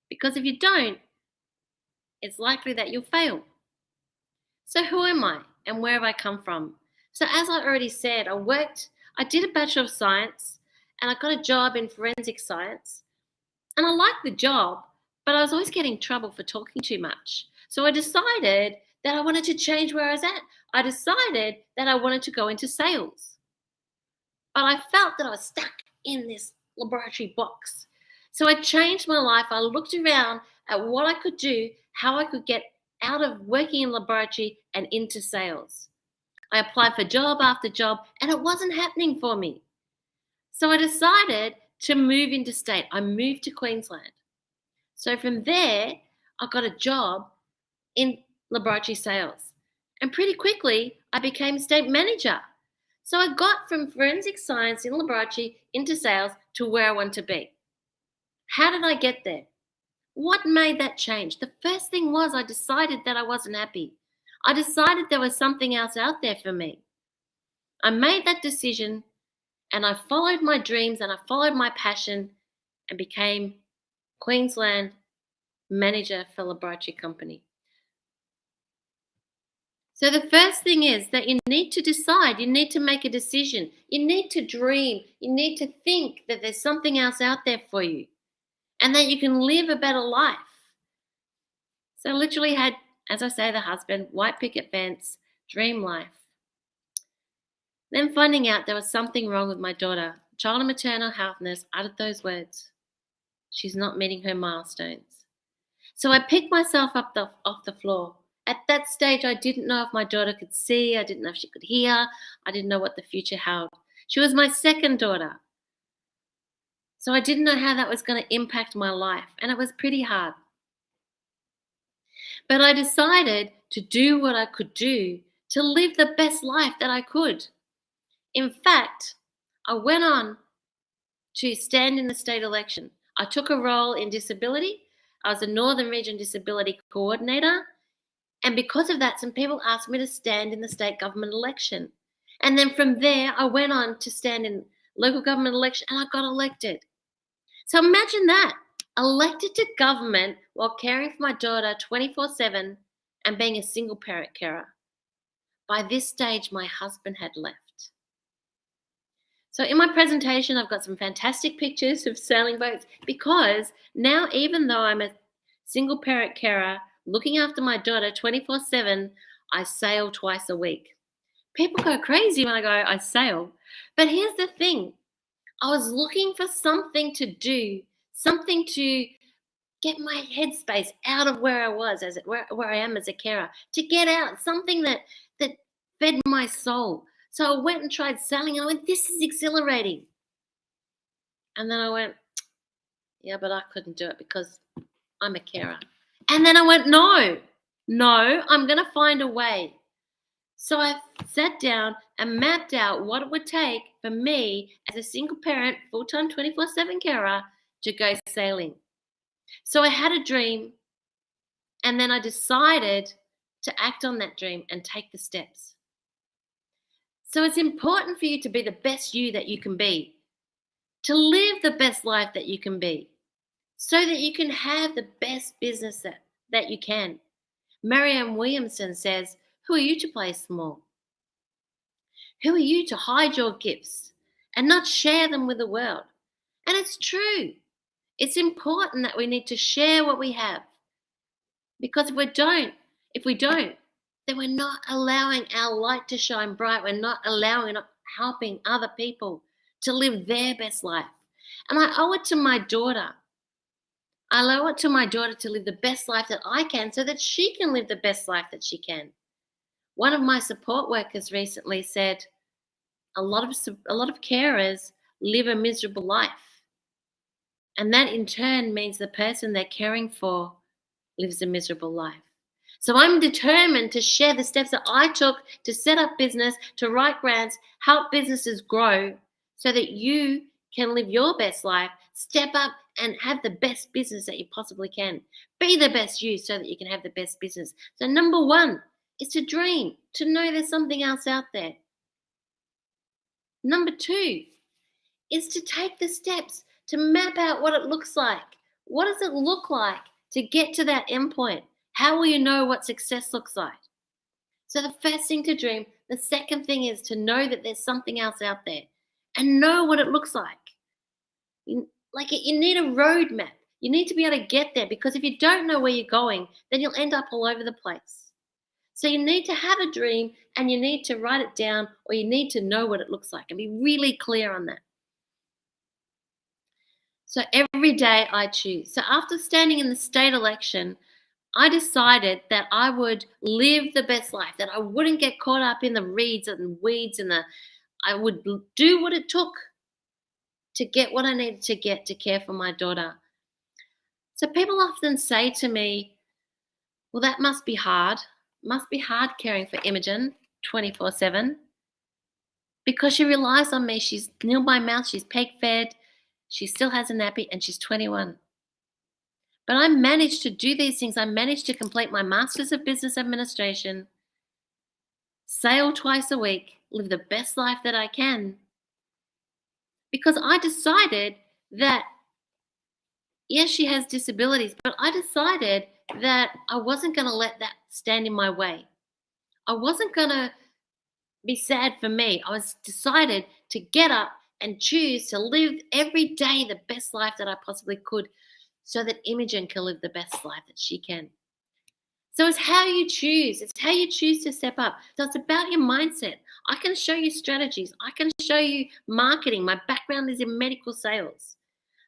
Because if you don't, it's likely that you'll fail. So who am I and where have I come from? So as I already said, I did a Bachelor of Science and I got a job in forensic science. And I liked the job, but I was always getting in trouble for talking too much. So I decided that I wanted to change where I was at. I decided that I wanted to go into sales. But I felt that I was stuck in this laboratory box. So I changed my life. I looked around at what I could do, how I could get out of working in laboratory and into sales. I applied for job after job, and it wasn't happening for me. So I decided to move interstate. I moved to Queensland. So from there, I got a job in laboratory sales. And pretty quickly, I became state manager. So I got from forensic science in laboratory into sales to where I want to be. How did I get there? What made that change? The first thing was I decided that I wasn't happy. I decided there was something else out there for me. I made that decision, And I followed my dreams and I followed my passion and became Queensland manager for a laboratory company. So the first thing is that you need to decide, you need to make a decision, you need to dream, you need to think that there's something else out there for you and that you can live a better life. So I literally had, as I say, the husband, white picket fence, dream life. Then finding out there was something wrong with my daughter. Child and maternal health nurse uttered those words. She's not meeting her milestones. So I picked myself up off the floor. At that stage, I didn't know if my daughter could see. I didn't know if she could hear. I didn't know what the future held. She was my second daughter. So I didn't know how that was going to impact my life. And it was pretty hard. But I decided to do what I could do to live the best life that I could. In fact, I went on to stand in the state election. I took a role in disability. I was a Northern Region Disability Coordinator. And because of that, some people asked me to stand in the state government election. And then from there, I went on to stand in local government election and I got elected. So imagine that, elected to government while caring for my daughter 24/7 and being a single parent carer. By this stage, my husband had left. So in my presentation, I've got some fantastic pictures of sailing boats because now, even though I'm a single parent carer, looking after my daughter 24/7, I sail twice a week. People go crazy when I go, I sail. But here's the thing. I was looking for something to do, something to get my headspace out of where I was, where I am as a carer, to get out, something that fed my soul. So I went and tried sailing and I went, this is exhilarating. And then I went, yeah, but I couldn't do it because I'm a carer. And then I went, no, I'm going to find a way. So I sat down and mapped out what it would take for me as a single parent, full-time 24/7 carer to go sailing. So I had a dream and then I decided to act on that dream and take the steps. So it's important for you to be the best you that you can be, to live the best life that you can be, so that you can have the best business that you can. Marianne Williamson says, who are you to play small? Who are you to hide your gifts and not share them with the world? And it's true. It's important that we need to share what we have. Because if we don't, then we're not allowing our light to shine bright. We're not helping other people to live their best life. And I owe it to my daughter. I owe it to my daughter to live the best life that I can so that she can live the best life that she can. One of my support workers recently said, a lot of carers live a miserable life. And that in turn means the person they're caring for lives a miserable life. So I'm determined to share the steps that I took to set up business, to write grants, help businesses grow so that you can live your best life, step up and have the best business that you possibly can. Be the best you so that you can have the best business. So number one is to dream, to know there's something else out there. Number two is to take the steps, to map out what it looks like. What does it look like to get to that end point? How will you know what success looks like? So the first thing to dream, the second thing is to know that there's something else out there and know what it looks like. You need a roadmap. You need to be able to get there because if you don't know where you're going, then you'll end up all over the place. So you need to have a dream and you need to write it down or you need to know what it looks like and be really clear on that. So every day I choose. So after standing in the state election, I decided that I would live the best life, that I wouldn't get caught up in the reeds and weeds I would do what it took to get what I needed to get to care for my daughter. So people often say to me, well, that must be hard. Must be hard caring for Imogen 24/7 because she relies on me. She's nil by mouth, she's peg fed, she still has a nappy and she's 21. But I managed to do these things. I managed to complete my Masters of Business Administration, sail twice a week, live the best life that I can, because I decided that, yes, she has disabilities, but I decided that I wasn't going to let that stand in my way. I wasn't going to be sad for me. I was decided to get up and choose to live every day the best life that I possibly could, so that Imogen can live the best life that she can. So it's how you choose. It's how you choose to step up. So it's about your mindset. I can show you strategies. I can show you marketing. My background is in medical sales.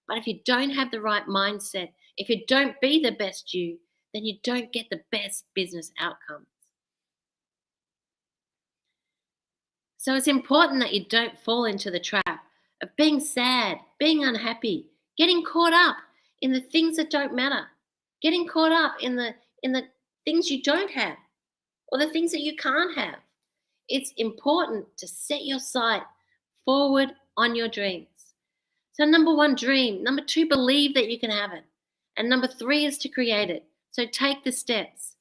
But if you don't have the right mindset, if you don't be the best you, then you don't get the best business outcomes. So it's important that you don't fall into the trap of being sad, being unhappy, getting caught up in the things that don't matter, getting caught up in the things you don't have or the things that you can't have. It's important to set your sight forward on your dreams. So number 1, dream. Number 2, believe that you can have it. And number 3 is to create it. So take the steps.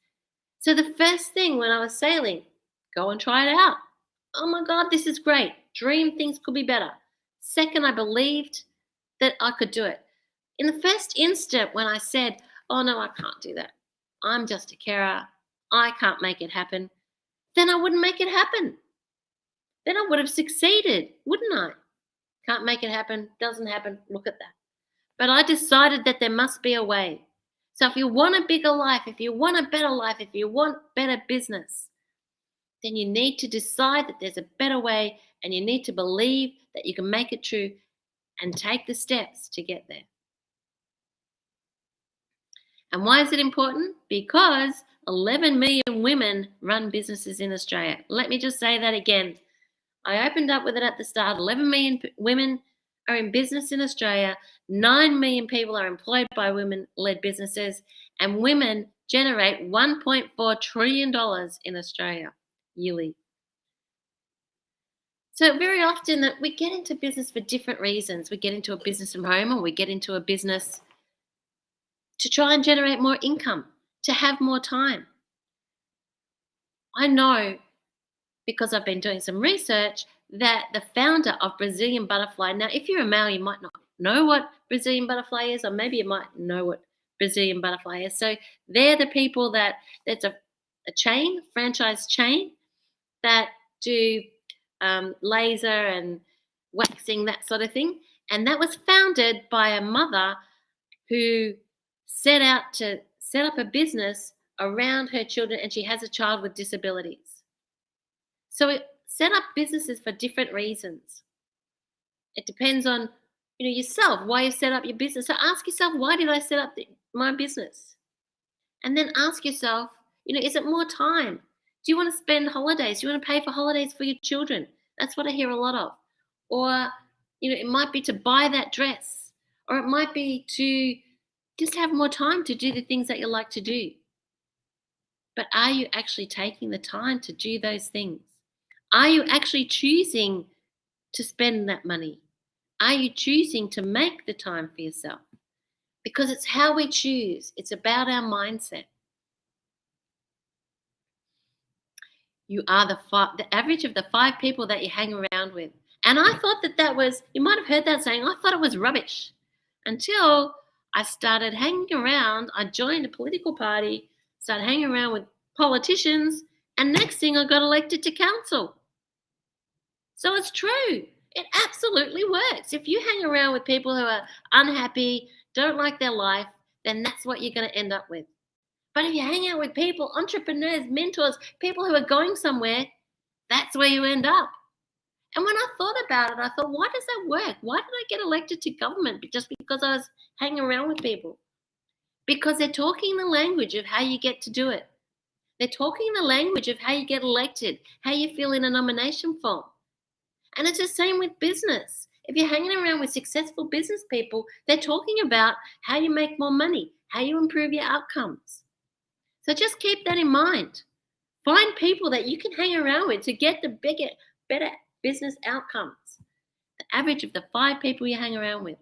So the first thing when I was sailing, go and try it out. Oh my God, this is great. Dream things could be better. Second, I believed that I could do it. In the first instant when I said, oh no, I can't do that. I'm just a carer. I can't make it happen. Then I wouldn't make it happen. Then I would have succeeded, wouldn't I? Can't make it happen, doesn't happen, look at that. But I decided that there must be a way. So if you want a bigger life, if you want a better life, if you want better business, then you need to decide that there's a better way, and you need to believe that you can make it true and take the steps to get there. And why is it important? Because 11 million women run businesses in Australia. Let me just say that again. I opened up with it at the start. 11 million women are in business in Australia. 9 million people are employed by women-led businesses, and women generate $1.4 trillion in Australia yearly. So very often that we get into business for different reasons. We get into a business from home, or we get into a business to try and generate more income, to have more time. I know, because I've been doing some research, that the founder of Brazilian Butterfly, now if you're a male, you might not know what Brazilian Butterfly is, or maybe you might know what Brazilian Butterfly is. So they're the people that's a chain, franchise chain, that do laser and waxing, that sort of thing. And that was founded by a mother who set out to set up a business around her children, and she has a child with disabilities. So it set up businesses for different reasons. It depends on yourself, why you set up your business. So ask yourself, why did I set up my business? And then ask yourself, is it more time? Do you want to spend holidays? Do you want to pay for holidays for your children? That's what I hear a lot of. Or, it might be to buy that dress, or it might be to just have more time to do the things that you like to do. But are you actually taking the time to do those things? Are you actually choosing to spend that money? Are you choosing to make the time for yourself? Because it's how we choose. It's about our mindset. You are the average of the 5 people that you hang around with. And I thought that was, you might have heard that saying, I thought it was rubbish. Until I started hanging around, I joined a political party, started hanging around with politicians, and next thing I got elected to council. So it's true. It absolutely works. If you hang around with people who are unhappy, don't like their life, then that's what you're going to end up with. But if you hang out with people, entrepreneurs, mentors, people who are going somewhere, that's where you end up. And when I thought about it, I thought, why does that work? Why did I get elected to government? Just because I was hanging around with people? Because they're talking the language of how you get to do it. They're talking the language of how you get elected, how you fill in a nomination form. And it's the same with business. If you're hanging around with successful business people, they're talking about how you make more money, how you improve your outcomes. So just keep that in mind. Find people that you can hang around with to get the better business outcomes. The average of the 5 people you hang around with.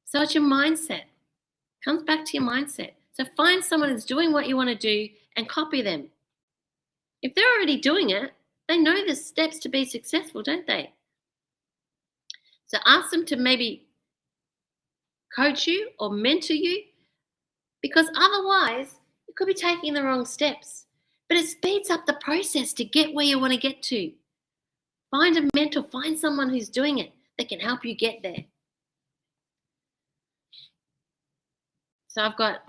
So it's your mindset. It comes back to your mindset. So find someone who's doing what you want to do and copy them. If they're already doing it, they know the steps to be successful, don't they? So ask them to maybe coach you or mentor you, because otherwise you could be taking the wrong steps. But it speeds up the process to get where you want to get to. Find a mentor, find someone who's doing it that can help you get there. So I've got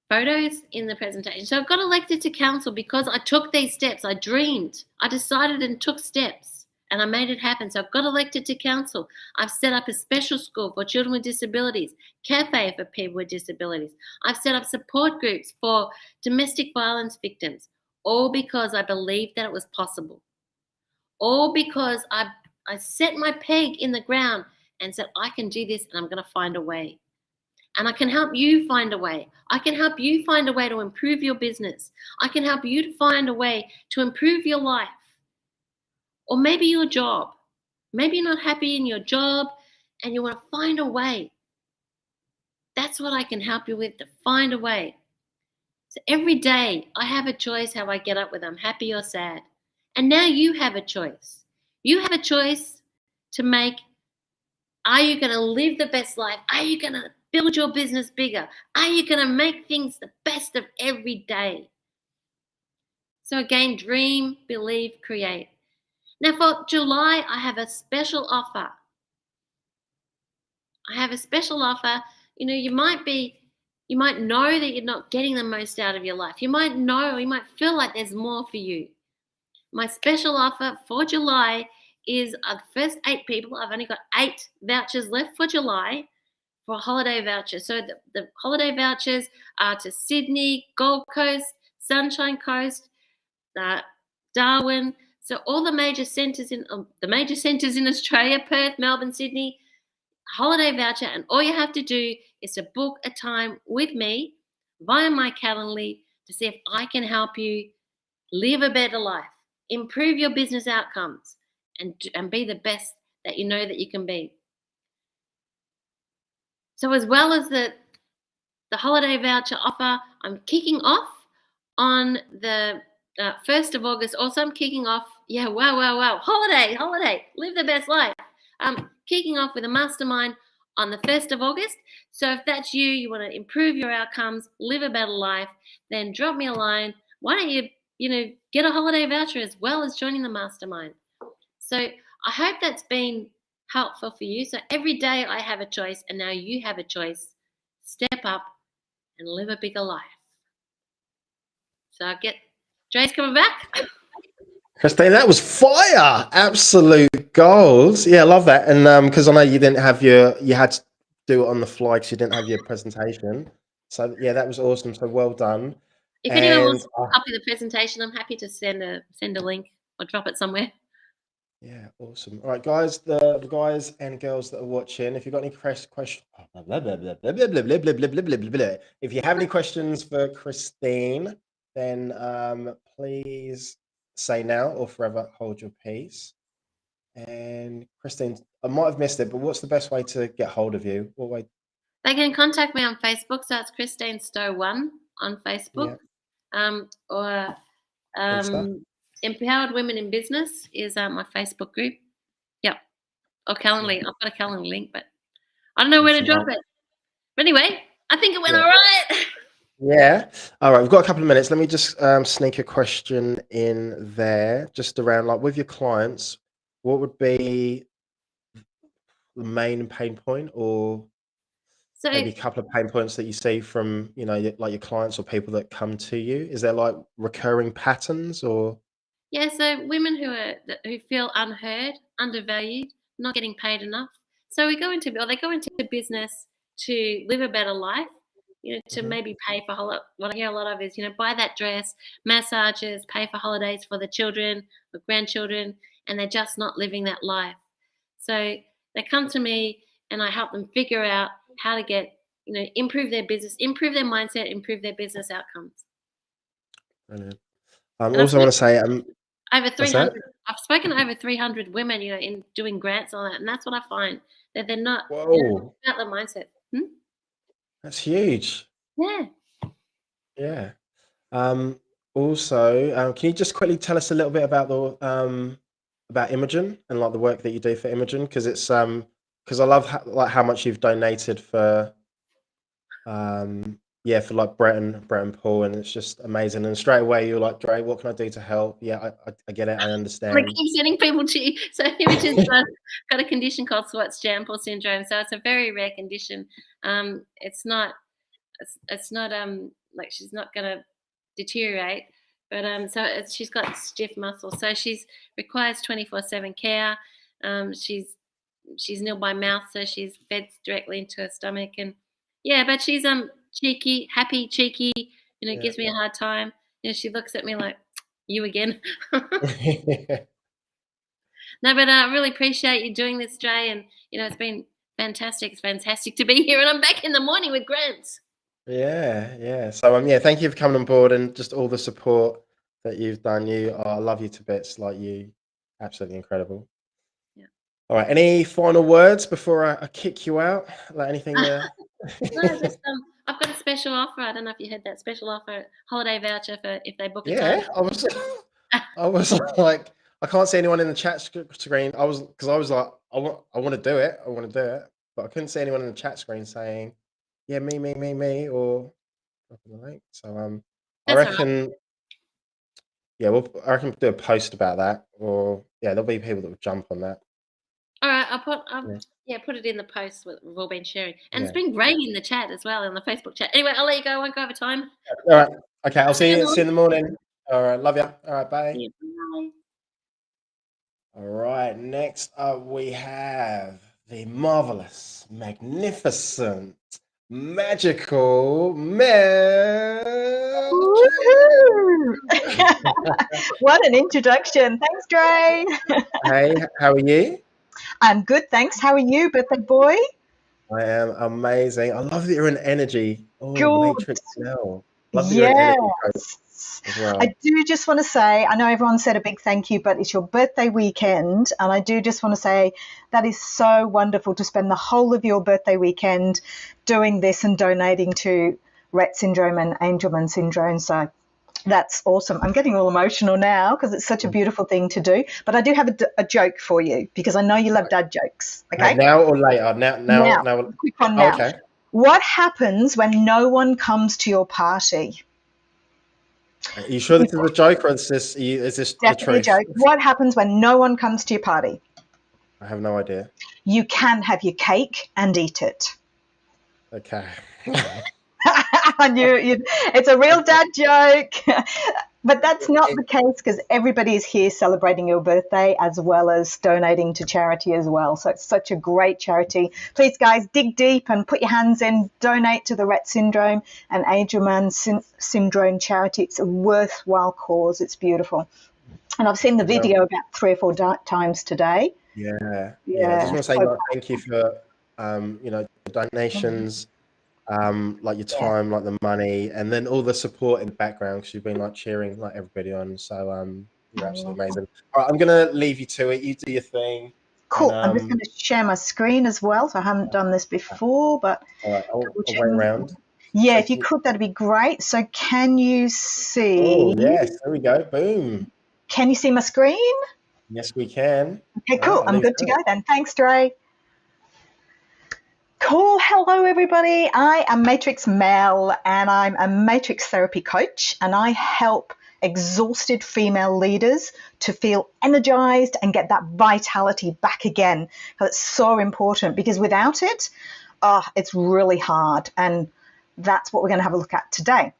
photos in the presentation. So I've got elected to council because I took these steps. I dreamed, I decided and took steps, and I made it happen. So I've got elected to council. I've set up a special school for children with disabilities, cafe for people with disabilities. I've set up support groups for domestic violence victims, all because I believed that it was possible. All because I set my peg in the ground and said, I can do this and I'm going to find a way. And I can help you find a way. I can help you find a way to improve your business. I can help you to find a way to improve your life. Or maybe your job. Maybe you're not happy in your job and you want to find a way. That's what I can help you with, to find a way. So every day I have a choice how I get up, whether I'm happy or sad. And now you have a choice. You have a choice to make. Are you going to live the best life? Are you going to build your business bigger? Are you going to make things the best of every day? So again, dream, believe, create. Now for July, I have a special offer. You might know that you're not getting the most out of your life. You might feel like there's more for you. My special offer for July is the first 8 people. I've only got 8 vouchers left for July for a holiday voucher. So the holiday vouchers are to Sydney, Gold Coast, Sunshine Coast, Darwin. So all the major centres in Australia, Perth, Melbourne, Sydney, holiday voucher. And all you have to do is to book a time with me via my Calendly to see if I can help you live a better life, improve your business outcomes, and be the best that you know that you can be. So as well as the holiday voucher offer, I'm kicking off on the 1st of August. Also, I'm kicking off, holiday, live the best life. I'm kicking off with a mastermind on the 1st of August. So if that's you want to improve your outcomes, live a better life, then drop me a line. Why don't you get a holiday voucher as well as joining the mastermind? So I hope that's been helpful for you. So every day I have a choice, and now you have a choice. Step up and live a bigger life. So Dre's coming back. Christine, that was fire! Absolute gold. Yeah, I love that. And because I know you didn't have you had to do it on the fly because you didn't have your presentation. So yeah, that was awesome. So well done. If anyone wants to copy the presentation, I'm happy to send a link or drop it somewhere. Yeah, awesome. All right, guys, the guys and girls that are watching, if you've got any questions, if you have any questions for Christine, then please say now or forever hold your peace. And Christine, I might have missed it, but what's the best way to get hold of you? What way? They can contact me on Facebook, so it's Christine STOW 1 on Facebook. Yeah. Or Empowered Women in Business is my Facebook group. Yep. Or Calendly. I've got a Calendly link, but I don't know where to drop it. But anyway, I think it went all right. Yeah. All right. We've got a couple of minutes. Let me just sneak a question in there, just around like with your clients, what would be the main pain point, or maybe a couple of pain points that you see from, like your clients or people that come to you? Is there like recurring patterns or? Yeah, so women who feel unheard, undervalued, not getting paid enough. So they go into business to live a better life, to maybe pay for what I hear a lot of is, buy that dress, massages, pay for holidays for the children or grandchildren, and they're just not living that life. So they come to me and I help them figure out how to get, improve their business, improve their mindset, improve their business outcomes. Brilliant. I also want to say over 300. I've spoken to over 300 women, in doing grants on that, and that's what I find, that they're not about the mindset. That's huge. Yeah. Yeah. Also, can you just quickly tell us a little bit about about Imogen and like the work that you do for Imogen? Because it's because I love like how much you've donated for yeah, for like Brett and Paul, and it's just amazing. And straight away you're like, Dre, what can I do to help? Yeah, I get it, I I understand. keep sending people to you. So Imogen's got a condition called Schwartz-Jampel syndrome. So it's a very rare condition. It's not like she's not going to deteriorate, but she's got stiff muscles. So she's requires 24/7 care. She's nil by mouth, so she's fed directly into her stomach, and yeah, but she's cheeky, happy, cheeky. You know, Yeah. gives me a hard time. You know, she looks at me like, you again. No, but I really appreciate you doing this, Dre, and you know, it's been fantastic. It's fantastic to be here, and I'm back in the morning with Grants. Yeah. So yeah, thank you for coming on board and just all the support that you've done. I love you to bits. Like you, absolutely incredible. Yeah. All right. Any final words before I kick you out? Like anything? No, just I've got a special offer. I don't know if you heard that special offer, holiday voucher for if they book a time. Yeah, I was like, I can't see anyone in the chat screen. I was like, I want to do it. I want to do it, but I couldn't see anyone in the chat screen saying, yeah, me, or dropping the link. So I That's reckon, yeah, I reckon we'll do a post about that, or yeah, there'll be people that will jump on that. All right, I'll put it in the post we've all been sharing, and it's Yeah. been great in the chat as well, in the Facebook chat. Anyway, I'll let you go. I won't go over time. All right, okay, I'll see you in the morning. All right, love you. All right, bye. Yeah, bye. All right, next up we have the marvelous, magnificent, magical Mel. Woohoo! What an introduction. Thanks, Dre. Hey, how are you? I'm good, thanks. How are you, birthday boy? I am amazing. I love that you're in energy. Oh, Good. Matrix Mel. Love that you're in energy coach as well. I do just want to say, I know everyone said a big thank you, but it's your birthday weekend. And I do just want to say that is so wonderful to spend the whole of your birthday weekend doing this and donating to Rett syndrome and Angelman syndrome. So that's awesome. I'm getting all emotional now because it's such a beautiful thing to do. But I do have a joke for you because I know you love dad jokes. Okay. Now or later? Now. Quick one now. Okay. What happens when no one comes to your party? Are you sure this is a joke or is this Definitely the truth? a joke. What happens when no one comes to your party? I have no idea. You can have your cake and eat it. Okay. I knew it's a real dad joke. But that's not the case because everybody is here celebrating your birthday as well as donating to charity as well. So it's such a great charity. Please, guys, dig deep and put your hands in. Donate to the Rett syndrome and Angelman syndrome charity. It's a worthwhile cause. It's beautiful. And I've seen the video about 3 or 4 times today. Yeah. I just want to say thank you for the donations. Like your time, like the money, and then all the support in the background because you've been like cheering like everybody on. So you're absolutely amazing. All right, I'm gonna leave you to it. You do your thing. Cool. And, I'm just going to share my screen as well. So I haven't done this before, but all right, I'll wait around. Yeah, if you could, that'd be great. So can you see? Oh yes, there we go. Boom. Can you see my screen? Yes, we can. Okay, cool. I'm good to go then. Thanks, Dre. Cool. Hello, everybody. I am Matrix Mel, and I'm a matrix therapy coach, and I help exhausted female leaders to feel energized and get that vitality back again. That's so important because without it, it's really hard, and that's what we're going to have a look at today.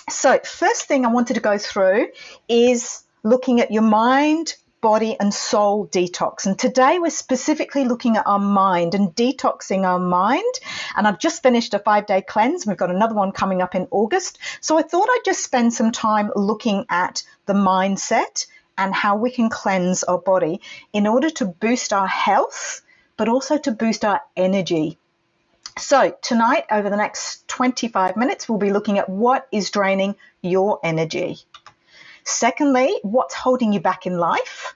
So first thing I wanted to go through is looking at your mind, body and soul detox. And today we're specifically looking at our mind and detoxing our mind. And I've just finished a 5-day cleanse. We've got another one coming up in August. So I thought I'd just spend some time looking at the mindset and how we can cleanse our body in order to boost our health, but also to boost our energy. So tonight, over the next 25 minutes, we'll be looking at what is draining your energy. Secondly, what's holding you back in life?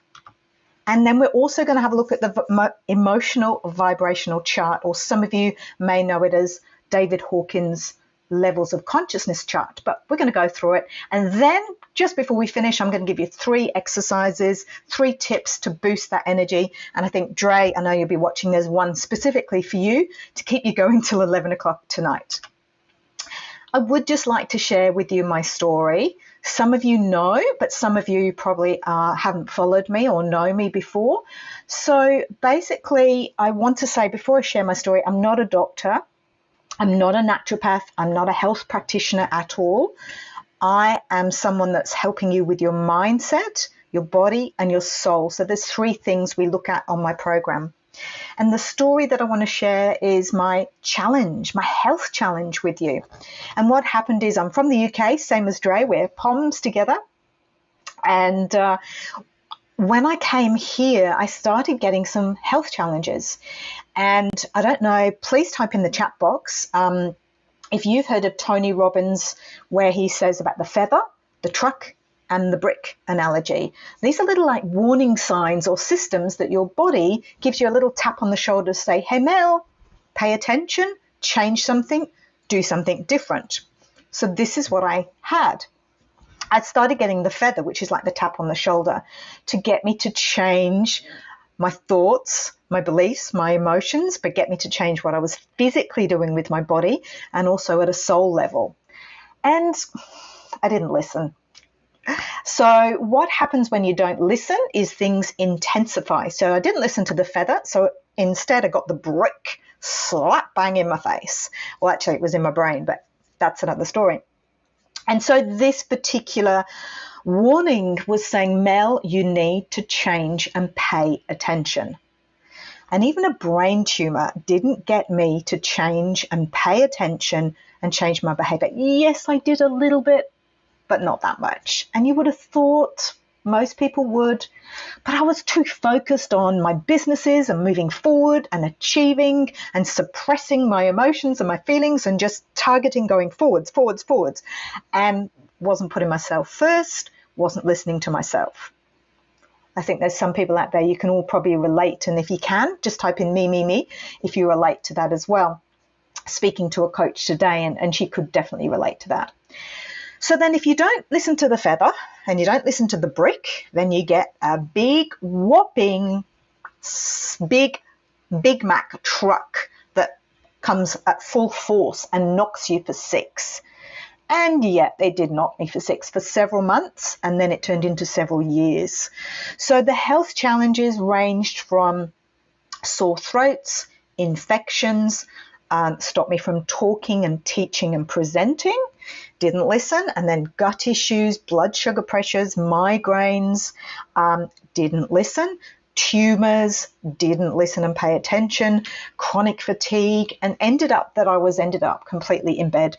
And then we're also going to have a look at the emotional vibrational chart, or some of you may know it as David Hawkins' levels of consciousness chart, but we're going to go through it. And then just before we finish, I'm going to give you 3 exercises, 3 tips to boost that energy. And I think, Dre, I know you'll be watching. There's one specifically for you to keep you going till 11 o'clock tonight. I would just like to share with you my story. Some of you know, but some of you probably haven't followed me or know me before. So basically, I want to say before I share my story, I'm not a doctor. I'm not a naturopath. I'm not a health practitioner at all. I am someone that's helping you with your mindset, your body, and your soul. So there's 3 things we look at on my program. And the story that I want to share is my challenge, my health challenge with you. And what happened is I'm from the UK, same as Dre, we're POMs together. And when I came here, I started getting some health challenges. And I don't know, please type in the chat box if you've heard of Tony Robbins, where he says about the feather, the truck, and the brick analogy. These are little like warning signs or systems that your body gives you a little tap on the shoulder to say, hey, Mel, pay attention, change something, do something different. So this is what I had. I started getting the feather, which is like the tap on the shoulder, to get me to change my thoughts, my beliefs, my emotions, but get me to change what I was physically doing with my body and also at a soul level. And I didn't listen. So what happens when you don't listen is things intensify. So I didn't listen to the feather. So instead I got the brick slap bang in my face. Well, actually it was in my brain, but that's another story. And so this particular warning was saying, Mel, you need to change and pay attention. And even a brain tumor didn't get me to change and pay attention and change my behavior. Yes, I did a little bit, but not that much. And you would have thought most people would, but I was too focused on my businesses and moving forward and achieving and suppressing my emotions and my feelings and just targeting going forwards, and wasn't putting myself first, wasn't listening to myself. I think there's some people out there you can all probably relate. And if you can, just type in me, if you relate to that as well. Speaking to a coach today, and she could definitely relate to that. So then if you don't listen to the feather and you don't listen to the brick, then you get a big, whopping, Big Mac truck that comes at full force and knocks you for 6. And yet they did knock me for 6 for several months, and then it turned into several years. So the health challenges ranged from sore throats, infections, stopped me from talking and teaching and presenting, didn't listen, and then gut issues, blood sugar pressures, migraines, didn't listen, tumors, didn't listen and pay attention, chronic fatigue, and ended up completely in bed.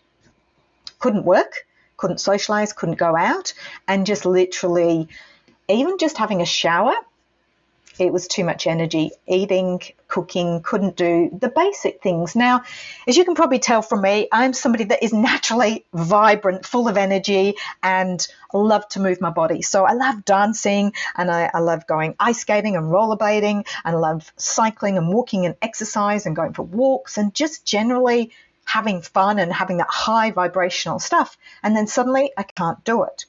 Couldn't work, couldn't socialize, couldn't go out, and just literally, even just having a shower, it was too much energy. Eating, cooking, couldn't do the basic things. Now, as you can probably tell from me, I'm somebody that is naturally vibrant, full of energy, and love to move my body. So I love dancing, and I love going ice skating and rollerblading, and I love cycling and walking and exercise and going for walks and just generally having fun and having that high vibrational stuff. And then suddenly I can't do it.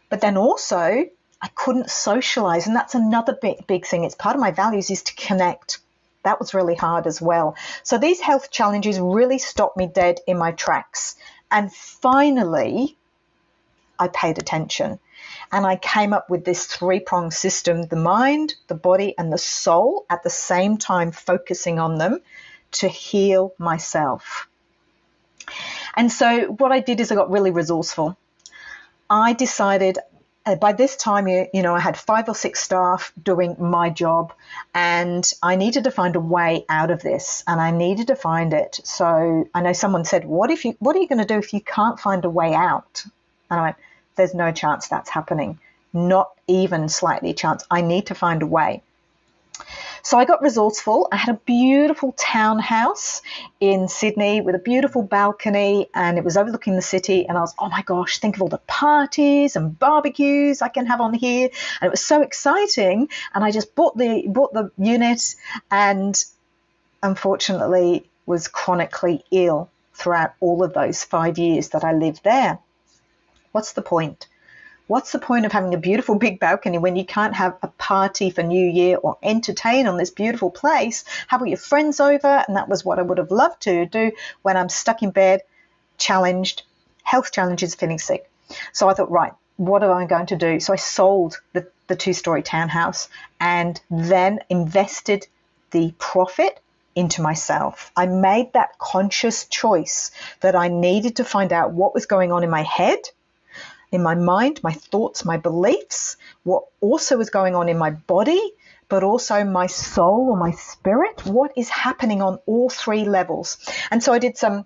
But then also I couldn't socialize. And that's another big thing. It's part of my values is to connect. That was really hard as well. So these health challenges really stopped me dead in my tracks. And finally, I paid attention. And I came up with this 3-pronged system, the mind, the body, and the soul, at the same time focusing on them to heal myself. And so what I did is I got really resourceful. I decided by this time, I had 5 or 6 staff doing my job, and I needed to find a way out of this, and I needed to find it. So I know someone said, what are you going to do if you can't find a way out? And I went, there's no chance that's happening. Not even slightly chance. I need to find a way. So I got resourceful. I had a beautiful townhouse in Sydney with a beautiful balcony, and it was overlooking the city. And I was, oh my gosh, think of all the parties and barbecues I can have on here. And it was so exciting. And I just bought the unit, and unfortunately was chronically ill throughout all of those 5 years that I lived there. What's the point? What's the point of having a beautiful big balcony when you can't have a party for New Year or entertain on this beautiful place? Have all your friends over? And that was what I would have loved to do when I'm stuck in bed, challenged, health challenges, feeling sick. So I thought, right, what am I going to do? So I sold the 2-story townhouse and then invested the profit into myself. I made that conscious choice that I needed to find out what was going on in my head, in my mind, my thoughts, my beliefs, what also was going on in my body, but also my soul or my spirit. What is happening on all 3 levels? And so I did some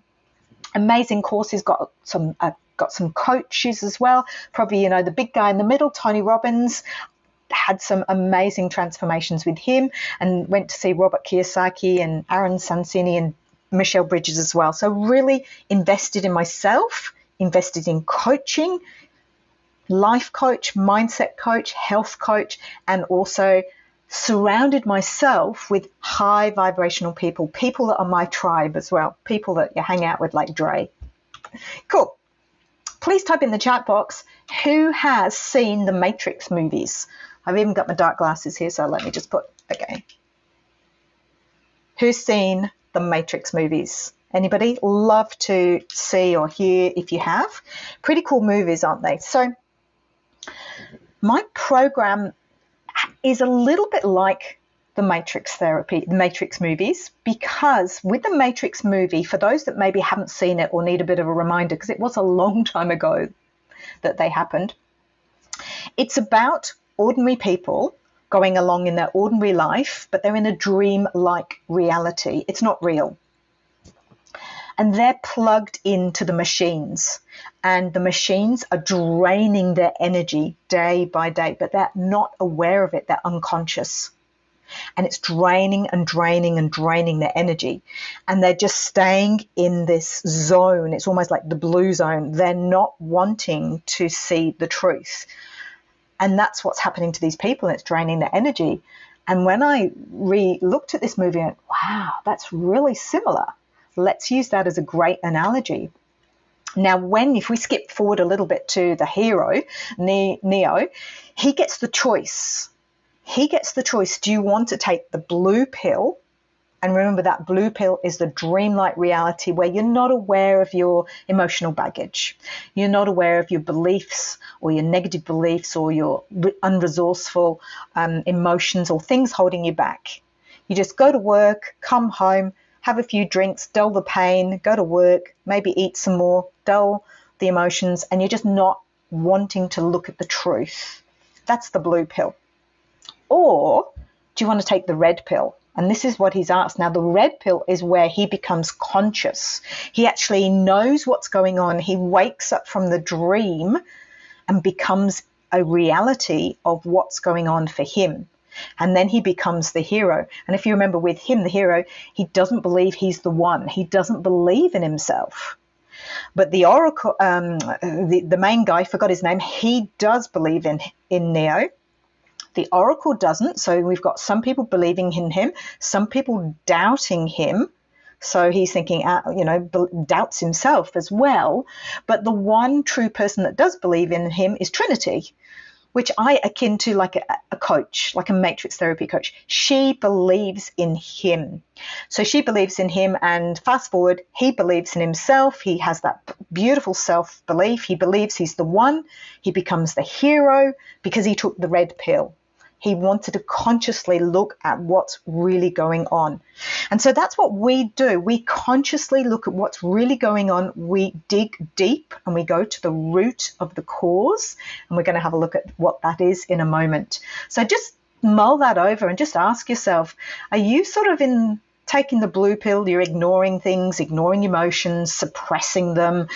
amazing courses, got some coaches as well. Probably, the big guy in the middle, Tony Robbins, had some amazing transformations with him, and went to see Robert Kiyosaki and Aaron Sansini and Michelle Bridges as well. So really invested in myself, invested in coaching, life coach, mindset coach, health coach, and also surrounded myself with high vibrational people that are my tribe as well, people that you hang out with like Dre. Cool. Please type in the chat box, who has seen the Matrix movies? I've even got my dark glasses here, so let me just put, okay. Who's seen the Matrix movies? Anybody? Love to see or hear if you have. Pretty cool movies, aren't they? So my program is a little bit like the Matrix therapy, the Matrix movies, because with the Matrix movie, for those that maybe haven't seen it or need a bit of a reminder, because it was a long time ago that they happened, it's about ordinary people going along in their ordinary life, but they're in a dream-like reality. It's not real. And they're plugged into the machines, and the machines are draining their energy day by day, but they're not aware of it. They're unconscious. And it's draining and draining and draining their energy. And they're just staying in this zone. It's almost like the blue zone. They're not wanting to see the truth. And that's what's happening to these people. It's draining their energy. And when I looked at this movie, I went, wow, that's really similar. Let's use that as a great analogy. Now, if we skip forward a little bit to the hero, Neo, he gets the choice. He gets the choice. Do you want to take the blue pill? And remember, that blue pill is the dreamlike reality where you're not aware of your emotional baggage. You're not aware of your beliefs or your negative beliefs or your unresourceful emotions or things holding you back. You just go to work, come home, have a few drinks, dull the pain, go to work, maybe eat some more, dull the emotions, and you're just not wanting to look at the truth. That's the blue pill. Or do you want to take the red pill? And this is what he's asked. Now, the red pill is where he becomes conscious. He actually knows what's going on. He wakes up from the dream and becomes a reality of what's going on for him. And then he becomes the hero. And if you remember with him, the hero, he doesn't believe he's the one. He doesn't believe in himself. But the oracle, the main guy, forgot his name, he does believe in Neo. The oracle doesn't. So we've got some people believing in him, some people doubting him. So he's thinking, doubts himself as well. But the one true person that does believe in him is Trinity, which I akin to like a coach, like a matrix therapy coach. She believes in him. So she believes in him, and fast forward, he believes in himself. He has that beautiful self-belief. He believes he's the one. He becomes the hero because he took the red pill. He wanted to consciously look at what's really going on. And so that's what we do. We consciously look at what's really going on. We dig deep and we go to the root of the cause. And we're going to have a look at what that is in a moment. So just mull that over and just ask yourself, are you sort of taking the blue pill? You're ignoring things, ignoring emotions, suppressing them,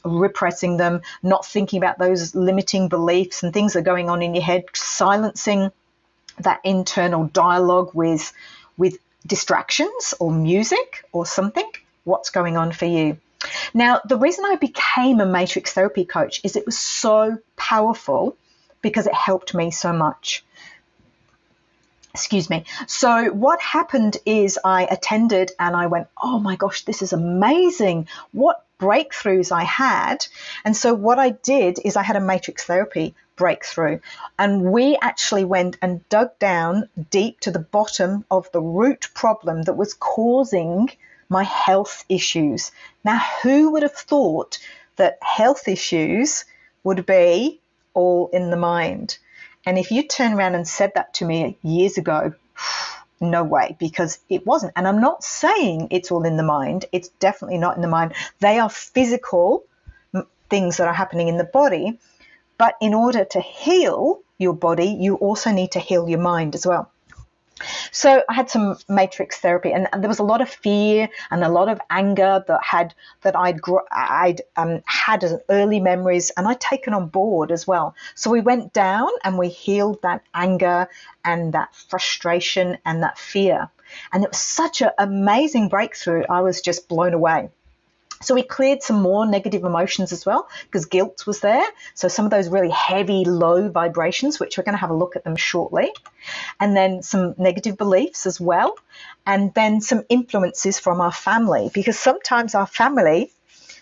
repressing them, not thinking about those limiting beliefs and things that are going on in your head, silencing that internal dialogue with distractions or music or something. What's going on for you? Now, the reason I became a matrix therapy coach is it was so powerful because it helped me so much. Excuse me. So what happened is I attended and I went, oh my gosh, this is amazing. What breakthroughs I had. And so what I did is I had a matrix therapy breakthrough, and we actually went and dug down deep to the bottom of the root problem that was causing my health issues. Now, who would have thought that health issues would be all in the mind? And if you turn around and said that to me years ago, no way, because it wasn't. And I'm not saying it's all in the mind. It's definitely not in the mind. They are physical things that are happening in the body. But in order to heal your body, you also need to heal your mind as well. So I had some matrix therapy, and there was a lot of fear and a lot of anger that I'd had as early memories, and I'd taken on board as well. So we went down and we healed that anger and that frustration and that fear. And it was such an amazing breakthrough. I was just blown away. So we cleared some more negative emotions as well, because guilt was there. So some of those really heavy, low vibrations, which we're going to have a look at them shortly. And then some negative beliefs as well. And then some influences from our family, because sometimes our family,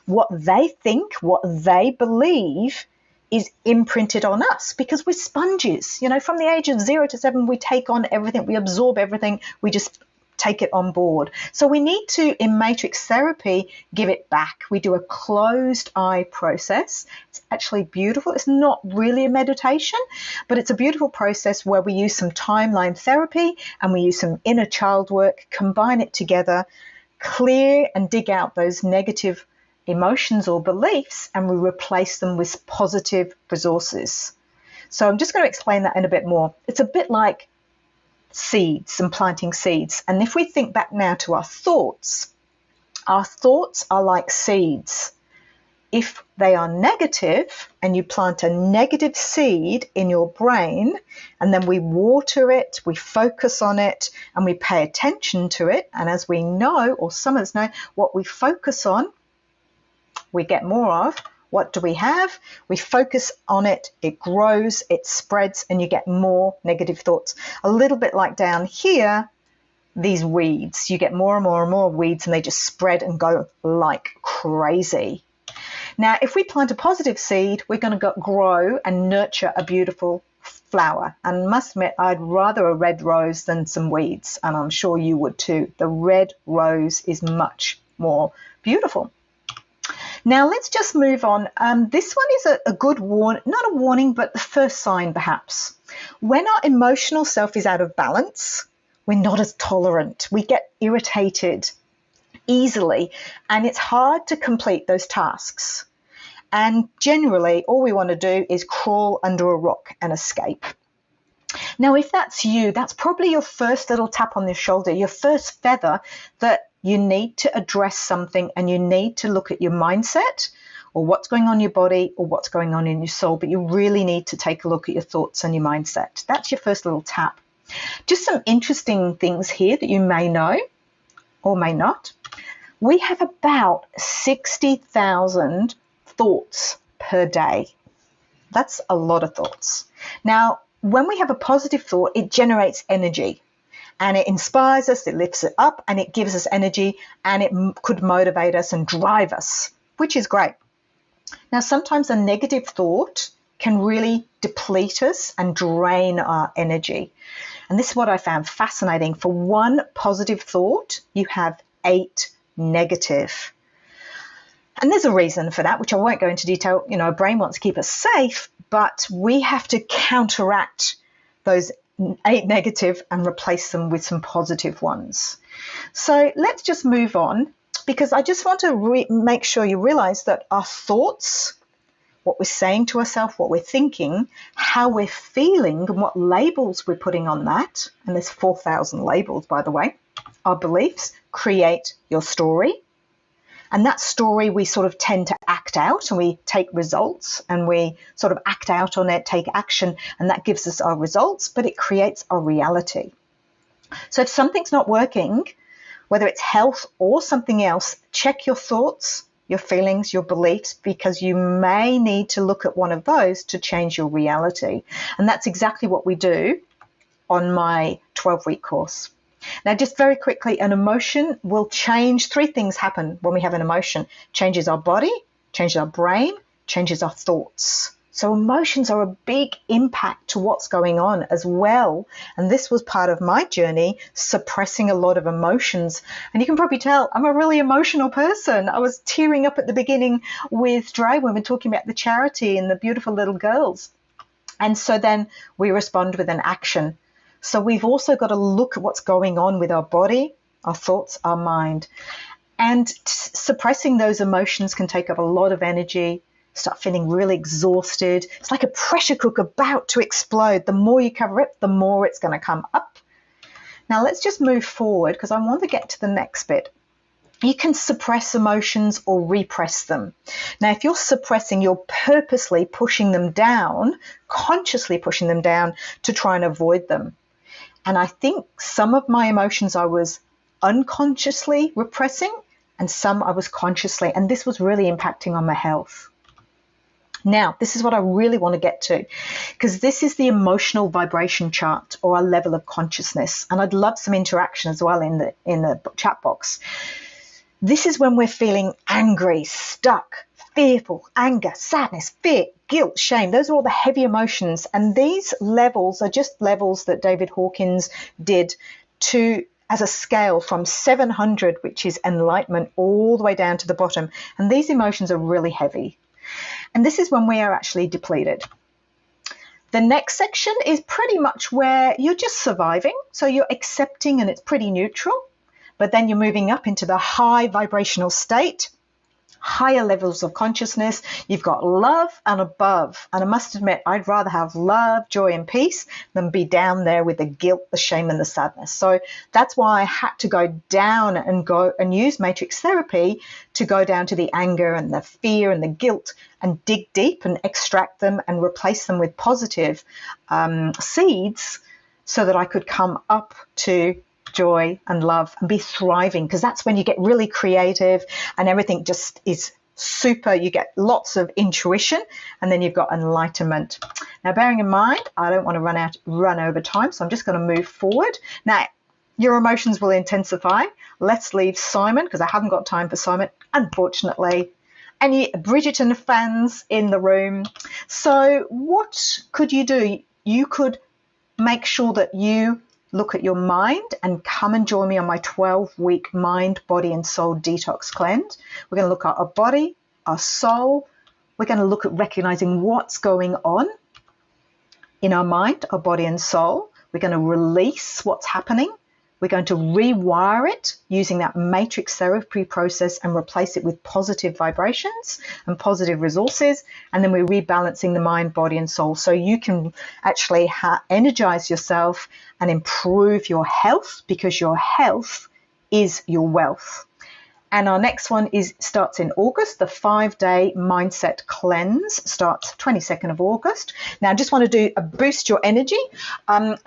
what they think, what they believe is imprinted on us, because we're sponges. You know, from the age of 0 to 7, we take on everything, we absorb everything, we just take it on board. So we need to, in matrix therapy, give it back. We do a closed eye process. It's actually beautiful. It's not really a meditation, but it's a beautiful process where we use some timeline therapy and we use some inner child work, combine it together, clear and dig out those negative emotions or beliefs, and we replace them with positive resources. So I'm just going to explain that in a bit more. It's a bit like seeds and planting seeds. And if we think back now to our thoughts are like seeds. If they are negative and you plant a negative seed in your brain, and then we water it, we focus on it, and we pay attention to it, and as we know, or some of us know, what we focus on, we get more of. What do we have? We focus on it, it grows, it spreads, and you get more negative thoughts. A little bit like down here, these weeds. You get more and more and more weeds, and they just spread and go like crazy. Now, if we plant a positive seed, we're going to grow and nurture a beautiful flower. And I must admit, I'd rather a red rose than some weeds, and I'm sure you would too. The red rose is much more beautiful. Now, let's just move on. This one is a good warning, not a warning, but the first sign perhaps. When our emotional self is out of balance, we're not as tolerant. We get irritated easily, and it's hard to complete those tasks. And generally, all we want to do is crawl under a rock and escape. Now, if that's you, that's probably your first little tap on the shoulder, your first feather that you need to address something, and you need to look at your mindset or what's going on in your body or what's going on in your soul. But you really need to take a look at your thoughts and your mindset. That's your first little tap. Just some interesting things here that you may know or may not. We have about 60,000 thoughts per day. That's a lot of thoughts. Now, when we have a positive thought, it generates energy. And it inspires us, it lifts it up, and it gives us energy, and it could motivate us and drive us, which is great. Now, sometimes a negative thought can really deplete us and drain our energy. And this is what I found fascinating. For one positive thought, you have 8 negative. And there's a reason for that, which I won't go into detail. You know, our brain wants to keep us safe, but we have to counteract those 8 negative and replace them with some positive ones. So let's just move on, because I just want to make sure you realize that our thoughts, what we're saying to ourselves, what we're thinking, how we're feeling, and what labels we're putting on that, and there's 4,000 labels, by the way, our beliefs create your story. And that story we sort of tend to act out, and we take results and we sort of act out on it, take action, and that gives us our results, but it creates our reality. So if something's not working, whether it's health or something else, check your thoughts, your feelings, your beliefs, because you may need to look at one of those to change your reality. And that's exactly what we do on my 12-week course. Now, just very quickly, an emotion will change. 3 things happen when we have an emotion. Changes our body, changes our brain, changes our thoughts. So emotions are a big impact to what's going on as well. And this was part of my journey, suppressing a lot of emotions. And you can probably tell I'm a really emotional person. I was tearing up at the beginning with Dre when we were talking about the charity and the beautiful little girls. And so then we respond with an action. So we've also got to look at what's going on with our body, our thoughts, our mind. And suppressing those emotions can take up a lot of energy, start feeling really exhausted. It's like a pressure cooker about to explode. The more you cover it, the more it's going to come up. Now let's just move forward because I want to get to the next bit. You can suppress emotions or repress them. Now, if you're suppressing, you're purposely pushing them down, consciously pushing them down to try and avoid them. And I think some of my emotions I was unconsciously repressing and some I was consciously, and this was really impacting on my health. Now, this is what I really want to get to, because this is the emotional vibration chart or a level of consciousness. And I'd love some interaction as well in the chat box. This is when we're feeling angry, stuck, fearful, anger, sadness, fear, guilt, shame. Those are all the heavy emotions. And these levels are just levels that David Hawkins did as a scale from 700, which is enlightenment, all the way down to the bottom. And these emotions are really heavy. And this is when we are actually depleted. The next section is pretty much where you're just surviving. So you're accepting and it's pretty neutral. But then you're moving up into the high vibrational state, higher levels of consciousness. You've got love and above. And I must admit, I'd rather have love, joy, and peace than be down there with the guilt, the shame, and the sadness. So that's why I had to go down and use matrix therapy to go down to the anger and the fear and the guilt and dig deep and extract them and replace them with positive seeds so that I could come up to joy and love and be thriving, because that's when you get really creative and everything just is super. You get lots of intuition and then you've got enlightenment. Now, bearing in mind, I don't want to run over time, so I'm just going to move forward. Now, your emotions will intensify. Let's leave Simon because I haven't got time for Simon, unfortunately. Any Bridgerton fans in the room? So what could you do? You could make sure that you look at your mind and come and join me on my 12-week mind, body and soul detox cleanse. We're going to look at our body, our soul. We're going to look at recognizing what's going on in our mind, our body and soul. We're going to release what's happening. We're going to rewire it using that matrix therapy process and replace it with positive vibrations and positive resources. And then we're rebalancing the mind, body, and soul so you can actually energize yourself and improve your health, because your health is your wealth. And our next one starts in August. The 5-day mindset cleanse starts 22nd of August. Now, I just want to do a boost your energy.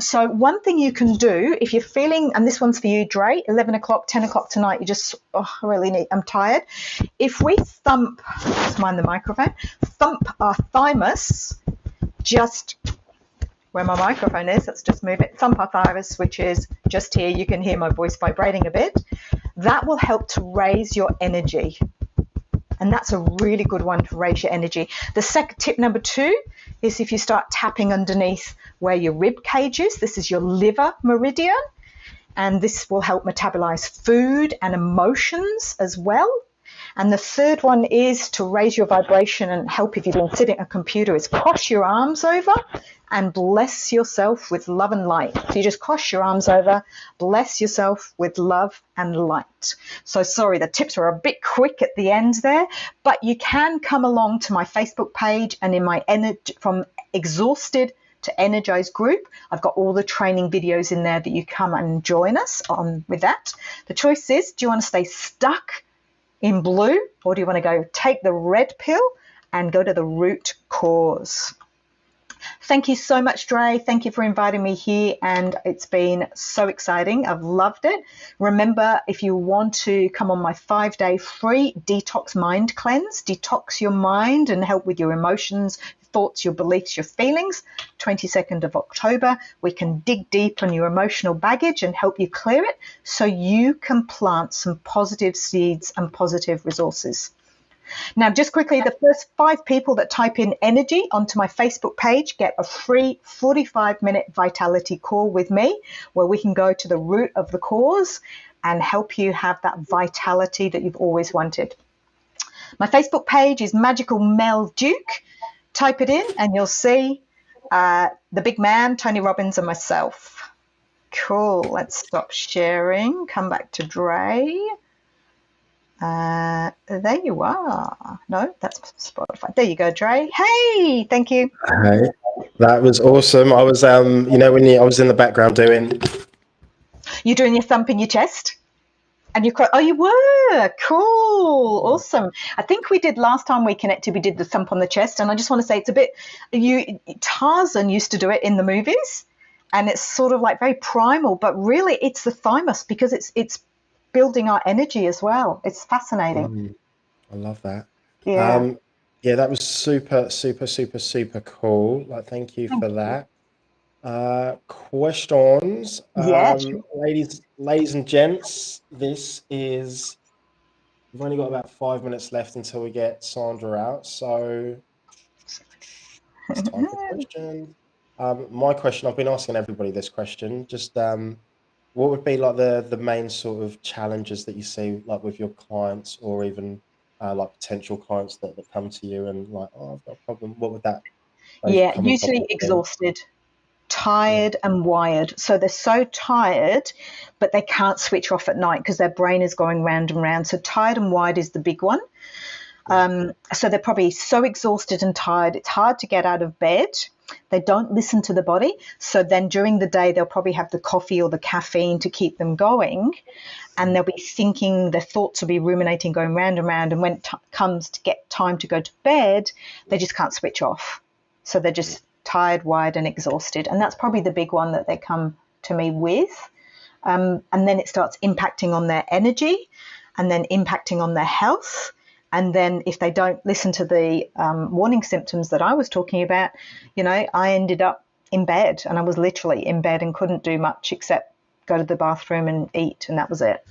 So one thing you can do if you're feeling, and this one's for you, Dre, 11 o'clock, 10 o'clock tonight, you just, I'm tired. If we thump, just mind the microphone, thump our thymus, just where my microphone is, let's just move it, thump our thymus, which is just here. You can hear my voice vibrating a bit. That will help to raise your energy. And that's a really good one to raise your energy. The second tip, number 2, is if you start tapping underneath where your rib cage is. This is your liver meridian. And this will help metabolize food and emotions as well. And the third one is to raise your vibration and help if you've been sitting at a computer, is cross your arms over and bless yourself with love and light. So you just cross your arms over, bless yourself with love and light. So sorry, the tips are a bit quick at the end there, but you can come along to my Facebook page and in my From Exhausted to Energized group. I've got all the training videos in there that you come and join us on with that. The choice is, do you want to stay stuck in blue, or do you want to go take the red pill and go to the root cause? Thank you so much, Dre. Thank you for inviting me here, and it's been so exciting. I've loved it. Remember, if you want to come on my 5-day free detox mind cleanse, detox your mind and help with your emotions, thoughts, your beliefs, your feelings, 22nd of October, we can dig deep on your emotional baggage and help you clear it so you can plant some positive seeds and positive resources. Now, just quickly, the first 5 people that type in energy onto my Facebook page get a free 45-minute vitality call with me, where we can go to the root of the cause and help you have that vitality that you've always wanted. My Facebook page is Magical Mel Duke. Type it in and you'll see the big man, Tony Robbins, and myself. Cool. Let's stop sharing. Come back to Dre. There you are. No, that's Spotify. There you go, Dre. Hey, thank you. Hey, that was awesome. I was, you know, when I was in the background doing. You're doing your thump in your chest? And you were cool, awesome. I think we did last time we connected. We did the thump on the chest, and I just want to say it's a bit. Tarzan used to do it in the movies, and it's sort of like very primal, but really it's the thymus because it's building our energy as well. It's fascinating. I love that. Yeah. Yeah, that was super, super, super, super cool. Like, thank you for that. Questions. Yeah, sure. Ladies and gents, we've only got about 5 minutes left until we get Sandra out, so it's time for questions. My question, I've been asking everybody this question, just what would be like the main sort of challenges that you see like with your clients, or even like potential clients that come to you and like, oh, I've got a problem. What would that? Yeah, usually exhausted, tired, and wired. So they're so tired, but they can't switch off at night because their brain is going round and round. So tired and wired is the big one. So they're probably so exhausted and tired, it's hard to get out of bed. They don't listen to the body. So then during the day, they'll probably have the coffee or the caffeine to keep them going. And they'll be thinking, their thoughts will be ruminating, going round and round. And when it comes to get time to go to bed, they just can't switch off. So they're just tired, wired, and exhausted. And that's probably the big one that they come to me with. And then it starts impacting on their energy and then impacting on their health. And then if they don't listen to the warning symptoms that I was talking about, you know, I ended up in bed, and I was literally in bed and couldn't do much except go to the bathroom and eat, and that was it.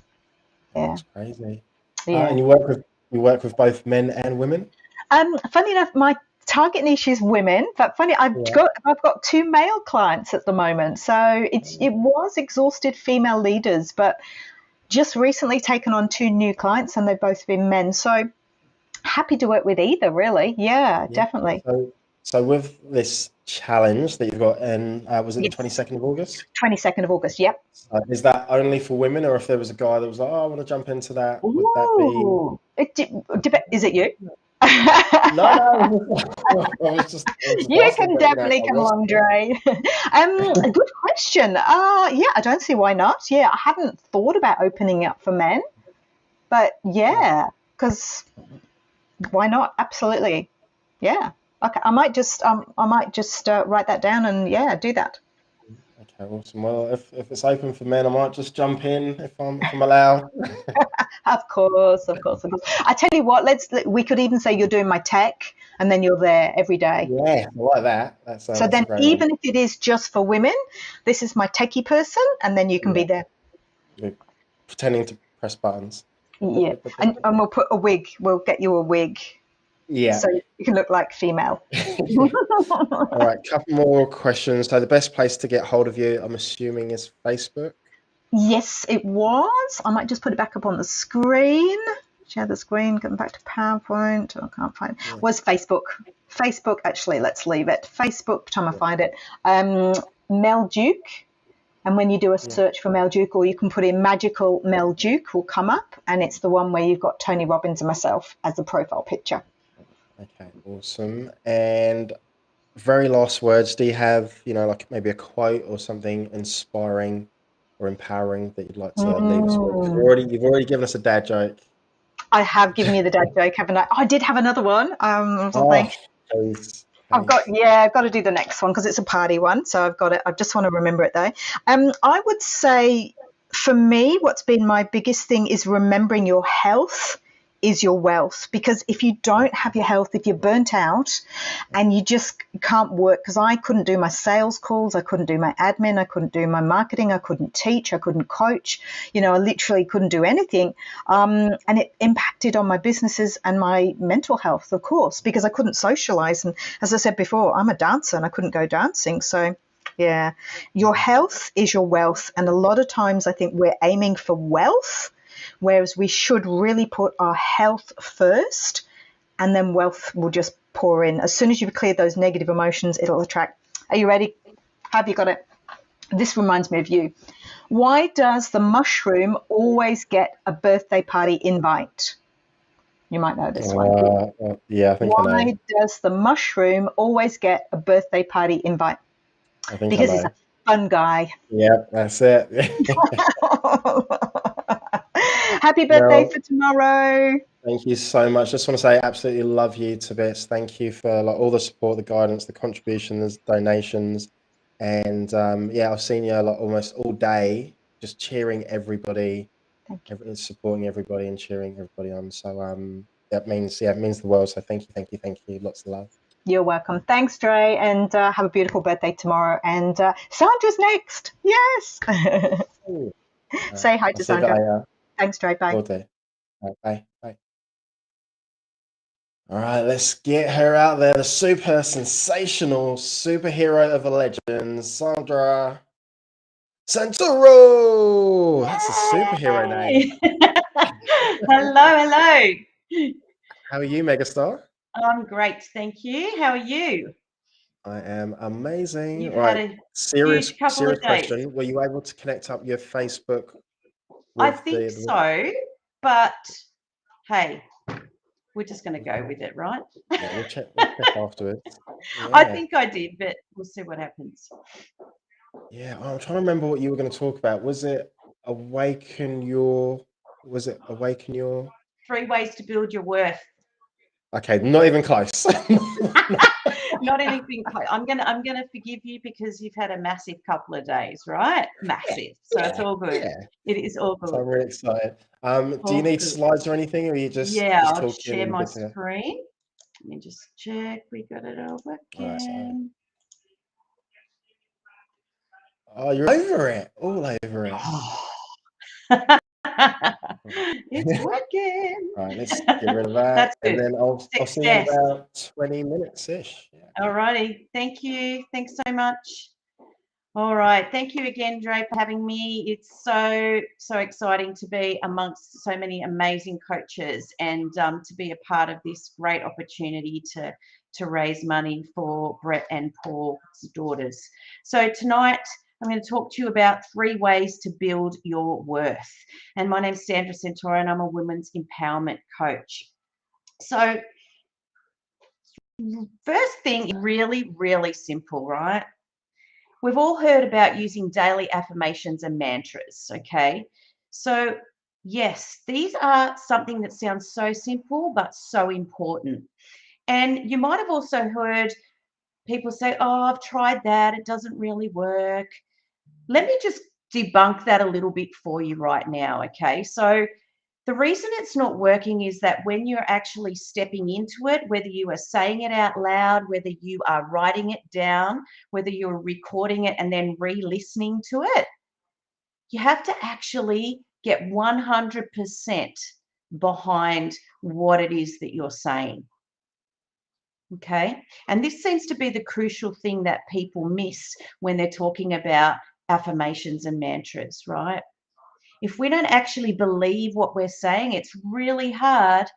Yeah. That's crazy. Yeah. And you work with both men and women? Funny enough, my target niche is women, but funny, I've got 2 male clients at the moment. So it was exhausted female leaders, but just recently taken on 2 new clients, and they've both been men. So happy to work with either, really. Yeah, definitely. So with this challenge that you've got, and was it the 22nd of August? 22nd of August, yep. Is that only for women, or if there was a guy that was like, oh, I want to jump into that, would that be? Is it you? No. I was just you can definitely come along, Dre. A good question. Yeah, I don't see why not. Yeah, I hadn't thought about opening up for men, but yeah, because why not? Absolutely. Yeah. Okay. I might just write that down and do that. Okay, awesome. Well, if it's open for men, I might just jump in if I'm allowed. Of course. I tell you what, we could even say you're doing my tech, and then you're there every day. Yeah, I like that. So then even if it is just for women, this is my techie person, and then you can be there. You're pretending to press buttons. Yeah, and we'll put a wig. We'll get you a wig. Yeah. So you can look like female. All right, couple more questions. So the best place to get hold of you, I'm assuming, is Facebook? Yes, it was. I might just put it back up on the screen. Share the screen, going back to PowerPoint. I can't find it. It was Facebook. Facebook, actually, let's leave it. Facebook, time I find it. Mel Duke. And when you do a search for Mel Duke, or you can put in Magical Mel Duke, will come up. And it's the one where you've got Tony Robbins and myself as the profile picture. Okay, awesome. And very last words, do you have, like maybe a quote or something inspiring or empowering that you'd like to leave us with? You've already given us a dad joke. I have given you the dad joke, haven't I? Oh, I did have another one. Something. Please. I've got to do the next one because it's a party one. So I've got it. I just want to remember it though. I would say for me, what's been my biggest thing is remembering your health is your wealth. Because if you don't have your health, if you're burnt out and you just can't work, because I couldn't do my sales calls, I couldn't do my admin, I couldn't do my marketing, I couldn't teach, I couldn't coach, I literally couldn't do anything. And it impacted on my businesses and my mental health, of course, because I couldn't socialize. And as I said before, I'm a dancer and I couldn't go dancing. So yeah, your health is your wealth. And a lot of times I think we're aiming for wealth, whereas we should really put our health first, and then wealth will just pour in. As soon as you've cleared those negative emotions, it'll attract. Are you ready? Have you got it? This reminds me of you. Why does the mushroom always get a birthday party invite? You might know this one. Yeah, I think I know. Why does the mushroom always get a birthday party invite? I think Because I know. he's a fun guy. Yeah, that's it. Happy birthday Well, for tomorrow. thank you so much. Just want to say, absolutely love you to bits. Thank you for all the support, the guidance, the contributions, donations, and yeah, I've seen you almost all day, just cheering everybody, supporting everybody, and cheering everybody on. So that means it means the world. So thank you. Lots of love. You're welcome. Thanks, Dre, and have a beautiful birthday tomorrow. And Sandra's next. Yes. Say hi to Sandra. Thanks, Dre. Bye. Will do. Bye. All right, let's get her out there. The super sensational superhero of a legend, Sandra SANTORO. That's a superhero name. Hello. How are you, megastar? I'm great, thank you. How are you? I am amazing. You've All had right, a serious huge couple of days. question. Were you able to connect up your Facebook? I think so, but hey, we're just going to go with it, right? Yeah, we'll check afterwards. I Yeah. think I did, but we'll see what happens. Yeah, I'm trying to remember what you were going to talk about. Was it awaken your? 3 ways to build your worth. Okay, not even close. Not anything close. I'm gonna forgive you because you've had a massive couple of days, right? Massive. So it's all good. Yeah. It is all good. So I'm really excited. Do you need slides or anything, or are you just I'll talking? share my screen. Let me just check. We got it all working. Oh, you're over it. All over it. It's working. All right, let's get rid of that. That's good. And then I'll see you in about 20 minutes-ish. Yeah. All righty. Thank you. Thanks so much. All right. Thank you again, Dre, for having me. It's so exciting to be amongst so many amazing coaches and to be a part of this great opportunity to raise money for Brett and Paul's daughters. So tonight, I'm going to talk to you about 3 ways to build your worth. And my name's Sandra SANTORO, and I'm a women's empowerment coach. So first thing, really, really simple, right? We've all heard about using daily affirmations and mantras, okay? So yes, these are something that sounds so simple, but so important. And you might have also heard people say, oh, I've tried that, it doesn't really work. Let me just debunk that a little bit for you right now, okay? So the reason it's not working is that when you're actually stepping into it, whether you are saying it out loud, whether you are writing it down, whether you're recording it and then re-listening to it, you have to actually get 100% behind what it is that you're saying. Okay? And this seems to be the crucial thing that people miss when they're talking about affirmations and mantras, right? If we don't actually believe what we're saying, it's really hard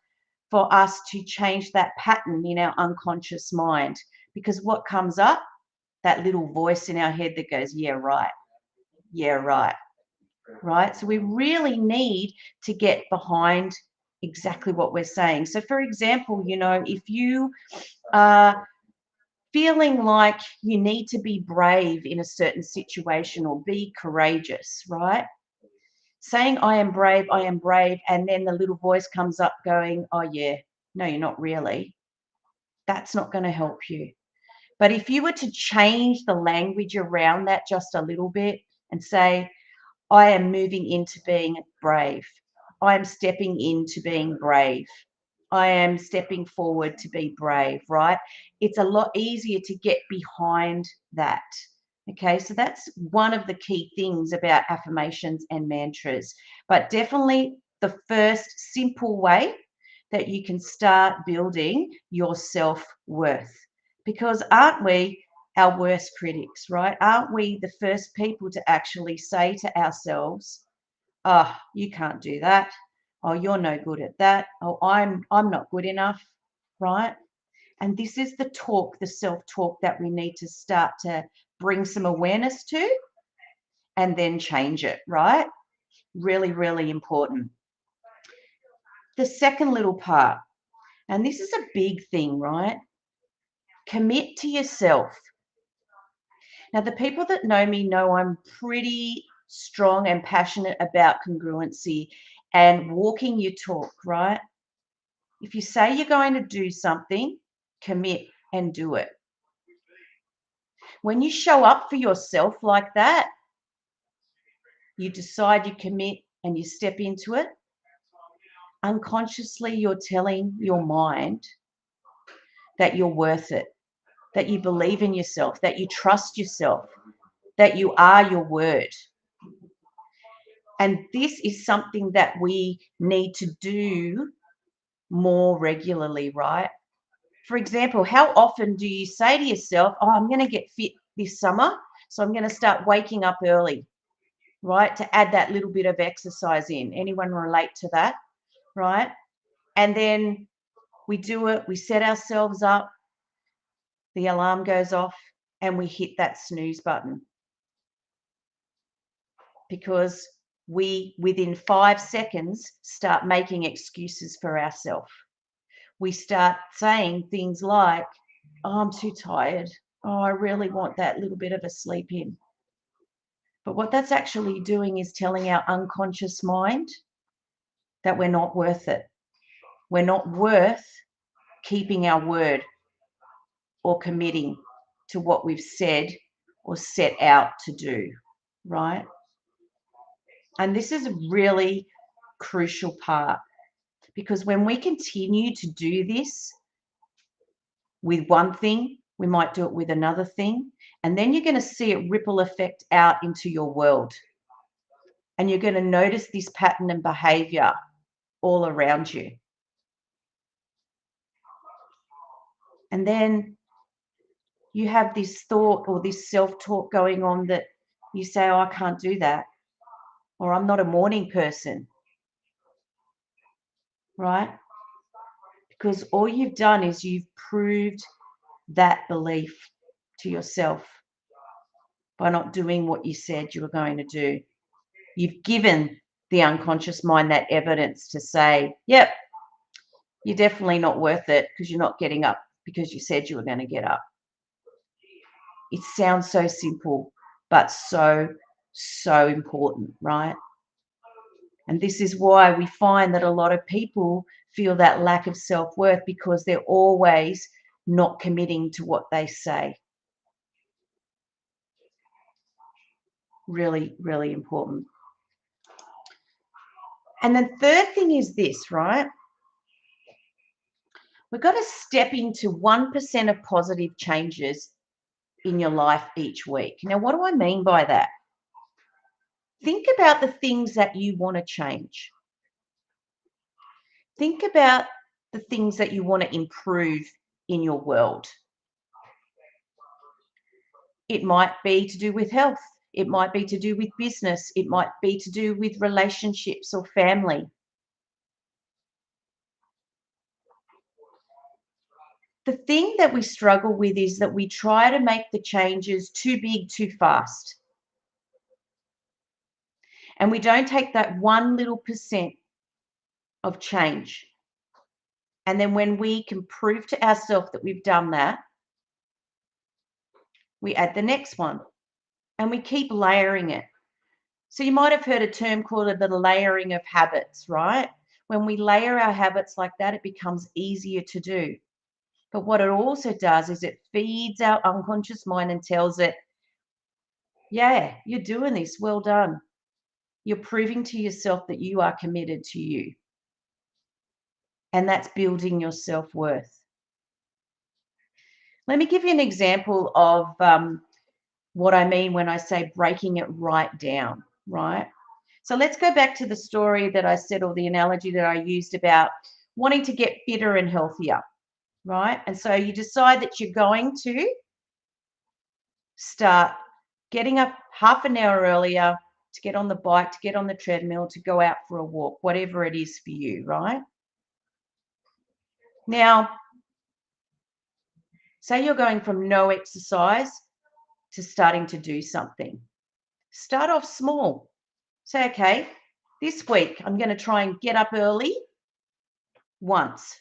for us to change that pattern in our unconscious mind, because what comes up, that little voice in our head that goes, yeah, right, right? So we really need to get behind exactly what we're saying. So for example, if you are feeling like you need to be brave in a certain situation or be courageous, right? Saying, I am brave, and then the little voice comes up going, oh, yeah, no, you're not really. That's not going to help you. But if you were to change the language around that just a little bit and say, I am moving into being brave. I am stepping into being brave. I am stepping forward to be brave, right? It's a lot easier to get behind that. Okay, so that's one of the key things about affirmations and mantras. But definitely the first simple way that you can start building your self-worth. Because aren't we our worst critics, right? Aren't we the first people to actually say to ourselves, oh, you can't do that. Oh, you're no good at that. Oh, I'm not good enough, right? And this is the talk, the self-talk that we need to start to bring some awareness to and then change it, right? Really, really important. The second little part, and this is a big thing, right? Commit to yourself. Now, the people that know me know I'm pretty strong and passionate about congruency and walking your talk, right? If you say you're going to do something, commit and do it. When you show up for yourself like that, you decide you commit and you step into it, unconsciously you're telling your mind that you're worth it, that you believe in yourself, that you trust yourself, that you are your word. And this is something that we need to do more regularly, right? For example, how often do you say to yourself, oh, I'm going to get fit this summer, so I'm going to start waking up early, right? To add that little bit of exercise in. Anyone relate to that, right? And then we do it, we set ourselves up, the alarm goes off, and we hit that snooze button. Because we, within 5 seconds, start making excuses for ourselves. We start saying things like, oh, I'm too tired. Oh, I really want that little bit of a sleep in. But what that's actually doing is telling our unconscious mind that we're not worth it. We're not worth keeping our word or committing to what we've said or set out to do, right? And this is a really crucial part, because when we continue to do this with one thing, we might do it with another thing, and then you're going to see it ripple effect out into your world. And you're going to notice this pattern and behavior all around you. And then you have this thought or this self-talk going on that you say, oh, I can't do that, or I'm not a morning person, right? Because all you've done is you've proved that belief to yourself by not doing what you said you were going to do. You've given the unconscious mind that evidence to say, yep, you're definitely not worth it because you're not getting up because you said you were going to get up. It sounds so simple, but so important, right? And this is why we find that a lot of people feel that lack of self-worth, because they're always not committing to what they say. Really, really important. And the third thing is this, right? We've got to step into 1% of positive changes in your life each week. Now, what do I mean by that? Think about the things that you want to change. Think about the things that you want to improve in your world. It might be to do with health. It might be to do with business. It might be to do with relationships or family. The thing that we struggle with is that we try to make the changes too big, too fast. And we don't take that one little % of change. And then when we can prove to ourselves that we've done that, we add the next one. And we keep layering it. So you might have heard a term called the layering of habits, right? When we layer our habits like that, it becomes easier to do. But what it also does is it feeds our unconscious mind and tells it, yeah, you're doing this. Well done. You're proving to yourself that you are committed to you. And that's building your self-worth. Let me give you an example of what I mean when I say breaking it right down, right? So let's go back to the story that I said, or the analogy that I used about wanting to get fitter and healthier, right? And so you decide that you're going to start getting up half an hour earlier to get on the bike, to get on the treadmill, to go out for a walk, whatever it is for you, right? Now, say you're going from no exercise to starting to do something. Start off small. Say, okay, this week I'm going to try and get up early once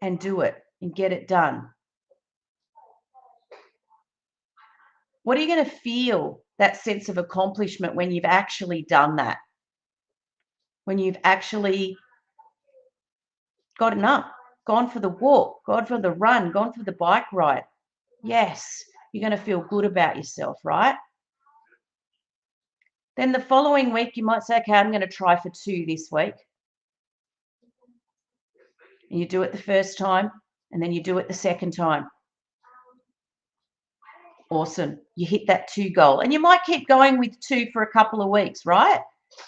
and do it and get it done. What are you going to feel, that sense of accomplishment, when you've actually done that? When you've actually gotten up, gone for the walk, gone for the run, gone for the bike ride. Yes, you're going to feel good about yourself, right? Then the following week, you might say, okay, I'm going to try for 2 this week. And you do it the first time, and then you do it the second time. Awesome. You hit that 2 goal. And you might keep going with 2 for a couple of weeks, right?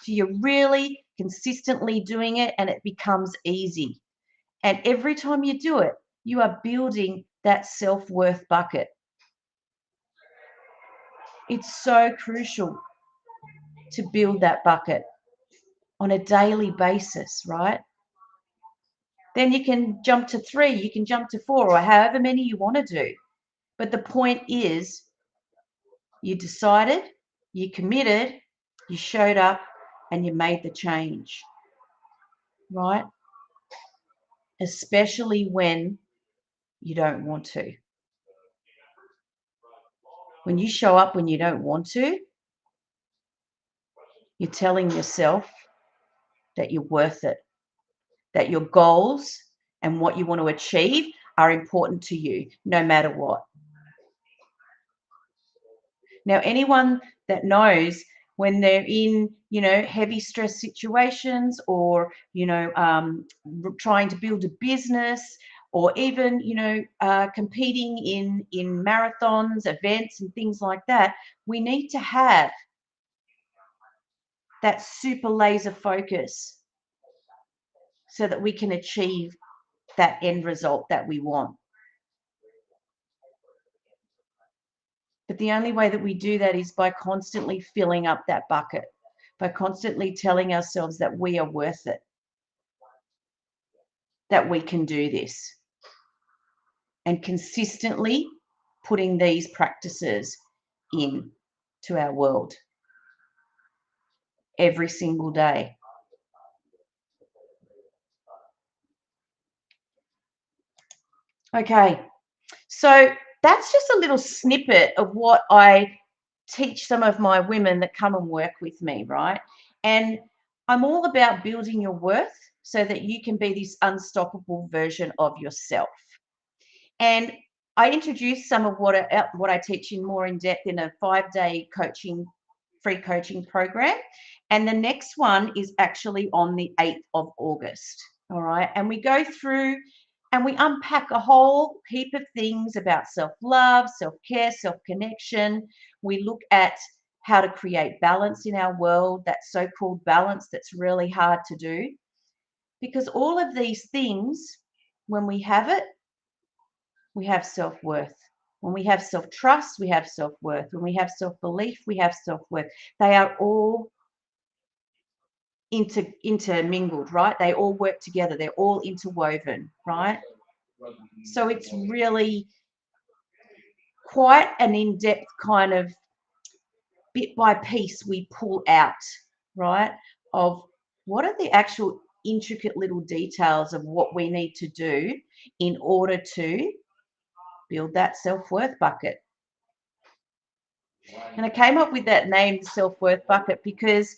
So you're really consistently doing it, and it becomes easy. And every time you do it, you are building that self-worth bucket. It's so crucial to build that bucket on a daily basis, right? Then you can jump to 3, you can jump to 4, or however many you want to do. But the point is, you decided, you committed, you showed up, and you made the change, right? Especially when you don't want to. When you show up when you don't want to, you're telling yourself that you're worth it, that your goals and what you want to achieve are important to you, no matter what. Now, anyone that knows when they're in, heavy stress situations, or, trying to build a business, or even, competing in marathons, events, and things like that, we need to have that super laser focus so that we can achieve that end result that we want. But the only way that we do that is by constantly filling up that bucket, by constantly telling ourselves that we are worth it, that we can do this, and consistently putting these practices in to our world every single day. Okay, so that's just a little snippet of what I teach some of my women that come and work with me, right? And I'm all about building your worth so that you can be this unstoppable version of yourself. And I introduced some of what I teach in more in depth in a 5-day free coaching program. And the next one is actually on the 8th of August. All right. And we go through and we unpack a whole heap of things about self-love, self-care, self-connection. We look at how to create balance in our world, that so-called balance that's really hard to do. Because all of these things, when we have it, we have self-worth. When we have self-trust, we have self-worth. When we have self-belief, we have self-worth. They are all intermingled, right? They all work together. They're all interwoven, right? So it's really quite an in-depth kind of bit by piece we pull out, right, of what are the actual intricate little details of what we need to do in order to build that self-worth bucket. And I came up with that name, the self-worth bucket, because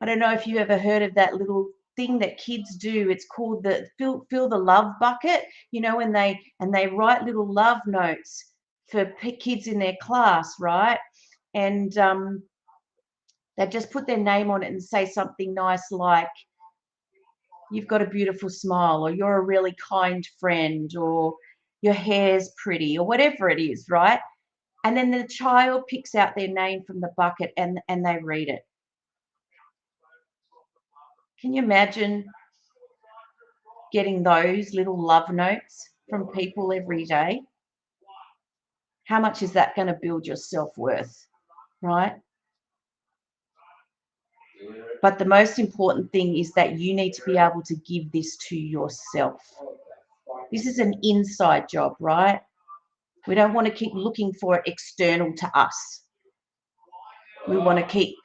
I don't know if you ever heard of that little thing that kids do. It's called the fill the love bucket, you know, and they write little love notes for kids in their class, right? And they just put their name on it and say something nice like, you've got a beautiful smile, or you're a really kind friend, or your hair's pretty, or whatever it is, right? And then the child picks out their name from the bucket and they read it. Can you imagine getting those little love notes from people every day? How much is that going to build your self-worth, right? But the most important thing is that you need to be able to give this to yourself. This is an inside job, right? We don't want to keep looking for it external to us. We want to keep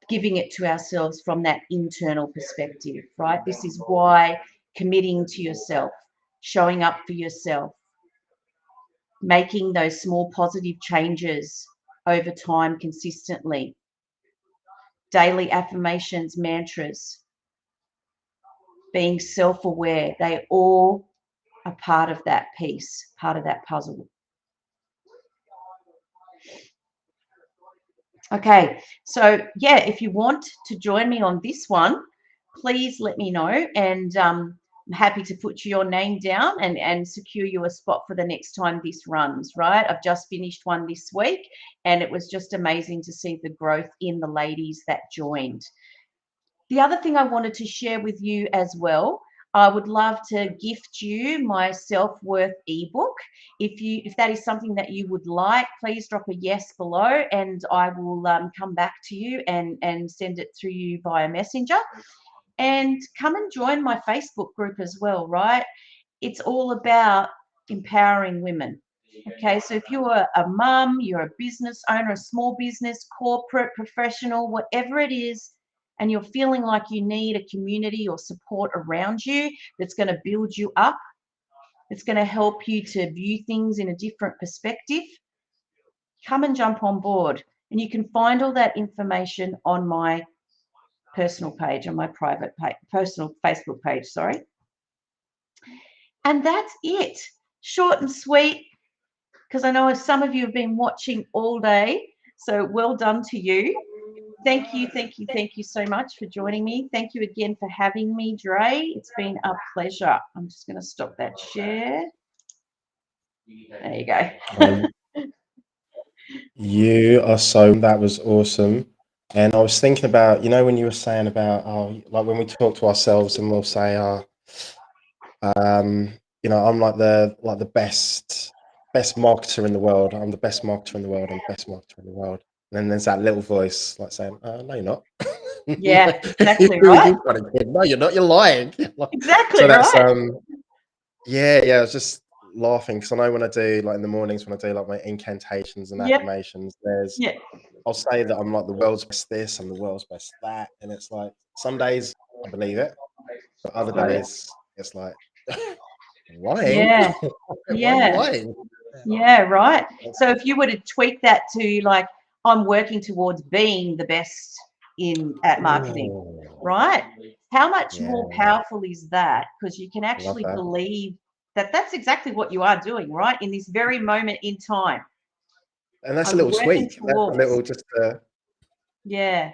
giving it to ourselves from that internal perspective, right? This is why committing to yourself, showing up for yourself, making those small positive changes over time consistently, daily affirmations, mantras, being self-aware, they all are part of that piece, part of that puzzle. Okay, so yeah, if you want to join me on this one, please let me know, and I'm happy to put your name down and secure you a spot for the next time this runs, right? I've just finished one this week, and it was just amazing to see the growth in the ladies that joined. The other thing I wanted to share with you as well, I would love to gift you my self-worth ebook. If that is something that you would like, please drop a yes below, and I will come back to you and send it through you via Messenger. And come and join my Facebook group as well, right? It's all about empowering women. Okay, so if you're a mum, you're a business owner, a small business, corporate, professional, whatever it is, and you're feeling like you need a community or support around you that's going to build you up, it's going to help you to view things in a different perspective, come and jump on board. And you can find all that information on my personal page, on my private page, personal Facebook page, sorry. And that's it. Short and sweet, because I know some of you have been watching all day. So well done to you. Thank you, thank you, thank you so much for joining me. Thank you again for having me, Dre. It's been a pleasure. I'm just going to stop that share. There you go. You are so, that was awesome. And I was thinking about, you know, when you were saying about, like when we talk to ourselves and we'll say, you know, I'm like the best marketer in the world. I'm the best marketer in the world. I'm the best marketer in the world. And then there's that little voice like saying, no, you're not. Yeah, exactly right. No, you're not. You're lying. Exactly so that's, right. yeah, I was just laughing because I know when I do, like in the mornings when I do like my incantations and affirmations, I'll say that I'm like the world's best this, I'm the world's best that, and it's like some days I believe it, but other days it's like lying. Yeah, Why are you lying? Yeah, right. So if you were to tweak that to like, I'm working towards being the best at marketing, right? How much more powerful is that? Because you can actually believe that that's exactly what you are doing, right? In this very moment in time. And that's a little tweak. That's a little just yeah.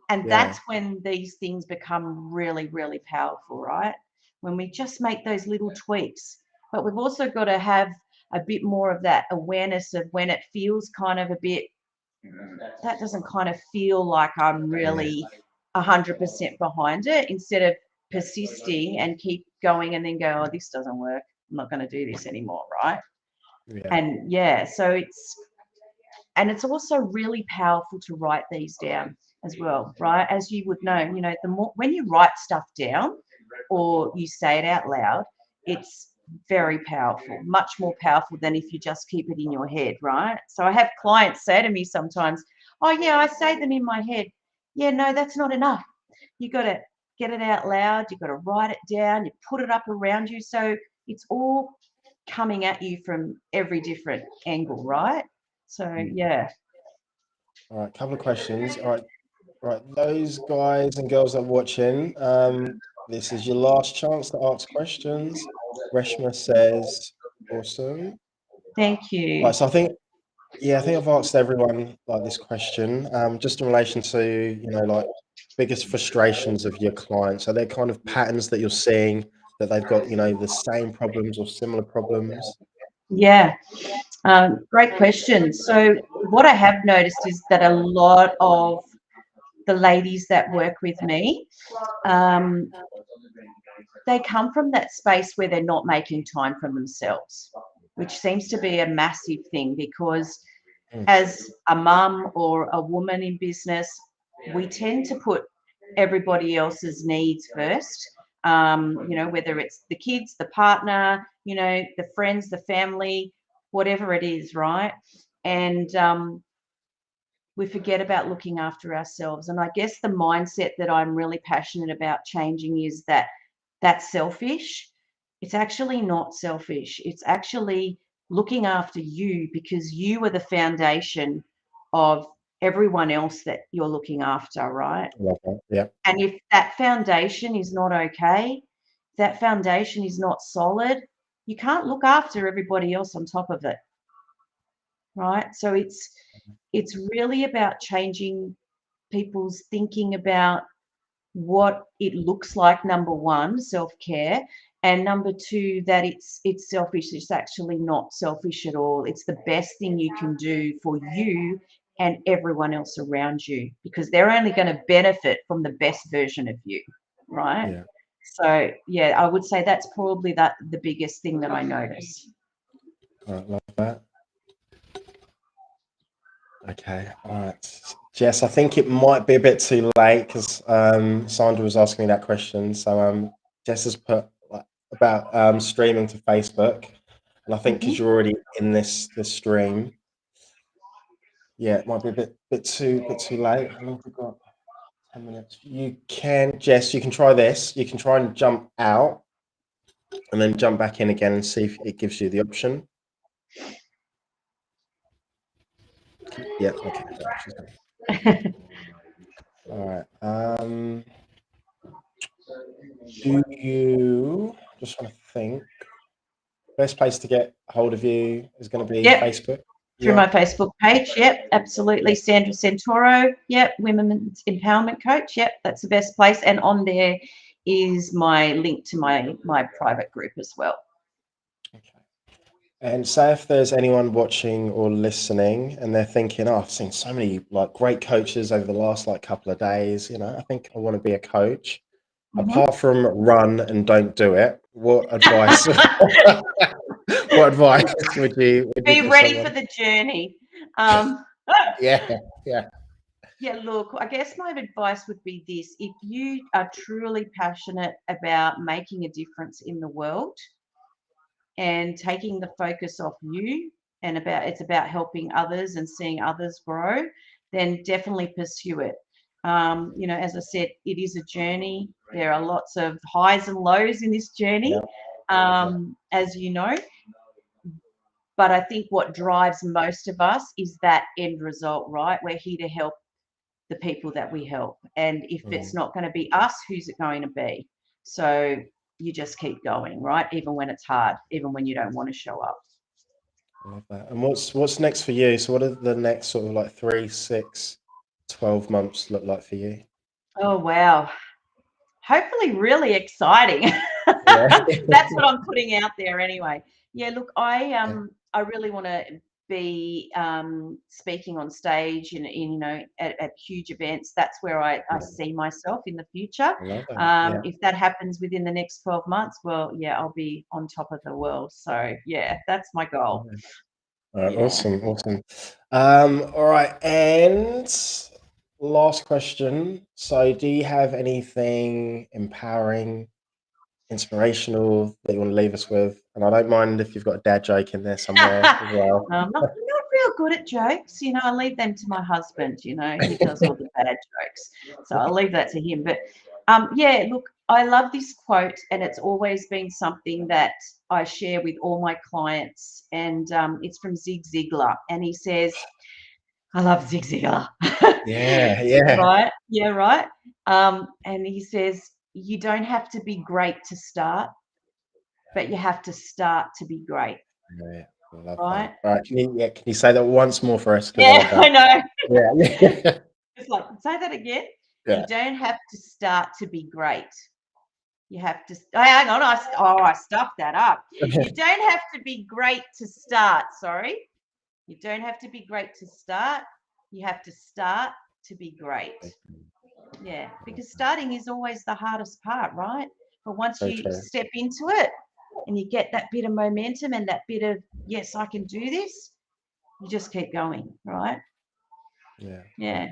And that's when these things become really, really powerful, right? When we just make those little tweaks. But we've also got to have a bit more of that awareness of when it feels kind of a bit, that doesn't kind of feel like I'm really 100% behind it, instead of persisting and keep going and then go, oh, this doesn't work. I'm not going to do this anymore, right? And so it's also really powerful to write these down as well, right? As you would know, you know, the more when you write stuff down or you say it out loud, it's very powerful, much more powerful than if you just keep it in your head, right? So I have clients say to me sometimes, oh yeah, I say them in my head. Yeah, no, that's not enough. You got to get it out loud. You've got to write it down. You put it up around you. So it's all coming at you from every different angle, right? So yeah. All right, couple of questions. All right, those guys and girls that are watching, This is your last chance to ask questions. Reshma says, awesome. Thank you. Right, so I think I've asked everyone like this question, just in relation to, you know, like biggest frustrations of your clients. Are there kind of patterns that you're seeing that they've got, you know, the same problems or similar problems? Yeah, great question. So what I have noticed is that a lot of the ladies that work with me, they come from that space where they're not making time for themselves, which seems to be a massive thing, because as a mum or a woman in business, we tend to put everybody else's needs first. You know, whether it's the kids, the partner, you know, the friends, the family, whatever it is, right? And we forget about looking after ourselves. And I guess the mindset that I'm really passionate about changing is that that's selfish. It's actually not selfish. It's actually looking after you, because you are the foundation of everyone else that you're looking after, right? Okay. Yeah. And if that foundation is not okay, that foundation is not solid, you can't look after everybody else on top of it, right? So it's really about changing people's thinking about what it looks like. Number one, self-care, and number two, that it's selfish. It's actually not selfish at all. It's the best thing you can do for you and everyone else around you, because they're only going to benefit from the best version of you, right? Yeah. So yeah, I would say that's probably the biggest thing that I notice. All right, love that. Okay, all right. Jess, I think it might be a bit too late because Sandra was asking me that question. So Jess has put like, about streaming to Facebook, and I think because you're already in this stream, yeah, it might be a bit too late. How long have we got? 10 minutes. You can, Jess, you can try this. You can try and jump out and then jump back in again and see if it gives you the option. Yeah, okay. All right. Do you, just trying to think, best place to get hold of you is going to be Facebook? Through my Facebook page. Yep, absolutely. Sandra Santoro. Yep, Women's Empowerment Coach. Yep, that's the best place. And on there is my link to my private group as well. Okay. And say if there's anyone watching or listening and they're thinking, oh, I've seen so many like great coaches over the last like couple of days, you know, I think I want to be a coach. Apart from run and don't do it, what advice what advice would you be give ready someone? for the journey? Yeah, look, I guess my advice would be this: if you are truly passionate about making a difference in the world and taking the focus off you, and it's about helping others and seeing others grow, then definitely pursue it. You know, as I said, it is a journey. There are lots of highs and lows in this journey, as you know. But I think what drives most of us is that end result, right? We're here to help the people that we help. And if it's not going to be us, who's it going to be? So you just keep going, right? Even when it's hard, even when you don't want to show up. I love that. And what's next for you? So what are the next sort of like 3, 6, 12 months look like for you? Oh, wow. Hopefully really exciting. That's what I'm putting out there anyway. Yeah, look, I really want to be speaking on stage in you know, at huge events. That's where I see myself in the future. If that happens within the next 12 months, well, yeah, I'll be on top of the world. So yeah, that's my goal. All right, awesome. All right, and last question. So do you have anything empowering, inspirational that you want to leave us with? And I don't mind if you've got a dad joke in there somewhere as well. I'm not real good at jokes, you know. I leave them to my husband, you know. He does all the bad jokes, so I'll leave that to him. But yeah, look, I love this quote, and it's always been something that I share with all my clients, and it's from Zig Ziglar, and he says, I love Zig Ziglar. Yeah. Right? Yeah, right. And he says, you don't have to be great to start, but you have to start to be great. Yeah, I love Right? that. All right, can you say that once more for us? 'Cause Yeah, love that. I know. Yeah. It's like, say that again. Yeah. You don't have to start to be great. You have to, oh, hang on, I stuffed that up. You don't have to be great to start, sorry. You don't have to be great to start. You have to start to be great. Yeah, because starting is always the hardest part, right? But once you step into it and you get that bit of momentum and that bit of, yes, I can do this, you just keep going, right? Yeah. Yeah.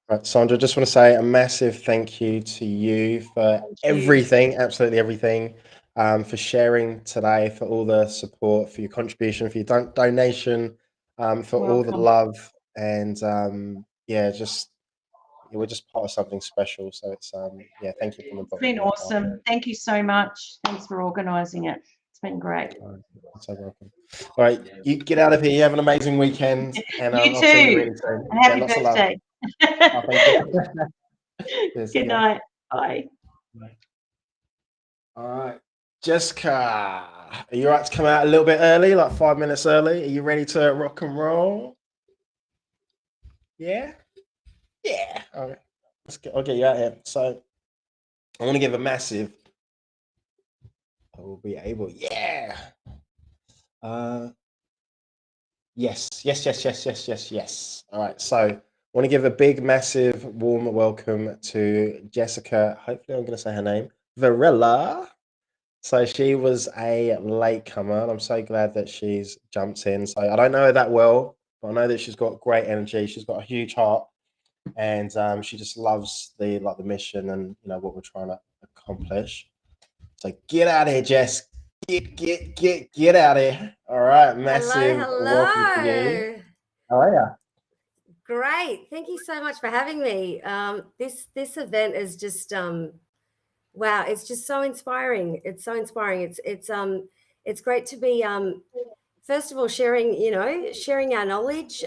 Right, Sandra, just want to say a massive thank you to you for everything, absolutely everything, for sharing today, for all the support, for your contribution, for your donation, for all the love, and yeah, we're just part of something special. So it's yeah, thank you from the It's bottom of been my heart. awesome. Thank you so much. Thanks for organising it. It's been great. You're so welcome. All right, you get out of here. You have an amazing weekend, and You I'll see you too. really soon. And happy lots of love. birthday. Oh, thank you. Cheers, Good night. Bye. All right, Jessica, are you all right to come out a little bit early, like 5 minutes early? Are you ready to rock and roll? Yeah? Yeah. Okay. I'll get you out here. So I want to give a massive. I will be able. Yeah. Yes. All right. So I want to give a big, massive, warm welcome to Jessica. Hopefully, I'm going to say her name. VARELA. So she was a latecomer, and I'm so glad that she's jumped in. So I don't know her that well, but I know that she's got great energy. She's got a huge heart, and she just loves the mission and what we're trying to accomplish. So get out of here, Jess. Get out of here. All right, massive welcome to you. How are you? Great. Thank you so much for having me. This event is just wow, it's just so inspiring. It's so inspiring. It's great to be first of all sharing our knowledge,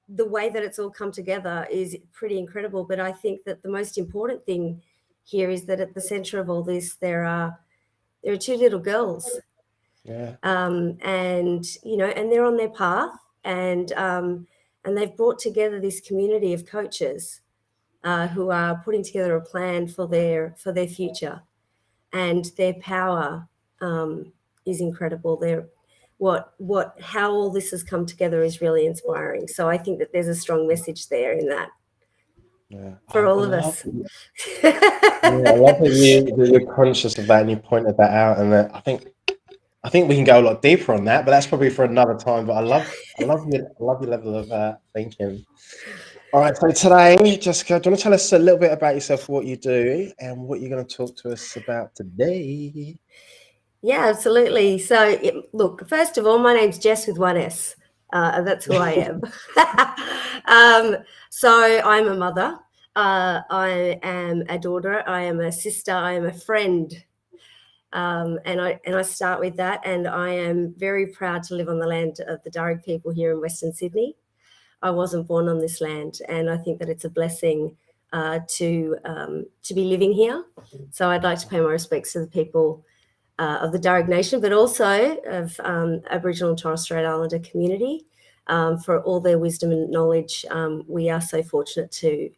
the way that it's all come together is pretty incredible. But I think that the most important thing here is that at the center of all this there are two little girls. Yeah. And they're on their path, and they've brought together this community of coaches who are putting together a plan for their future, and their power is incredible. How all this has come together is really inspiring. So I think that there's a strong message there in that. Yeah. For all of us. Yeah, I love that you're conscious of that and you pointed that out, and that I think we can go a lot deeper on that, but that's probably for another time. But I love your level of thinking. All right, so today, Jessica, do you want to tell us a little bit about yourself, what you do, and what you're going to talk to us about today? Yeah, absolutely. So, look, first of all, my name's Jess with one S. That's who I am. So I'm a mother. I am a daughter. I am a sister. I am a friend. And I start with that. And I am very proud to live on the land of the Darug people here in Western Sydney. I wasn't born on this land, and I think that it's a blessing to be living here. So I'd like to pay my respects to the people of the Darug Nation, but also of Aboriginal and Torres Strait Islander community for all their wisdom and knowledge. We are so fortunate to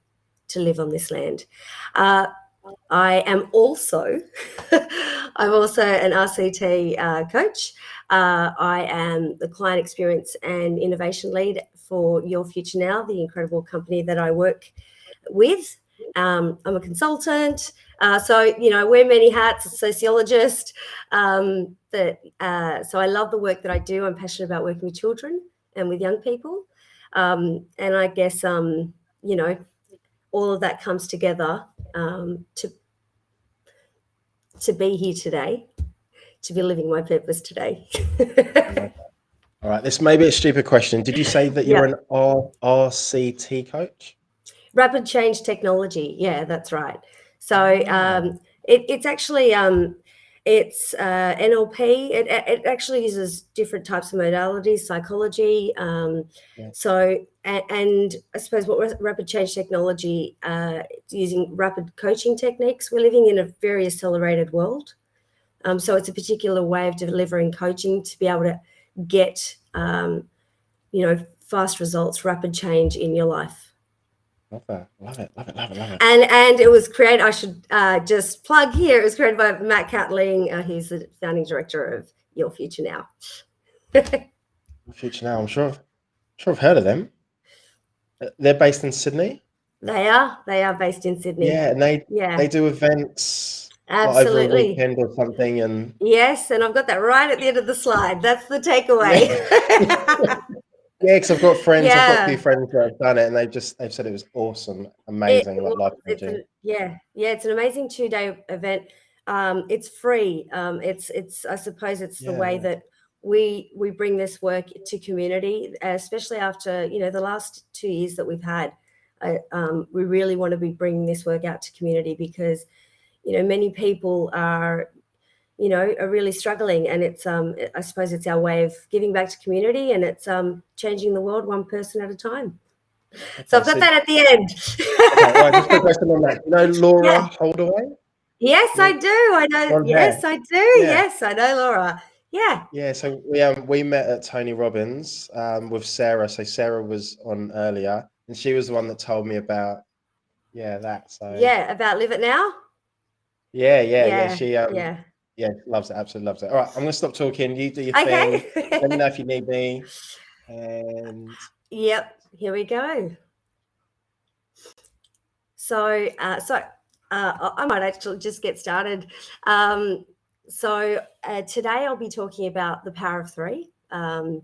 live on this land. I am also I'm also an RCT coach. I am the client experience and innovation lead for Your Future Now, the incredible company that I work with. I'm a consultant, so I wear many hats. A sociologist. So I love the work that I do. I'm passionate about working with children and with young people, and I guess all of that comes together to be here today, to be living my purpose today. All right, this may be a stupid question. Did you say that you're an RCT coach? Rapid Change Technology. Yeah, that's right. So it's actually It's NLP. It actually uses different types of modalities, psychology. Yeah. So, and I suppose what rapid change technology, using rapid coaching techniques. We're living in a very accelerated world. So it's a particular way of delivering coaching to be able to get, fast results, rapid change in your life. Love that. Love it. Love it. Love it. Love it. And it was created, I should just plug here, it was created by Matt Catling. He's the founding director of Your Future Now. Future Now, I'm sure I've heard of them. They're based in Sydney. They are based in Sydney. Yeah, and they do events like over a Absolutely. weekend or something. And Yes, and I've got that right at the end of the slide. That's the takeaway. yeah, because I've got friends. I've got a few Yeah. friends that have done it, and they've said it was awesome, amazing, like life-changing. It's an amazing 2-day event. It's free. It's I suppose it's the way that we bring this work to community, especially after the last 2 years that we've had. We really want to be bringing this work out to community because many people are really struggling, and it's I suppose it's our way of giving back to community, and it's changing the world one person at a time. So I've got that at the end. Okay, right, just a question on that. Laura Holdaway? Yes, I do. I know. Yes, I do. Yes, I know Laura. Yeah. Yeah. So we met at Tony Robbins with Sarah. So Sarah was on earlier, and she was the one that told me about that. So About Live It Now. Yeah. She loves it. Absolutely loves it. All right, I'm gonna stop talking. You do your thing. Let me know if you need me. And yep, here we go. So I might actually just get started. Today I'll be talking about the power of 3, and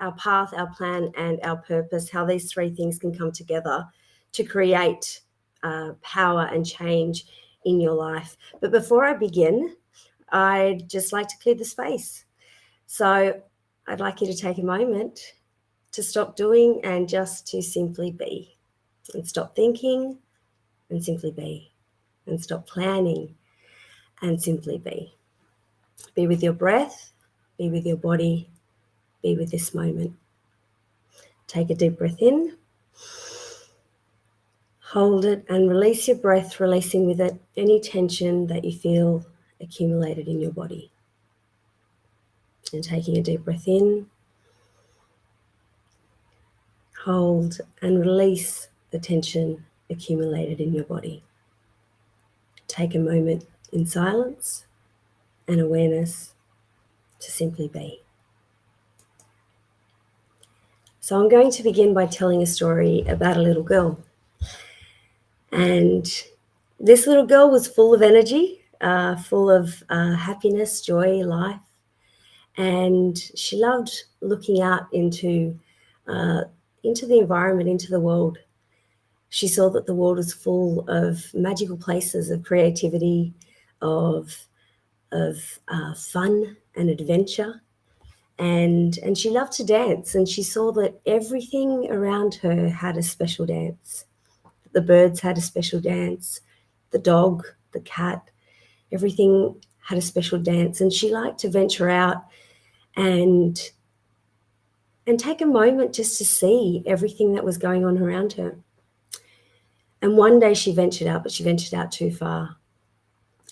our path, our plan, and our purpose. How these 3 things can come together to create power and change in your life. But before I begin, I'd just like to clear the space. So I'd like you to take a moment to stop doing and just to simply be, and stop thinking and simply be, and stop planning and simply be. Be with your breath, be with your body, be with this moment. Take a deep breath in. Hold it and release your breath, releasing with it any tension that you feel accumulated in your body. And taking a deep breath in, hold and release the tension accumulated in your body. Take a moment in silence and awareness to simply be. So I'm going to begin by telling a story about a little girl. And this little girl was full of energy, full of happiness, joy, life. And she loved looking out into the environment, into the world. She saw that the world was full of magical places, of creativity, of fun and adventure. And she loved to dance, and she saw that everything around her had a special dance. The birds had a special dance, the dog, the cat, everything had a special dance. And she liked to venture out and take a moment just to see everything that was going on around her. And one day she ventured out, but she ventured out too far.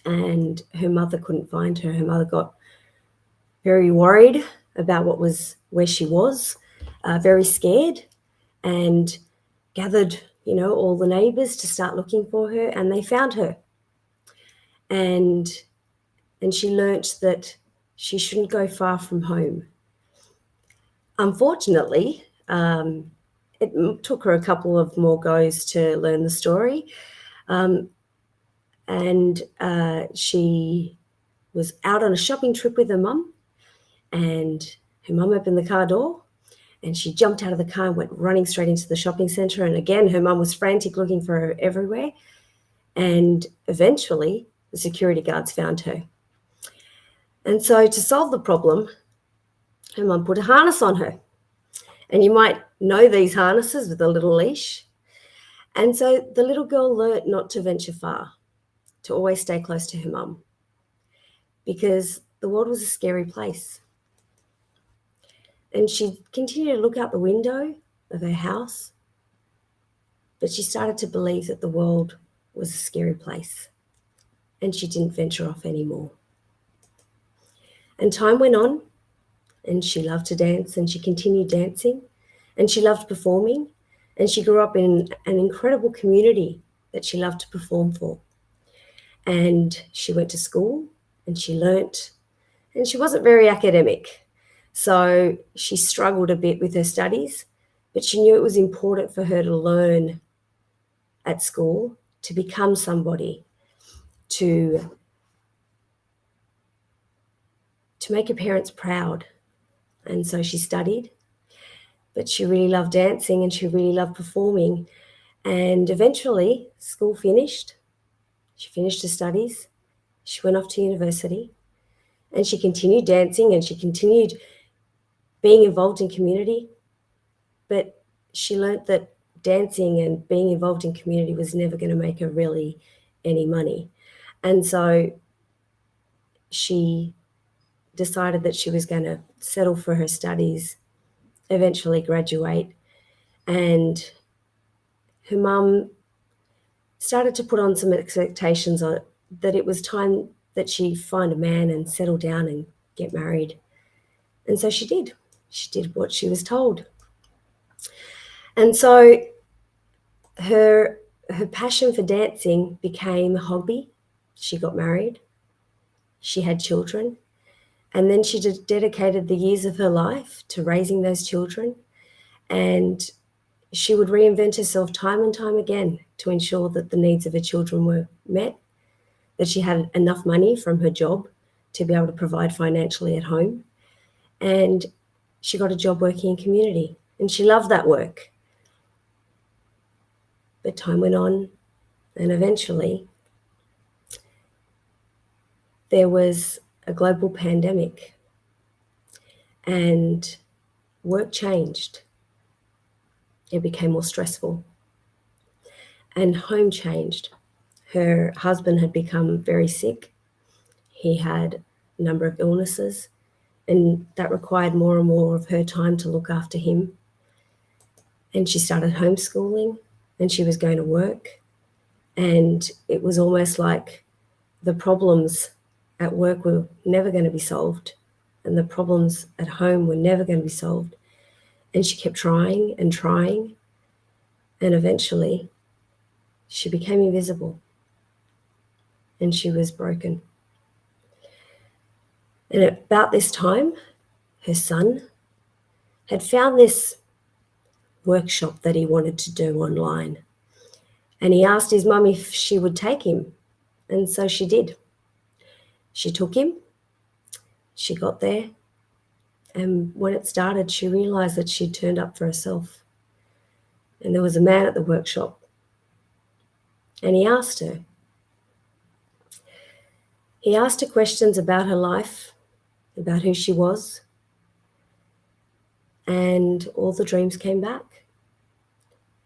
And her mother couldn't find her. Her mother got very worried about where she was, very scared, and gathered all the neighbors to start looking for her, and they found her. And she learnt that she shouldn't go far from home. Unfortunately, it took her a couple of more goes to learn the story. She was out on a shopping trip with her mum, and her mum opened the car door, and she jumped out of the car and went running straight into the shopping centre. And again, her mum was frantic, looking for her everywhere. And eventually, the security guards found her. And so to solve the problem, her mum put a harness on her. And you might know these harnesses with a little leash. And so the little girl learnt not to venture far, to always stay close to her mum, because the world was a scary place. And she continued to look out the window of her house, but she started to believe that the world was a scary place, and she didn't venture off anymore. And time went on, and she loved to dance, and she continued dancing, and she loved performing, and she grew up in an incredible community that she loved to perform for. And she went to school, and she learnt, and she wasn't very academic. So she struggled a bit with her studies, but she knew it was important for her to learn at school, to become somebody, to make her parents proud. And so she studied, but she really loved dancing and she really loved performing. And eventually school finished. She finished her studies. She went off to university, and she continued dancing and she continued being involved in community. But she learnt that dancing and being involved in community was never going to make her really any money. And so she decided that she was going to settle for her studies, eventually graduate. And her mum started to put on some expectations on that it was time that she find a man and settle down and get married. And so she did. She did what she was told. And so her passion for dancing became a hobby. She got married. She had children. And then she dedicated the years of her life to raising those children. And she would reinvent herself time and time again to ensure that the needs of her children were met, that she had enough money from her job to be able to provide financially at home. And she got a job working in community, and she loved that work. But time went on, and eventually there was a global pandemic, and work changed. It became more stressful, and home changed. Her husband had become very sick. He had a number of illnesses, and that required more and more of her time to look after him. And she started homeschooling, and she was going to work. And it was almost like the problems at work were never going to be solved, and the problems at home were never going to be solved. And she kept trying and trying, and eventually she became invisible, and she was broken. And at about this time, her son had found this workshop that he wanted to do online. And he asked his mum if she would take him. And so she did. She took him. She got there. And when it started, she realized that she'd turned up for herself. And there was a man at the workshop. And he asked her. He asked her questions about her life, about who she was. And all the dreams came back.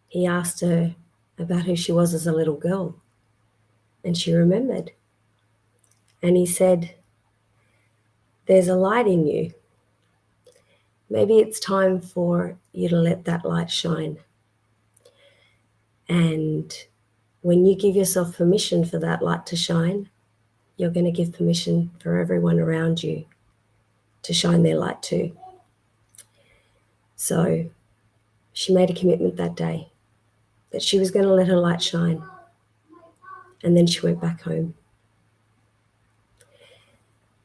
He asked her about who she was as a little girl. And she remembered. And he said, "There's a light in you. Maybe it's time for you to let that light shine. And when you give yourself permission for that light to shine, you're going to give permission for everyone around you to shine their light too." So she made a commitment that day that she was going to let her light shine. And then she went back home.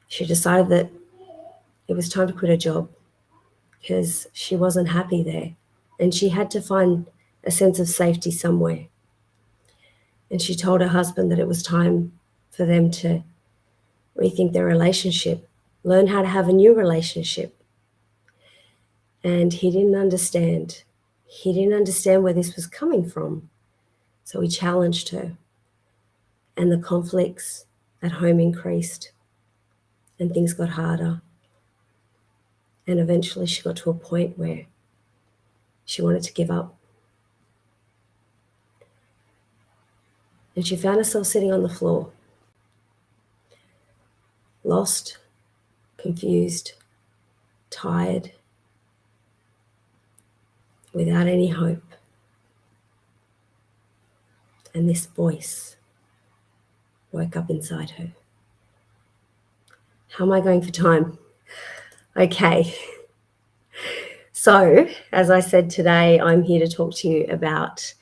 She decided that it was time to quit her job because she wasn't happy there, and she had to find a sense of safety somewhere. And she told her husband that it was time for them to rethink their relationship, learn how to have a new relationship. And he didn't understand. He didn't understand where this was coming from. So he challenged her, and the conflicts at home increased, and things got harder. And eventually she got to a point where she wanted to give up. And she found herself sitting on the floor lost, confused, tired, without any hope. And this voice woke up inside her. How am I going for time? Okay. So, as I said today, I'm here to talk to you about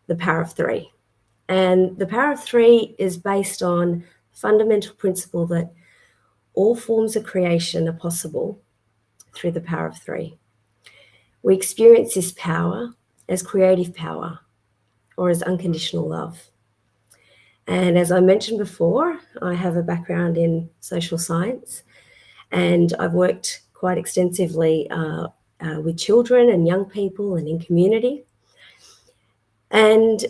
the power of three. And the power of three is based on the fundamental principle that all forms of creation are possible through the power of three. We experience this power as creative power or as unconditional love. And as I mentioned before, I have a background in social science, and I've worked quite extensively with children and young people and in community. And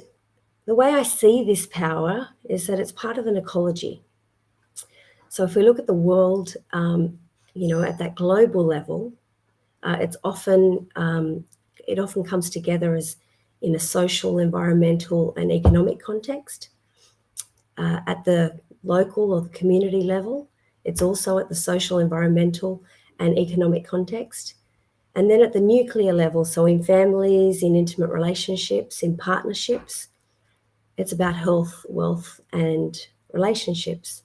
the way I see this power is that it's part of an ecology. So if we look at the world, at that global level, it often comes together as in a social, environmental, and economic context. At the local or the community level, it's also at the social, environmental, and economic context. And then at the nuclear level, so in families, in intimate relationships, in partnerships, it's about health, wealth, and relationships.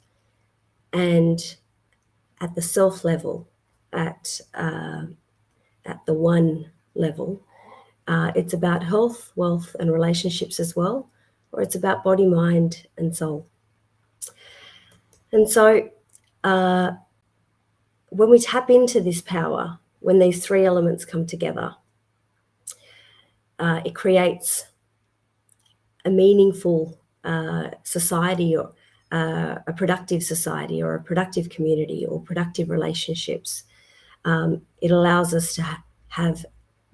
And at the self level, at the one level, it's about health, wealth, and relationships as well, or it's about body, mind, and soul. And so when we tap into this power, when these three elements come together, it creates a meaningful society, or a productive society, or a productive community, or productive relationships. It allows us to have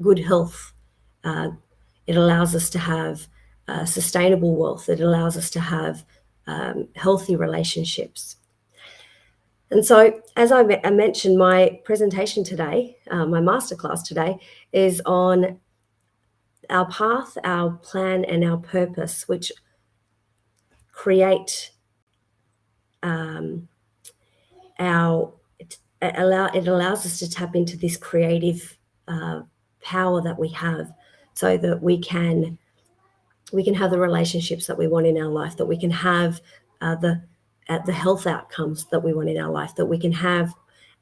good health. It allows us to have sustainable wealth. It allows us to have healthy relationships. And so, as I mentioned, my presentation today, my masterclass today, is on our path, our plan, and our purpose, which create it allows us to tap into this creative power that we have, so that we can have the relationships that we want in our life, that we can have the health outcomes that we want in our life, that we can have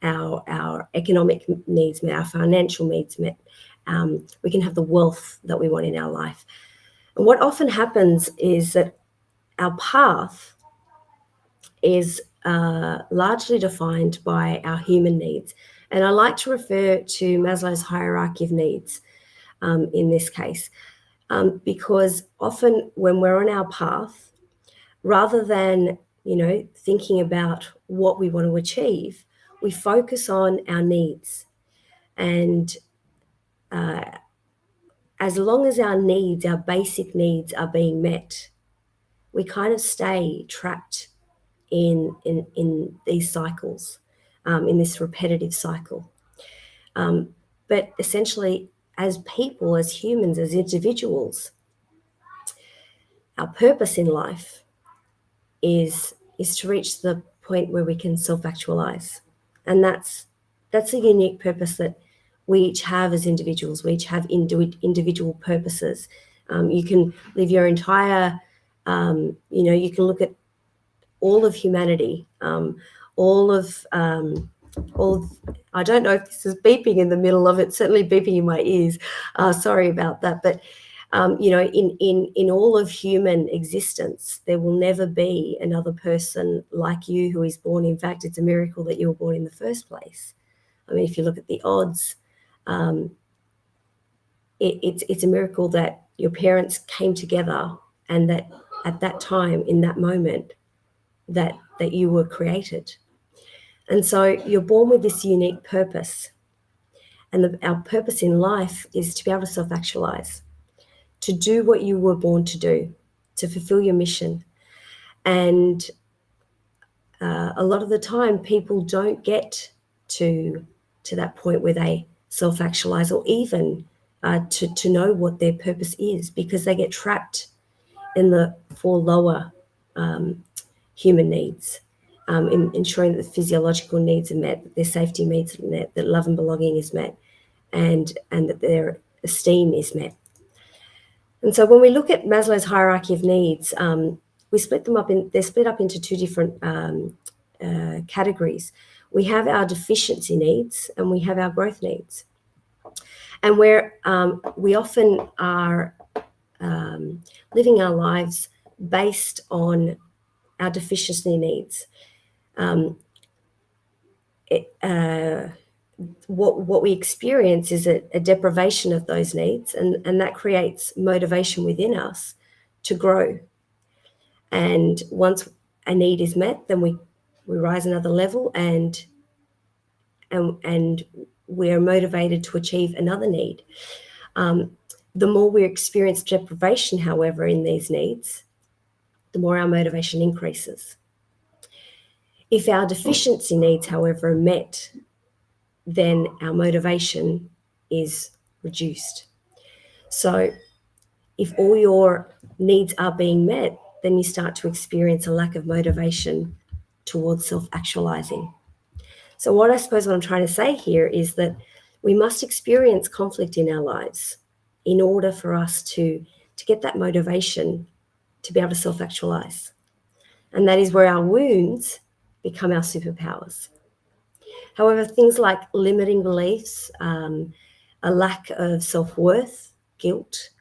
our economic needs met, our financial needs met, we can have the wealth that we want in our life. And what often happens is that our path is largely defined by our human needs. And I like to refer to Maslow's hierarchy of needs in this case, because often when we're on our path, rather than thinking about what we want to achieve, we focus on our needs. And as long as our needs, our basic needs, are being met, we kind of stay trapped in these cycles, in this repetitive cycle. But essentially, as people, as humans, as individuals, our purpose in life is to reach the point where we can self-actualize. And that's a unique purpose that we each have as individuals. We each have individual purposes. You can live your entire, you can look at all of humanity, all of, I don't know if this is beeping in the middle of it, certainly beeping in my ears. Sorry about that. But, in all of human existence, there will never be another person like you who is born. In fact, it's a miracle that you were born in the first place. I mean, if you look at the odds, it's a miracle that your parents came together, and that at that time, in that moment, that you were created. And so you're born with this unique purpose. And our purpose in life is to be able to self-actualize, to do what you were born to do, to fulfill your mission. And a lot of the time, people don't get to that point where they self-actualize, or even to know what their purpose is, because they get trapped in the four lower human needs. ensuring that the physiological needs are met, that their safety needs are met, that love and belonging is met, and that their esteem is met. And so when we look at Maslow's hierarchy of needs, we split them up they're split up into two different categories. We have our deficiency needs and we have our growth needs. And where we often are living our lives based on our deficiency needs. What we experience is a deprivation of those needs, and that creates motivation within us to grow. And once a need is met, then we rise another level, and we're motivated to achieve another need. The more we experience deprivation, however, in these needs, the more our motivation increases. If our deficiency needs, however, are met, then our motivation is reduced. So if all your needs are being met, then you start to experience a lack of motivation towards self-actualizing. So what I'm trying to say here is that we must experience conflict in our lives in order for us to get that motivation to be able to self-actualize. And that is where our wounds become our superpowers. However, things like limiting beliefs, a lack of self-worth, guilt,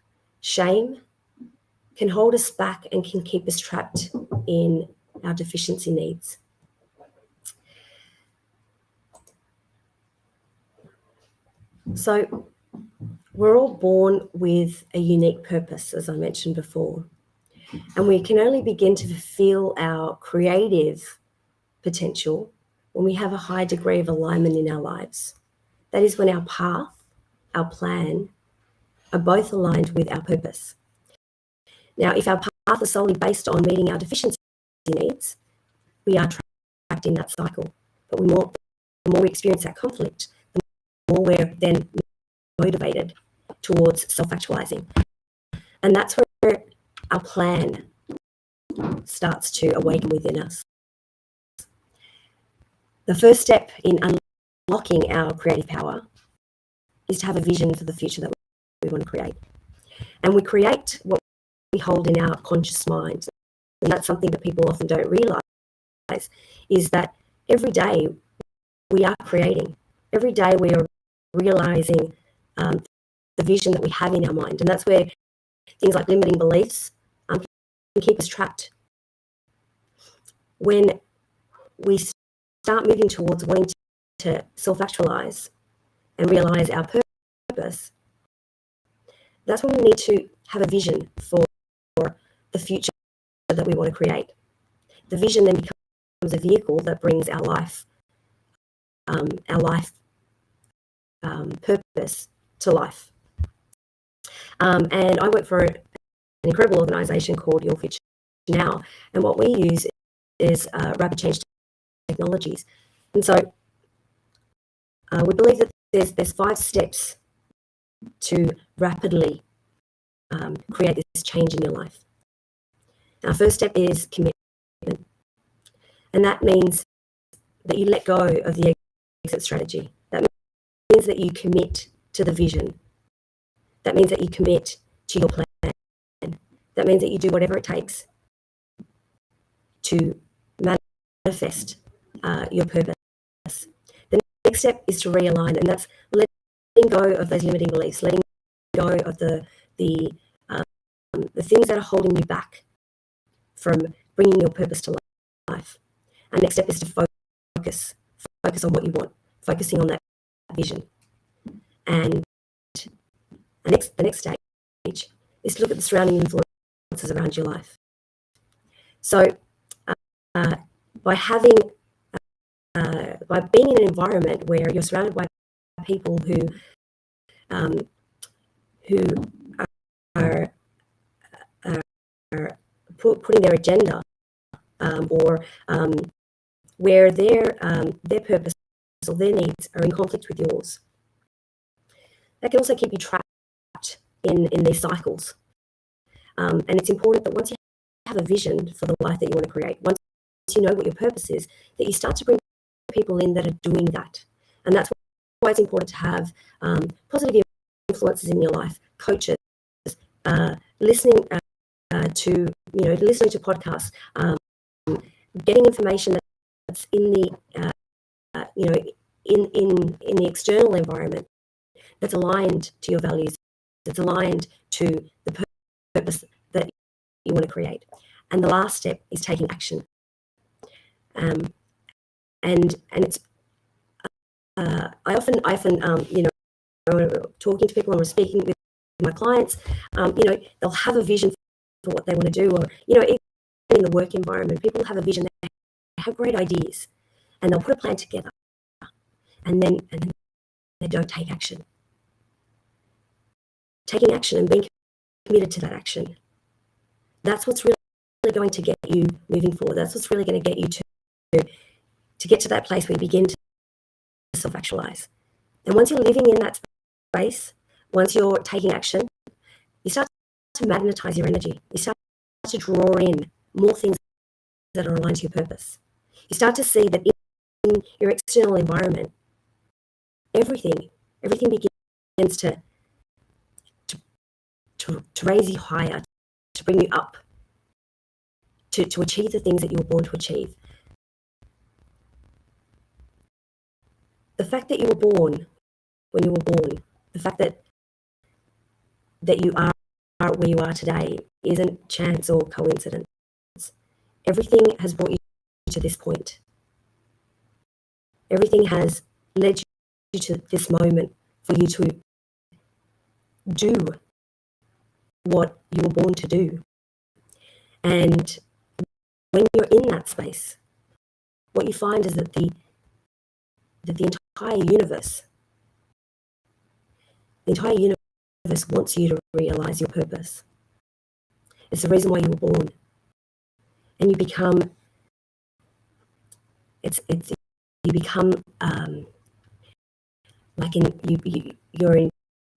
shame can hold us back and can keep us trapped in our deficiency needs. So we're all born with a unique purpose, as I mentioned before, and we can only begin to fulfill our creative potential when we have a high degree of alignment in our lives. That is when our path, our plan, are both aligned with our purpose. Now, if our path is solely based on meeting our deficiency needs, we are trapped in that cycle. But the more we experience that conflict, the more we're then motivated towards self-actualizing. And that's where our plan starts to awaken within us. The first step in unlocking our creative power is to have a vision for the future that we want to create. And we create what we hold in our conscious mind. And that's something that people often don't realize, is that every day we are creating. Every day we are realizing the vision that we have in our mind. And that's where things like limiting beliefs can keep us trapped. When we start moving towards wanting to self-actualize and realize our purpose, that's when we need to have a vision for the future that we want to create. The vision then becomes a vehicle that brings our life purpose to life. And I work for an incredible organisation called Your Future Now, and what we use is rapid change technologies. And so we believe that there's 5 steps to rapidly create this change in your life. Our first step is commitment, and that means that you let go of the exit strategy. That means that you commit to the vision. That means that you commit to your plan. That means that you do whatever it takes to manifest your purpose. The next step is to realign, and that's letting go of those limiting beliefs, letting go of the things that are holding you back from bringing your purpose to life. And next step is to focus on what you want, focusing on that vision. And the next stage is to look at the surrounding influences around your life. So by being in an environment where you're surrounded by people who are putting their agenda or where their purpose or their needs are in conflict with yours, that can also keep you trapped in these cycles. And it's important that once you have a vision for the life that you want to create, once you know what your purpose is, that you start to bring people in that are doing that. And that's why it's important to have positive influences in your life, coaches, listening to podcasts, getting information that's in the in the external environment that's aligned to your values, that's aligned to the purpose that you want to create. And the last step is taking action. And it's I often talking to people and speaking with my clients, they'll have a vision for what they want to do, or even in the work environment, people have a vision, they have great ideas, and they'll put a plan together, and then they don't take action. Taking action and being committed to that action, that's what's really going to get you moving forward. That's what's really going to get you to get to that place where you begin to self-actualize. And once you're living in that space, once you're taking action, you start to magnetize your energy. You start to draw in more things that are aligned to your purpose. You start to see that in your external environment, everything begins to raise you higher, to bring you up, to achieve the things that you were born to achieve. The fact that you were born when you were born, the fact that you are where you are today isn't chance or coincidence. Everything has brought you to this point. Everything has led you to this moment for you to do what you were born to do. And when you're in that space, what you find is that the entire universe wants you to realize your purpose. It's the reason why you were born. And you become you're in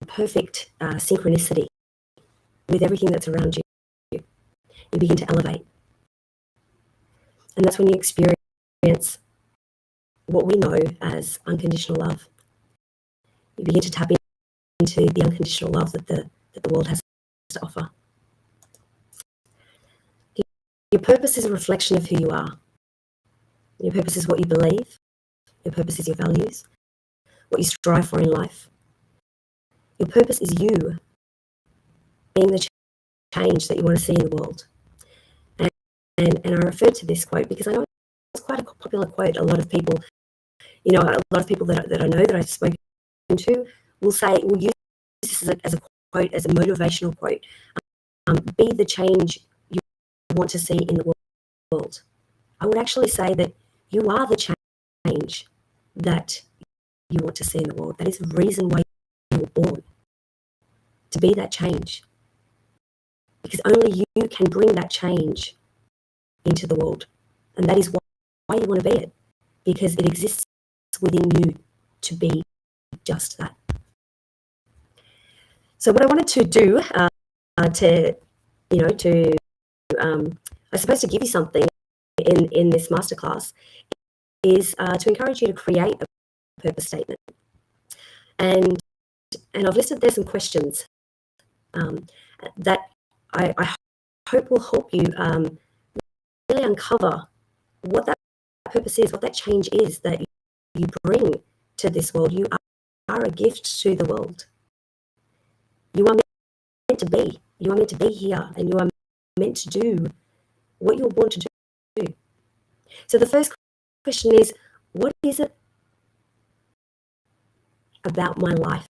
perfect synchronicity with everything that's around you. You begin to elevate. And that's when you experience what we know as unconditional love. You begin to tap into the unconditional love that the world has to offer. Your purpose is a reflection of who you are. Your purpose is what you believe. Your purpose is your values, what you strive for in life. Your purpose is you being the change that you want to see in the world. And I referred to this quote because I know it's quite a popular quote. A lot of people, a lot of people that I know that I've spoken to will use this as a quote, as a motivational quote. Be the change you want to see in the world. I would actually say that you are the change that you want to see in the world. That is the reason why you were born, to be that change. Because only you can bring that change into the world. And that is why you want to be it, because it exists within you to be just that. So what I wanted to do I suppose to give you something in this masterclass is to encourage you to create a purpose statement. And I've listed there some questions that I hope will help you really uncover what that purpose is, what that change is that you bring to this world. You are a gift to the world. You are meant to be. You are meant to be here, and you are meant to do what you were born to do. So the first question is, what is it about my life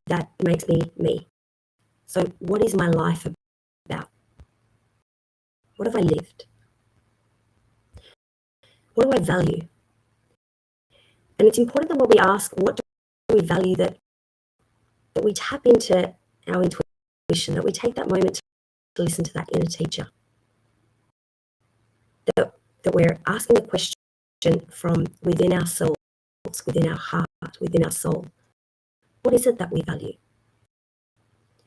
that makes me me? So what is my life about? What have I lived? What do I value? And it's important that when we ask, what do we value, that we tap into our intuition, that we take that moment to listen to that inner teacher. That we're asking the question from within ourselves, within our heart, within our soul. What is it that we value?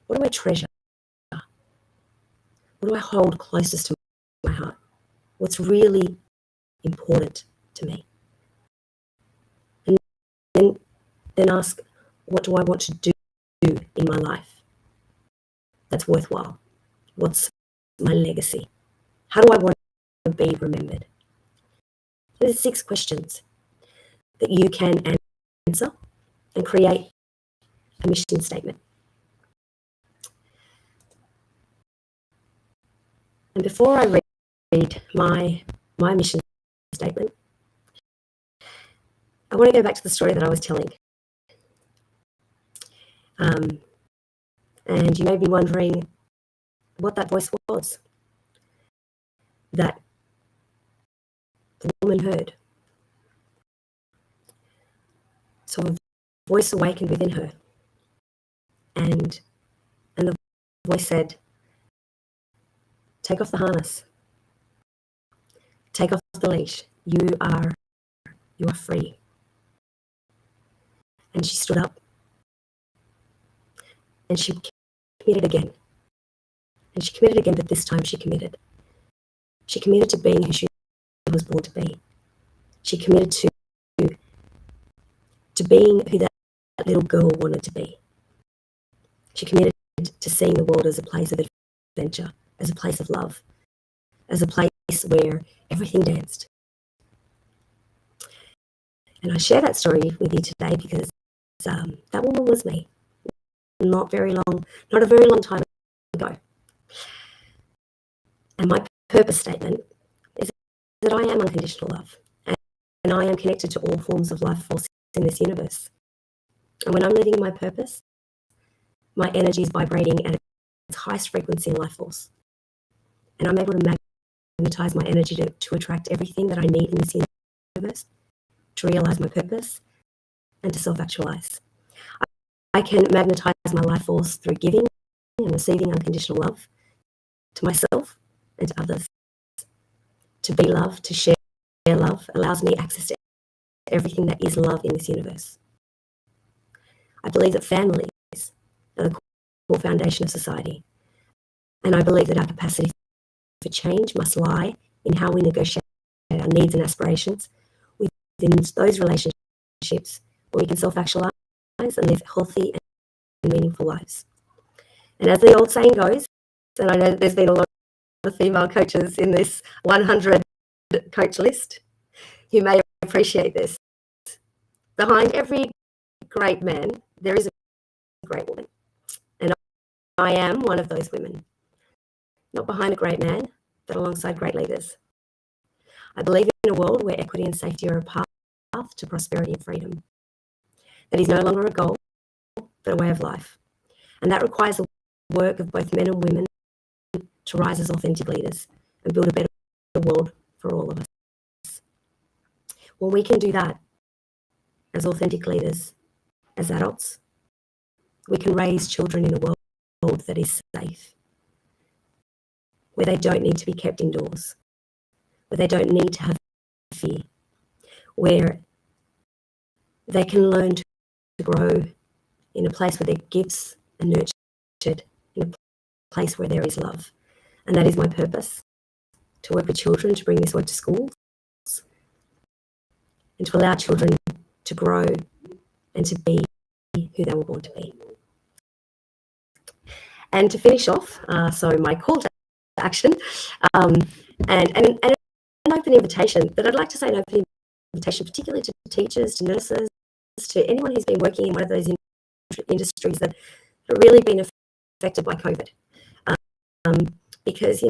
What do I treasure? What do I hold closest to my heart? what's really important to me. And then ask, what do I want to do in my life that's worthwhile? What's my legacy? How do I want to be remembered? There's 6 questions that you can answer and create a mission statement. And before I read my mission statement, I want to go back to the story that I was telling. And you may be wondering what that voice was that the woman heard. So a voice awakened within her, and the voice said, take off the harness, take off the leash, you are free. And she stood up and she committed again. And she committed again, but this time she committed. She committed to being who she was born to be. She committed to being who that little girl wanted to be. She committed to seeing the world as a place of adventure, as a place of love, as a place where everything danced. And I share that story with you today because that woman was me. Not a very long time ago. And my purpose statement is that I am unconditional love, and I am connected to all forms of life force in this universe. And when I'm living in my purpose, my energy is vibrating at its highest frequency in life force. And I'm able to magnetize my energy to attract everything that I need in this universe, to realize my purpose, and to self-actualize. I can magnetize my life force through giving and receiving unconditional love to myself and to others. To be love, to share love, allows me access to everything that is love in this universe. I believe that families are the core foundation of society. And I believe that our capacity for change must lie in how we negotiate our needs and aspirations within those relationships where we can self-actualize and live healthy and meaningful lives. And as the old saying goes, and I know that there's been a lot of female coaches in this 100 coach list, you may appreciate this. Behind every great man, there is a great woman. And I am one of those women. Not behind a great man, but alongside great leaders. I believe in a world where equity and safety are a path to prosperity and freedom. That is no longer a goal, but a way of life. And that requires the work of both men and women to rise as authentic leaders and build a better world for all of us. When we can do that as authentic leaders, as adults, we can raise children in a world that is safe, where they don't need to be kept indoors, where they don't need to have fear, where they can learn to grow in a place where their gifts are nurtured, in a place where there is love. And that is my purpose, to work with children, to bring this word to schools, and to allow children to grow and to be who they were born to be. And to finish off, so my call to action and an open invitation, but I'd like to say an open invitation particularly to teachers, to nurses, to anyone who's been working in one of those industries that have really been affected by COVID. Because, you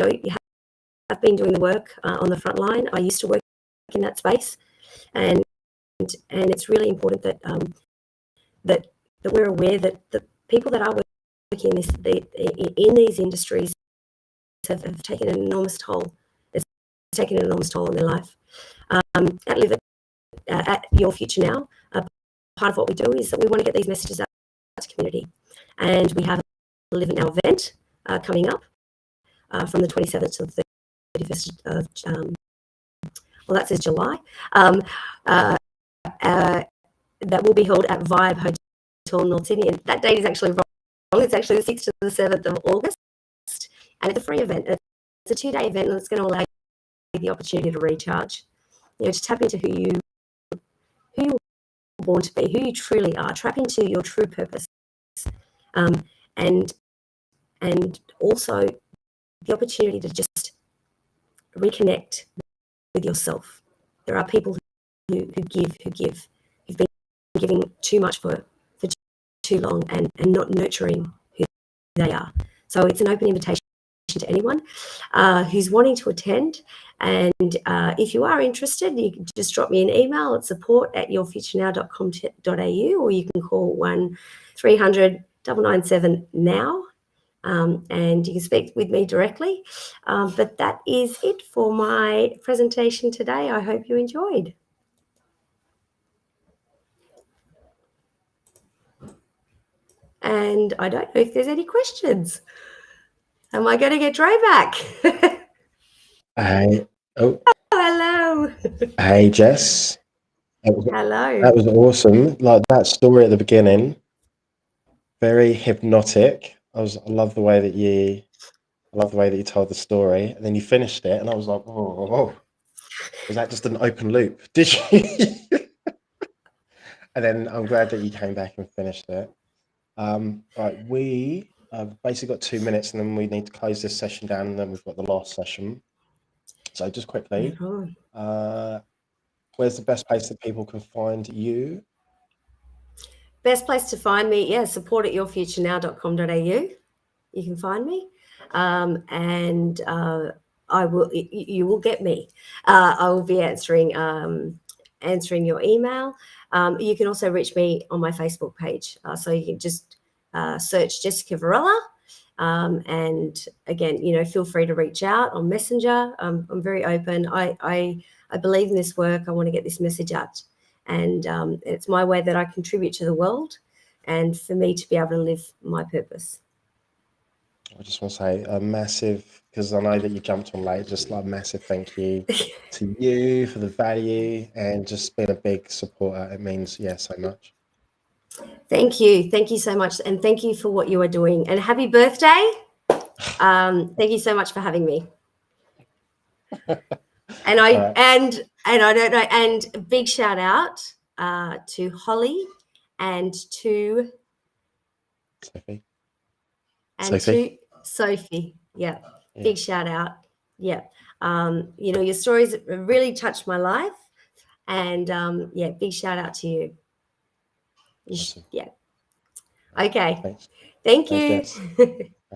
have been doing the work on the front line. I used to work in that space, and it's really important that that we're aware that the people that are working in these industries have taken an enormous toll. It's taken an enormous toll on their life. At Your Future Now, part of what we do is that we want to get these messages out to community, and we have a Live It Now event coming up from the 27th to the 31st of that says July. That will be held at Vibe Hotel North Sydney, and that date is actually wrong. It's actually the 6th to the 7th of August, and it's a free event. It's a 2-day event, and it's going to allow the opportunity to recharge, to tap into who you born to be, who you truly are, tap into your true purpose, and also the opportunity to just reconnect with yourself. There are people who give, who've been giving too much for too long and not nurturing who they are. So it's an open invitation to anyone who's wanting to attend. And if you are interested, you can just drop me an email at support@yourfuturenow.com.au, or you can call 1-300-997-NOW. And you can speak with me directly. But that is it for my presentation today. I hope you enjoyed. And I don't know if there's any questions. Am I going to get Dre back? Hey, oh, Hello. hey, Jess. Hello. That was awesome. Like that story at the beginning, very hypnotic. I love the way that you told the story, and then you finished it, and I was like, oh. Was that just an open loop? Did you? And then I'm glad that you came back and finished it. Right, we have basically got 2 minutes, and then we need to close this session down, and then we've got the last session. So just quickly, where's the best place that people can find you? Best place to find me, support@yourfuturenow.com.au. You can find me, and you will get me. I will be answering your email. You can also reach me on my Facebook page. So you can just search Jessica Varela. And again, feel free to reach out on Messenger. I'm very open. I believe in this work. I want to get this message out. And it's my way that I contribute to the world, and for me to be able to live my purpose. I just want to say a massive, because I know that you jumped on late, just like a massive thank you to you for the value and just being a big supporter. It means, so much. Thank you. Thank you so much. And thank you for what you are doing. And happy birthday. Thank you so much for having me. And I don't know, and a big shout out to Holly and to Sophie. To Sophie. Yeah. Big shout out. Yeah. Your stories really touched my life, and big shout out to you. Awesome. Yeah. Okay. Thanks. Thank you.